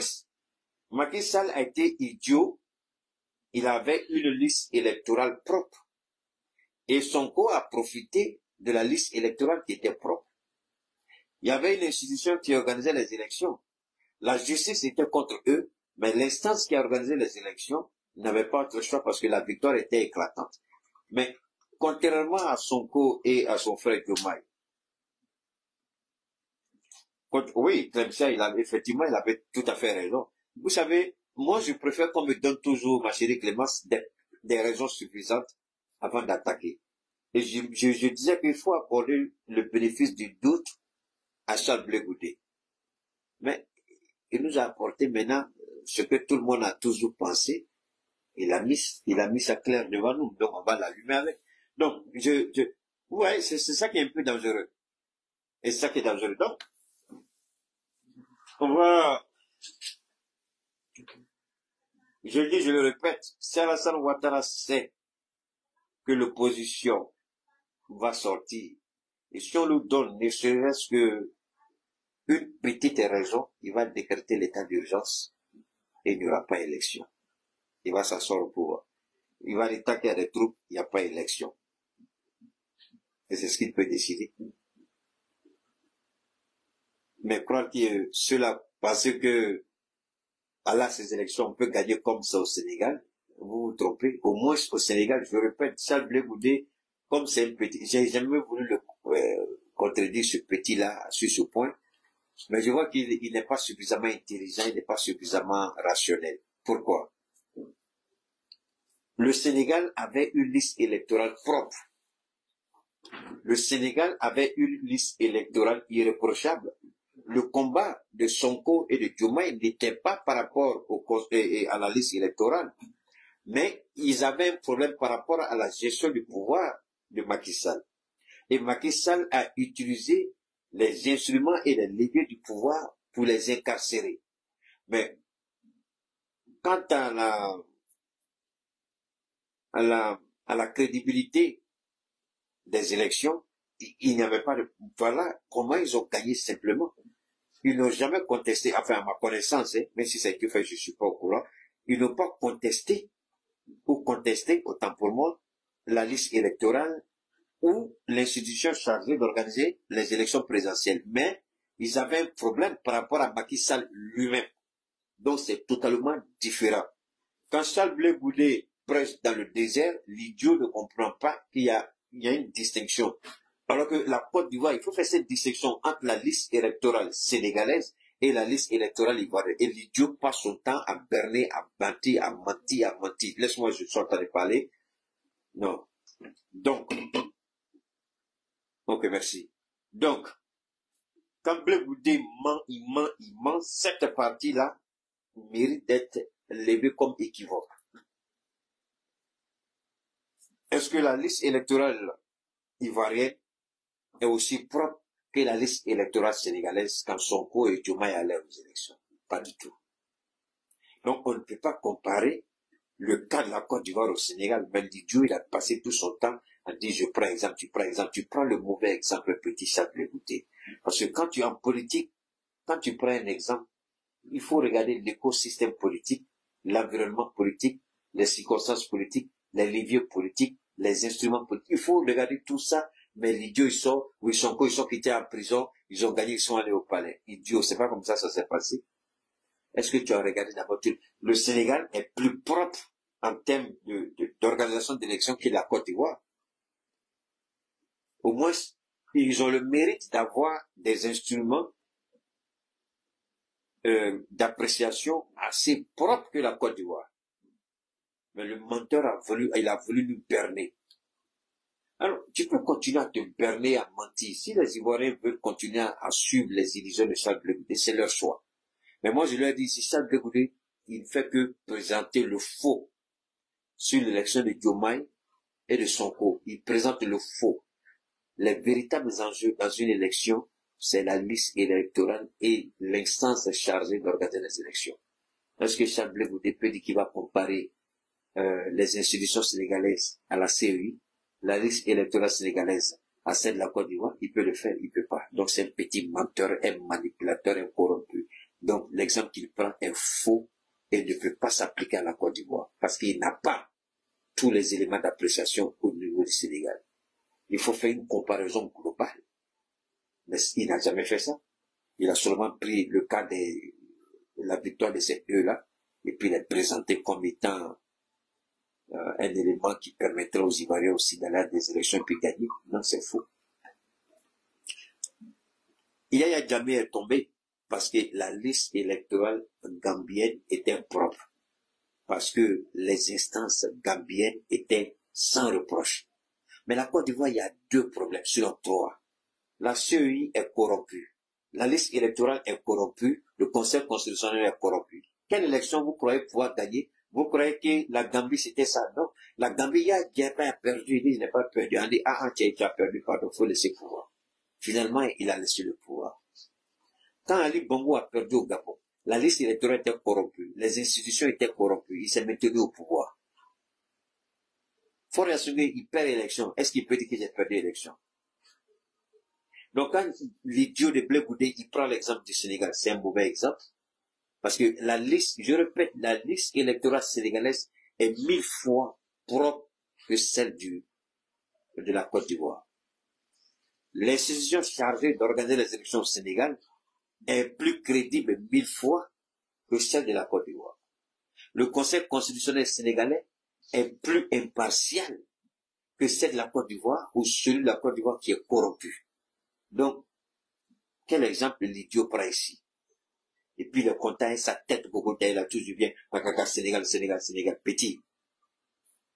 Macky Sall a été idiot. Il avait une liste électorale propre. Et Sonko a profité de la liste électorale qui était propre. Il y avait une institution qui organisait les élections. La justice était contre eux, mais l'instance qui a organisé les élections n'avait pas autre choix parce que la victoire était éclatante. Mais, contrairement à Sonko et à son frère Diomaye, oui, Clemson, effectivement, il avait tout à fait raison. Vous savez, moi, je préfère qu'on me donne toujours, ma chérie Clémence, des raisons suffisantes avant d'attaquer. Et je disais qu'il faut accorder le bénéfice du doute à Charles Blé Goudé. Mais il nous a apporté maintenant ce que tout le monde a toujours pensé. Il a mis ça clair devant nous. Donc, on va l'allumer avec. Donc, ouais, c'est ça qui est un peu dangereux. Et c'est ça qui est dangereux. Donc, on va Je le dis, je le répète, si Alassane Ouattara sait que l'opposition va sortir, et si on nous donne ne serait-ce que une petite raison, il va décréter l'état d'urgence et il n'y aura pas élection. Il va s'asseoir au pouvoir. Il va dire tant qu'il y a des troupes, il n'y a pas élection. Et c'est ce qu'il peut décider. Mais croire que cela, parce que à là, ces élections, on peut gagner comme ça au Sénégal, vous vous trompez. Au moins au Sénégal, je répète, Charles Blé Goudé, comme c'est un petit, j'ai jamais voulu le contredire ce petit-là sur ce point, mais je vois qu'il n'est pas suffisamment intelligent, il n'est pas suffisamment rationnel. Pourquoi? Le Sénégal avait une liste électorale propre. Le Sénégal avait une liste électorale irréprochable. Le combat de Sonko et de Diomaye n'était pas par rapport à la liste électorale, mais ils avaient un problème par rapport à la gestion du pouvoir de Macky Sall. Et Macky Sall a utilisé les instruments et les leviers du pouvoir pour les incarcérer. Mais quant à la crédibilité des élections, il n'y avait pas de... Voilà comment ils ont gagné simplement. Ils n'ont jamais contesté, enfin à ma connaissance, hein, même si ça a été fait, je ne suis pas au courant, ils n'ont pas contesté, autant pour moi, la liste électorale ou l'institution chargée d'organiser les élections présidentielles. Mais ils avaient un problème par rapport à Macky Sall lui-même. Donc c'est totalement différent. Quand Charles Blé Goudé prêche dans le désert, l'idiot ne comprend pas qu'il y a une distinction. Alors que la Côte d'Ivoire, il faut faire cette distinction entre la liste électorale sénégalaise et la liste électorale ivoirienne. Et l'idiot passe son temps à berner, à mentir, Laisse-moi, je suis en train de parler. Non. Donc, ok, merci. Donc, quand Blé Goudé il ment, cette partie-là mérite d'être levée comme équivoque. Est-ce que la liste électorale ivoirienne est aussi propre que la liste électorale sénégalaise quand Sonko et Diomaye allaient aux élections? Pas du tout. Donc on ne peut pas comparer le cas de la Côte d'Ivoire au Sénégal. Ben Didiou, il a passé tout son temps à dire je prends exemple, tu prends le mauvais exemple, petit chat de l'écouter. Parce que quand tu es en politique, quand tu prends un exemple, il faut regarder l'écosystème politique, l'environnement politique, les circonstances politiques, les leviers politiques, les instruments politiques. Il faut regarder tout ça. Mais l'idiot, ils sont quittés en prison, ils ont gagné, ils sont allés au palais. Idiot, c'est pas comme ça s'est passé. Est-ce que tu as regardé d'abord? Le Sénégal est plus propre en termes d'organisation d'élections que la Côte d'Ivoire. Au moins, ils ont le mérite d'avoir des instruments d'appréciation assez propres que la Côte d'Ivoire. Mais le menteur il a voulu nous berner. Alors, tu peux continuer à te berner, à mentir. Si les Ivoiriens veulent continuer à suivre les illusions de Charles Blé Goudé, c'est leur choix. Mais moi, je leur dis, si Charles Blé Goudé, il ne fait que présenter le faux sur l'élection de Diomaye et de Sonko. Il présente le faux. Les véritables enjeux dans une élection, c'est la liste électorale et l'instance chargée d'organiser les élections. Est-ce que Charles Blé Goudé peut dire qu'il va comparer les institutions sénégalaises à la CEI, la liste électorale sénégalaise à celle de la Côte d'Ivoire? Il peut le faire, il peut pas. Donc c'est un petit menteur, un manipulateur, un corrompu. Donc l'exemple qu'il prend est faux et ne peut pas s'appliquer à la Côte d'Ivoire parce qu'il n'a pas tous les éléments d'appréciation au niveau du Sénégal. Il faut faire une comparaison globale. Mais il n'a jamais fait ça. Il a seulement pris le cas de la victoire de ces deux-là et puis les présenté comme étant un élément qui permettrait aux Ivoiriens aussi d'aller à des élections et puis gagner. Non, c'est faux. Yaya Jammeh est tombé parce que la liste électorale gambienne était impropre. Parce que les instances gambiennes étaient sans reproche. Mais la Côte d'Ivoire, il y a deux problèmes, sinon trois. La CEI est corrompue. La liste électorale est corrompue. Le Conseil constitutionnel est corrompu. Quelle élection vous croyez pouvoir gagner? Vous croyez que la Gambie c'était ça? Non. La Gambie, il a perdu. Il n'a pas perdu. On dit, tu as perdu, pardon, faut laisser pouvoir. Finalement, il a laissé le pouvoir. Quand Ali Bongo a perdu au Gabon, La liste électorale était corrompue. Les institutions étaient corrompues. Il s'est maintenu au pouvoir. Fort assumer, il perd l'élection. Est-ce qu'il peut dire que j'ai perdu l'élection? Donc, quand l'idiot de Blé Goudé, il prend l'exemple du Sénégal, c'est un mauvais exemple. Parce que la liste, je répète, la liste électorale sénégalaise est 1000 fois propre que celle de la Côte d'Ivoire. L'institution chargée d'organiser les élections au Sénégal est plus crédible 1000 fois que celle de la Côte d'Ivoire. Le Conseil constitutionnel sénégalais est plus impartial que celle de la Côte d'Ivoire ou celui de la Côte d'Ivoire qui est corrompu. Donc, quel exemple l'idiot prend ici? Et puis le comptant et sa tête, Bogota, il a toujours bien, Sénégal, Sénégal, Sénégal, petit.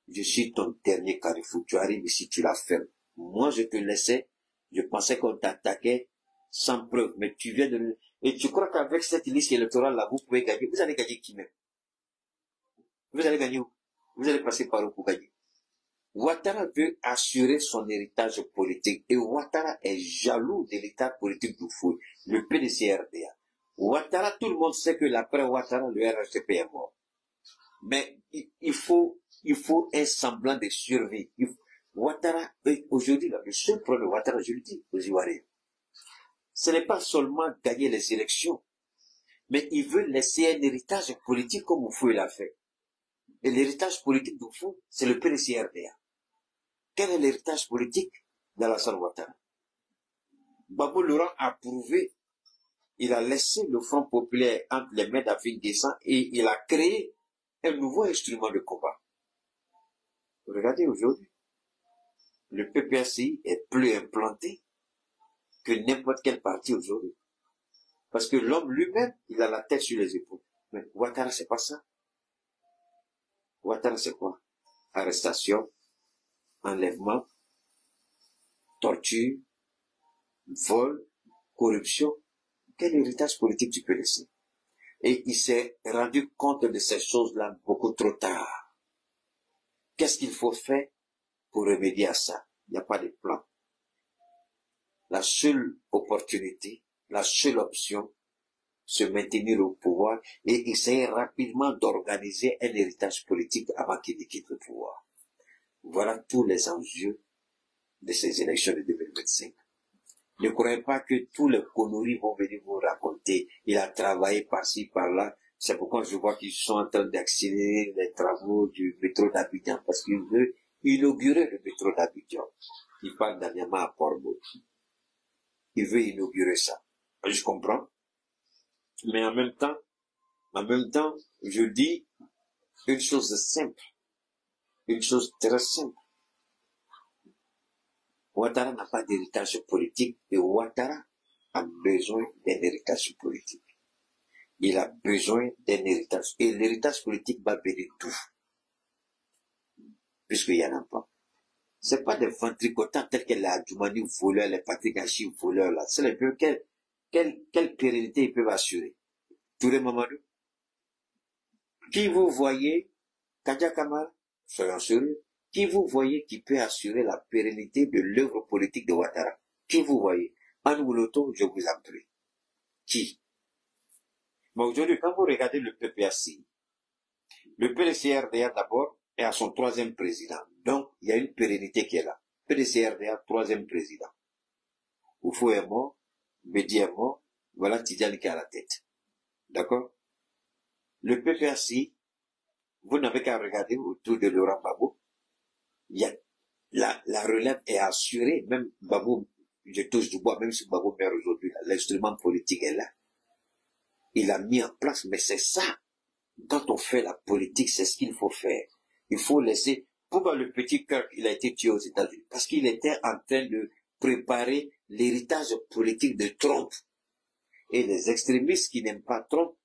Je suis ton dernier carrefour. Tu arrives ici, tu la fermes. Moi, je te laissais, je pensais qu'on t'attaquait sans preuve, mais tu viens de... Et tu crois qu'avec cette liste électorale-là, vous pouvez gagner. Vous allez gagner qui même? Vous allez gagner où? Vous allez passer par où pour gagner? Ouattara veut assurer son héritage politique et Ouattara est jaloux de l'état politique du Fouille, le PDC-RDA. Ouattara, tout le monde sait que l'après Ouattara, le RHDP est mort. Mais il faut un semblant de survie. Ouattara, aujourd'hui, le seul problème de Ouattara, je le dis aux Ivoiriens, ce n'est pas seulement gagner les élections, mais il veut laisser un héritage politique comme Oufou l'a fait. Et l'héritage politique d'Oufou, c'est le PDC-RDA. Quel est l'héritage politique d'Alassane Ouattara? Babou Laurent a prouvé, il a laissé le Front populaire entre les mains d'Afrique des Sangs et il a créé un nouveau instrument de combat. Regardez aujourd'hui, le PPACI est plus implanté que n'importe quel parti aujourd'hui. Parce que l'homme lui-même, il a la tête sur les épaules. Mais Ouattara, c'est pas ça. Ouattara, c'est quoi? Arrestation, enlèvement, torture, vol, corruption. Quel héritage politique tu peux laisser? Et il s'est rendu compte de ces choses-là beaucoup trop tard. Qu'est-ce qu'il faut faire pour remédier à ça? Il n'y a pas de plan. La seule opportunité, la seule option, se maintenir au pouvoir et essayer rapidement d'organiser un héritage politique avant qu'il ne quitte le pouvoir. Voilà tous les enjeux de ces élections de 2025. Ne croyez pas que tous les conneries vont venir vous raconter. Il a travaillé par-ci, par-là. C'est pourquoi je vois qu'ils sont en train d'accélérer les travaux du métro d'Abidjan parce qu'il veut inaugurer le métro d'Abidjan. Il parle d'Anyama à Portbou. Il veut inaugurer ça. Je comprends. Mais en même temps, je dis une chose simple. Une chose très simple. Ouattara n'a pas d'héritage politique et Ouattara a besoin d'un héritage politique. Il a besoin d'un héritage. Et l'héritage politique va venir tout. Puisqu'il n'y en a pas. C'est pas des ventricotants tels que la Djoumani voleur, les Patrick Hachi voleurs là. C'est les peu quelle pérennité ils peuvent assurer. Touré Mamadou. Qui vous voyez, Kadia Kamara, soyons sérieux. Qui vous voyez qui peut assurer la pérennité de l'œuvre politique de Ouattara? Qui vous voyez? Anne Wouloto, je vous en prie. Qui? Mais aujourd'hui, quand vous regardez le PPACI, le PDC-RDA d'abord est à son 3e président. Donc, il y a une pérennité qui est là. PDC-RDA, 3e président. Oufou est mort, Bedi est mort, voilà Tidjali qui est à la tête. D'accord? Le PPACI, vous n'avez qu'à regarder autour de Laurent Gbagbo. Il y a, la relève est assurée, même Gbagbo, je touche du bois, même si Gbagbo meurt aujourd'hui, l'instrument politique est là. Il a mis en place, mais c'est ça. Quand on fait la politique, c'est ce qu'il faut faire. Il faut laisser, pourquoi le petit Kirk, il a été tué aux États-Unis? Parce qu'il était en train de préparer l'héritage politique de Trump. Et les extrémistes qui n'aiment pas Trump,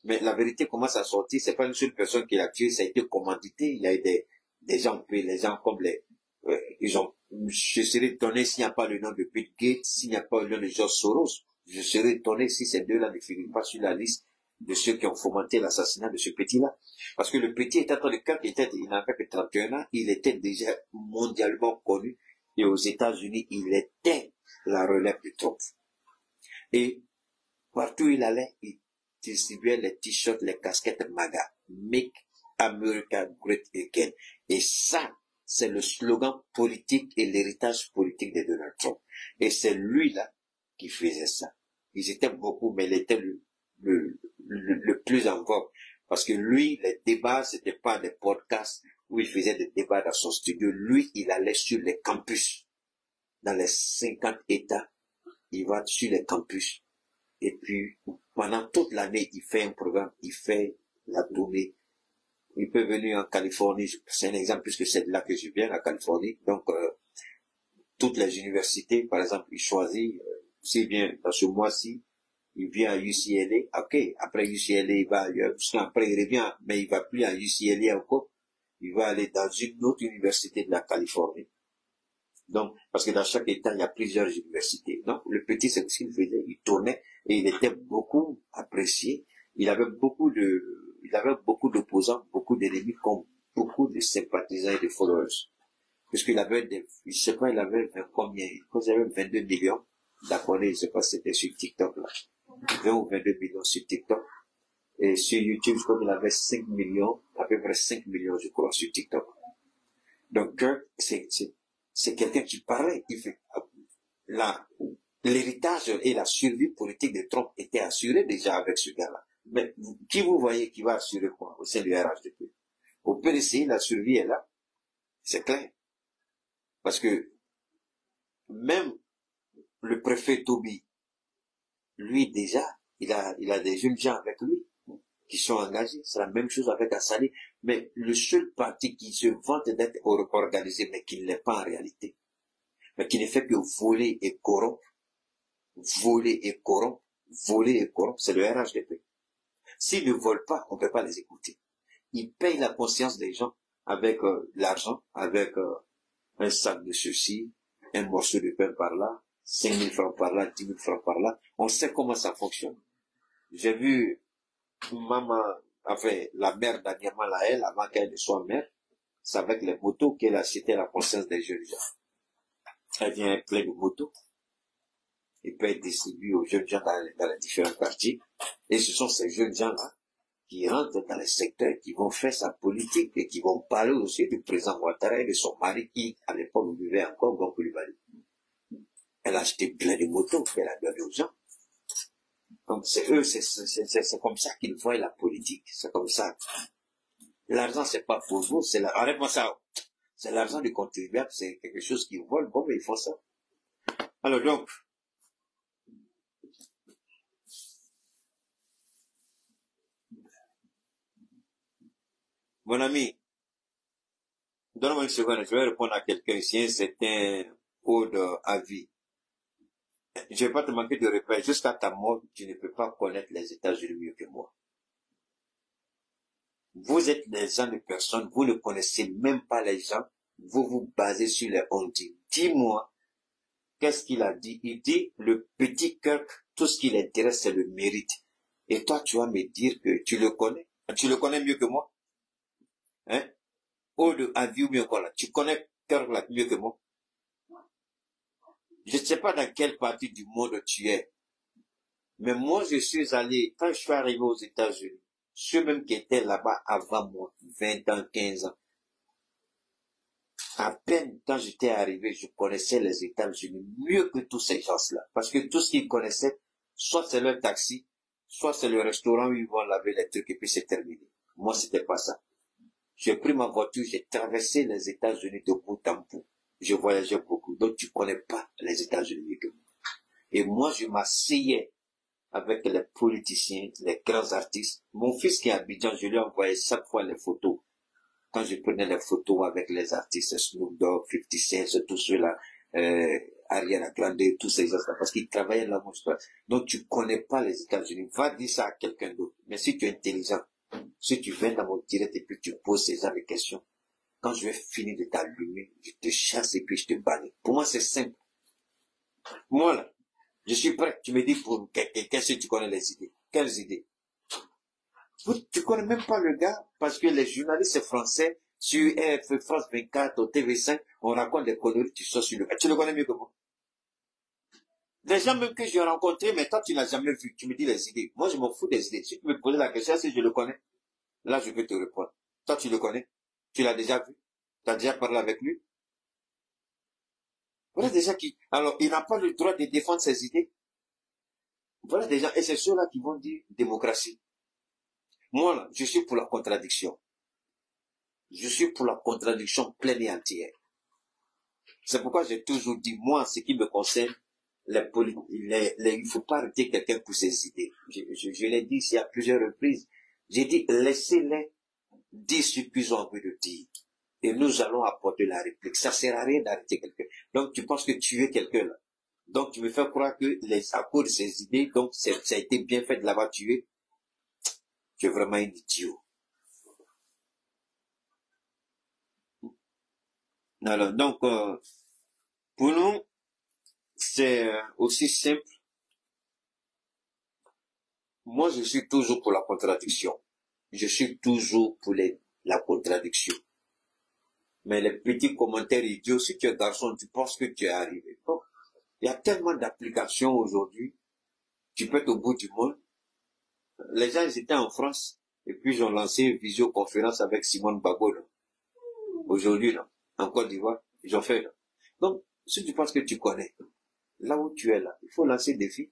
mais la vérité commence à sortir, c'est pas une seule personne qui l'a tué, ça a été commandité, il y a eu des gens, les gens comme je serais étonné s'il n'y a pas le nom de Bill Gates, s'il n'y a pas le nom de George Soros. Je serais étonné si ces deux-là ne figurent pas sur la liste de ceux qui ont fomenté l'assassinat de ce petit-là. Parce que le petit était en train de quand il n'avait que 31 ans, il était déjà mondialement connu. Et aux États-Unis, il était la relève de Trump. Et partout où il allait, il distribuait les t-shirts, les casquettes MAGA. Make America Great Again. Et ça, c'est le slogan politique et l'héritage politique de Donald Trump. Et c'est lui-là qui faisait ça. Ils étaient beaucoup, mais il était le plus en vogue. Parce que lui, les débats, c'était pas des podcasts où il faisait des débats dans son studio. Lui, il allait sur les campus. Dans les 50 États, il va sur les campus. Et puis, pendant toute l'année, il fait un programme, il fait la tournée. Il peut venir en Californie, c'est un exemple puisque c'est de là que je viens, la Californie. Donc, toutes les universités, par exemple, il choisit, s'il vient dans ce mois-ci, il vient à UCLA, ok, après UCLA, il va ailleurs, parce qu'après il revient, mais il va plus à UCLA encore, il va aller dans une autre université de la Californie. Donc, parce que dans chaque État, il y a plusieurs universités. Donc, le petit, c'est ce qu'il faisait, il tournait, et il était beaucoup apprécié. Il avait beaucoup d'opposants, beaucoup d'ennemis, comme beaucoup de sympathisants et de followers. Puisqu'il avait je sais pas, il avait combien, il avait 22 millions d'abonnés, je sais pas si c'était sur TikTok, là. 20 ou 22 millions sur TikTok. Et sur YouTube, je crois qu'il avait 5 millions, à peu près 5 millions, je crois, sur TikTok. Donc, Kirk, c'est quelqu'un qui parlait, il fait, l'héritage et la survie politique de Trump étaient assurés déjà avec ce gars-là. Mais, qui vous voyez qui va assurer quoi au sein du RHDP? Au PDC, la survie est là. C'est clair. Parce que, même le préfet Toby, lui déjà, il a des jeunes gens avec lui qui sont engagés. C'est la même chose avec Assali. Mais le seul parti qui se vante d'être organisé, mais qui ne l'est pas en réalité, mais qui ne fait que voler et corrompre, c'est le RHDP. S'ils ne volent pas, on ne peut pas les écouter. Ils payent la conscience des gens avec l'argent, avec un sac de ceci, un morceau de pain par là, 5 000 francs par là, 10 000 francs par là. On sait comment ça fonctionne. J'ai vu la mère d'Anyama Laël, avant qu'elle ne soit mère, c'est avec les motos qu'elle a acheté la conscience des jeunes gens. Elle vient plein de motos. Et puis elle distribue aux jeunes gens dans les différents quartiers. Et ce sont ces jeunes gens-là qui rentrent dans les secteurs, qui vont faire sa politique et qui vont parler aussi du président Ouattara et de son mari qui, à l'époque, vivait encore Gon Coulibaly. Elle a acheté plein de motos qu'elle a donné aux gens. Donc c'est comme ça qu'ils voient la politique. C'est comme ça. L'argent, c'est pas pour vous, c'est l'argent du contribuable, c'est quelque chose qu'ils volent, bon, mais ils font ça. Alors donc, mon ami, donne-moi une seconde, je vais répondre à quelqu'un ici, c'est un ode à vie. Je ne vais pas te manquer de repères. Jusqu'à ta mort, tu ne peux pas connaître les États-Unis mieux que moi. Vous êtes des gens de personnes, vous ne connaissez même pas les gens, vous vous basez sur les on-dit. Dis-moi, qu'est-ce qu'il a dit? Il dit, le petit Kirk, tout ce qui l'intéresse, c'est le mérite. Et toi, tu vas me dire que tu le connais. Tu le connais mieux que moi. Hein? Ode à vie ou bien quoi là? Tu connais Kirk là mieux que moi. Je ne sais pas dans quelle partie du monde tu es. Mais moi, je suis allé, quand je suis arrivé aux États-Unis, ceux même qui étaient là-bas avant moi, 20 ans, 15 ans, à peine quand j'étais arrivé, je connaissais les États-Unis mieux que tous ces gens-là. Parce que tout ce qu'ils connaissaient, soit c'est leur taxi, soit c'est le restaurant où ils vont laver les trucs et puis c'est terminé. Moi, c'était pas ça. J'ai pris ma voiture, j'ai traversé les États-Unis de bout en bout. Je voyageais beaucoup. Donc, tu connais pas les États-Unis mieux que moi. Et moi, je m'asseyais avec les politiciens, les grands artistes. Mon fils qui est à Abidjan, je lui envoyais chaque fois les photos. Quand je prenais les photos avec les artistes, Snoop Dogg, 50 Cent, tous ceux-là, Ariana Grande, tous ces gens-là, parce qu'ils travaillaient là, moi, donc tu connais pas les États-Unis. Va dire ça à quelqu'un d'autre. Mais si tu es intelligent, si tu viens dans mon direct et puis tu poses ces genre de questions, quand je vais finir de t'allumer, je te chasse et puis je te bannis. Pour moi, c'est simple. Moi, là, je suis prêt. Tu me dis pour qu'est-ce que tu connais les idées? Quelles idées? Tu connais même pas le gars parce que les journalistes français sur France 24 au TV5, on raconte des conneries, tu sors sur le gars. Tu le connais mieux que moi. Des gens même que j'ai rencontrés, mais toi, tu n'as jamais vu. Tu me dis les idées. Moi, je m'en fous des idées. Si tu me poses la question, si je le connais, là, je peux te répondre. Toi, tu le connais. Tu l'as déjà vu. Tu as déjà parlé avec lui. Voilà des gens qui... Alors, il n'a pas le droit de défendre ses idées. Voilà des gens. Et c'est ceux-là qui vont dire démocratie. Moi, là, je suis pour la contradiction. Je suis pour la contradiction pleine et entière. C'est pourquoi j'ai toujours dit, moi, ce qui me concerne, il ne faut pas arrêter quelqu'un pour ses idées. Je l'ai dit ici à plusieurs reprises. J'ai dit, laissez-les dire ce qu'ils ont envie de dire. Et nous allons apporter la réplique. Ça sert à rien d'arrêter quelqu'un. Donc, tu penses que tu es quelqu'un là. Donc, tu me fais croire que à cause de ces idées, donc, ça a été bien fait de l'avoir tué. Tu es vraiment un idiot. Alors, donc, pour nous, c'est aussi simple. Moi, je suis toujours pour la contradiction. Je suis toujours pour la contradiction. Mais les petits commentaires idiots, si tu es garçon, tu penses que tu es arrivé. Bon, il y a tellement d'applications aujourd'hui. Tu peux être au bout du monde. Les gens, ils étaient en France. Et puis, ils ont lancé une visioconférence avec Simone Gbagbo. Aujourd'hui, là, en Côte d'Ivoire. Ils ont fait, là. Donc, si tu penses que tu connais, là où tu es là, il faut lancer des défis.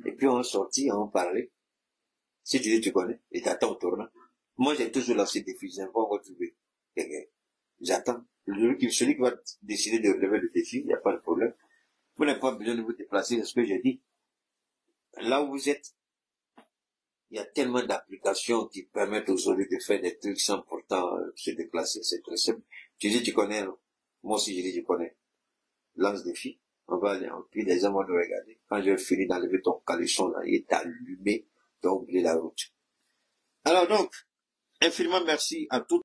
Et puis, on sortit, on parlait. Si tu dis tu connais, et t'attends au tournant. Moi, j'ai toujours lancé des défis. J'aime pas retrouver. J'attends. Celui qui va décider de relever le défi, il n'y a pas de problème. Vous n'avez pas besoin de vous déplacer, c'est ce que j'ai dit. Là où vous êtes, il y a tellement d'applications qui permettent aujourd'hui de faire des trucs sans pourtant se déplacer. C'est très simple. Tu dis tu connais, non? Moi aussi je dis je connais. Lance défi. On va aller, puis les gens vont nous regarder. Quand je finis d'enlever ton caleçon là, il est allumé, tu as oublié la route. Alors donc, infiniment merci à tous.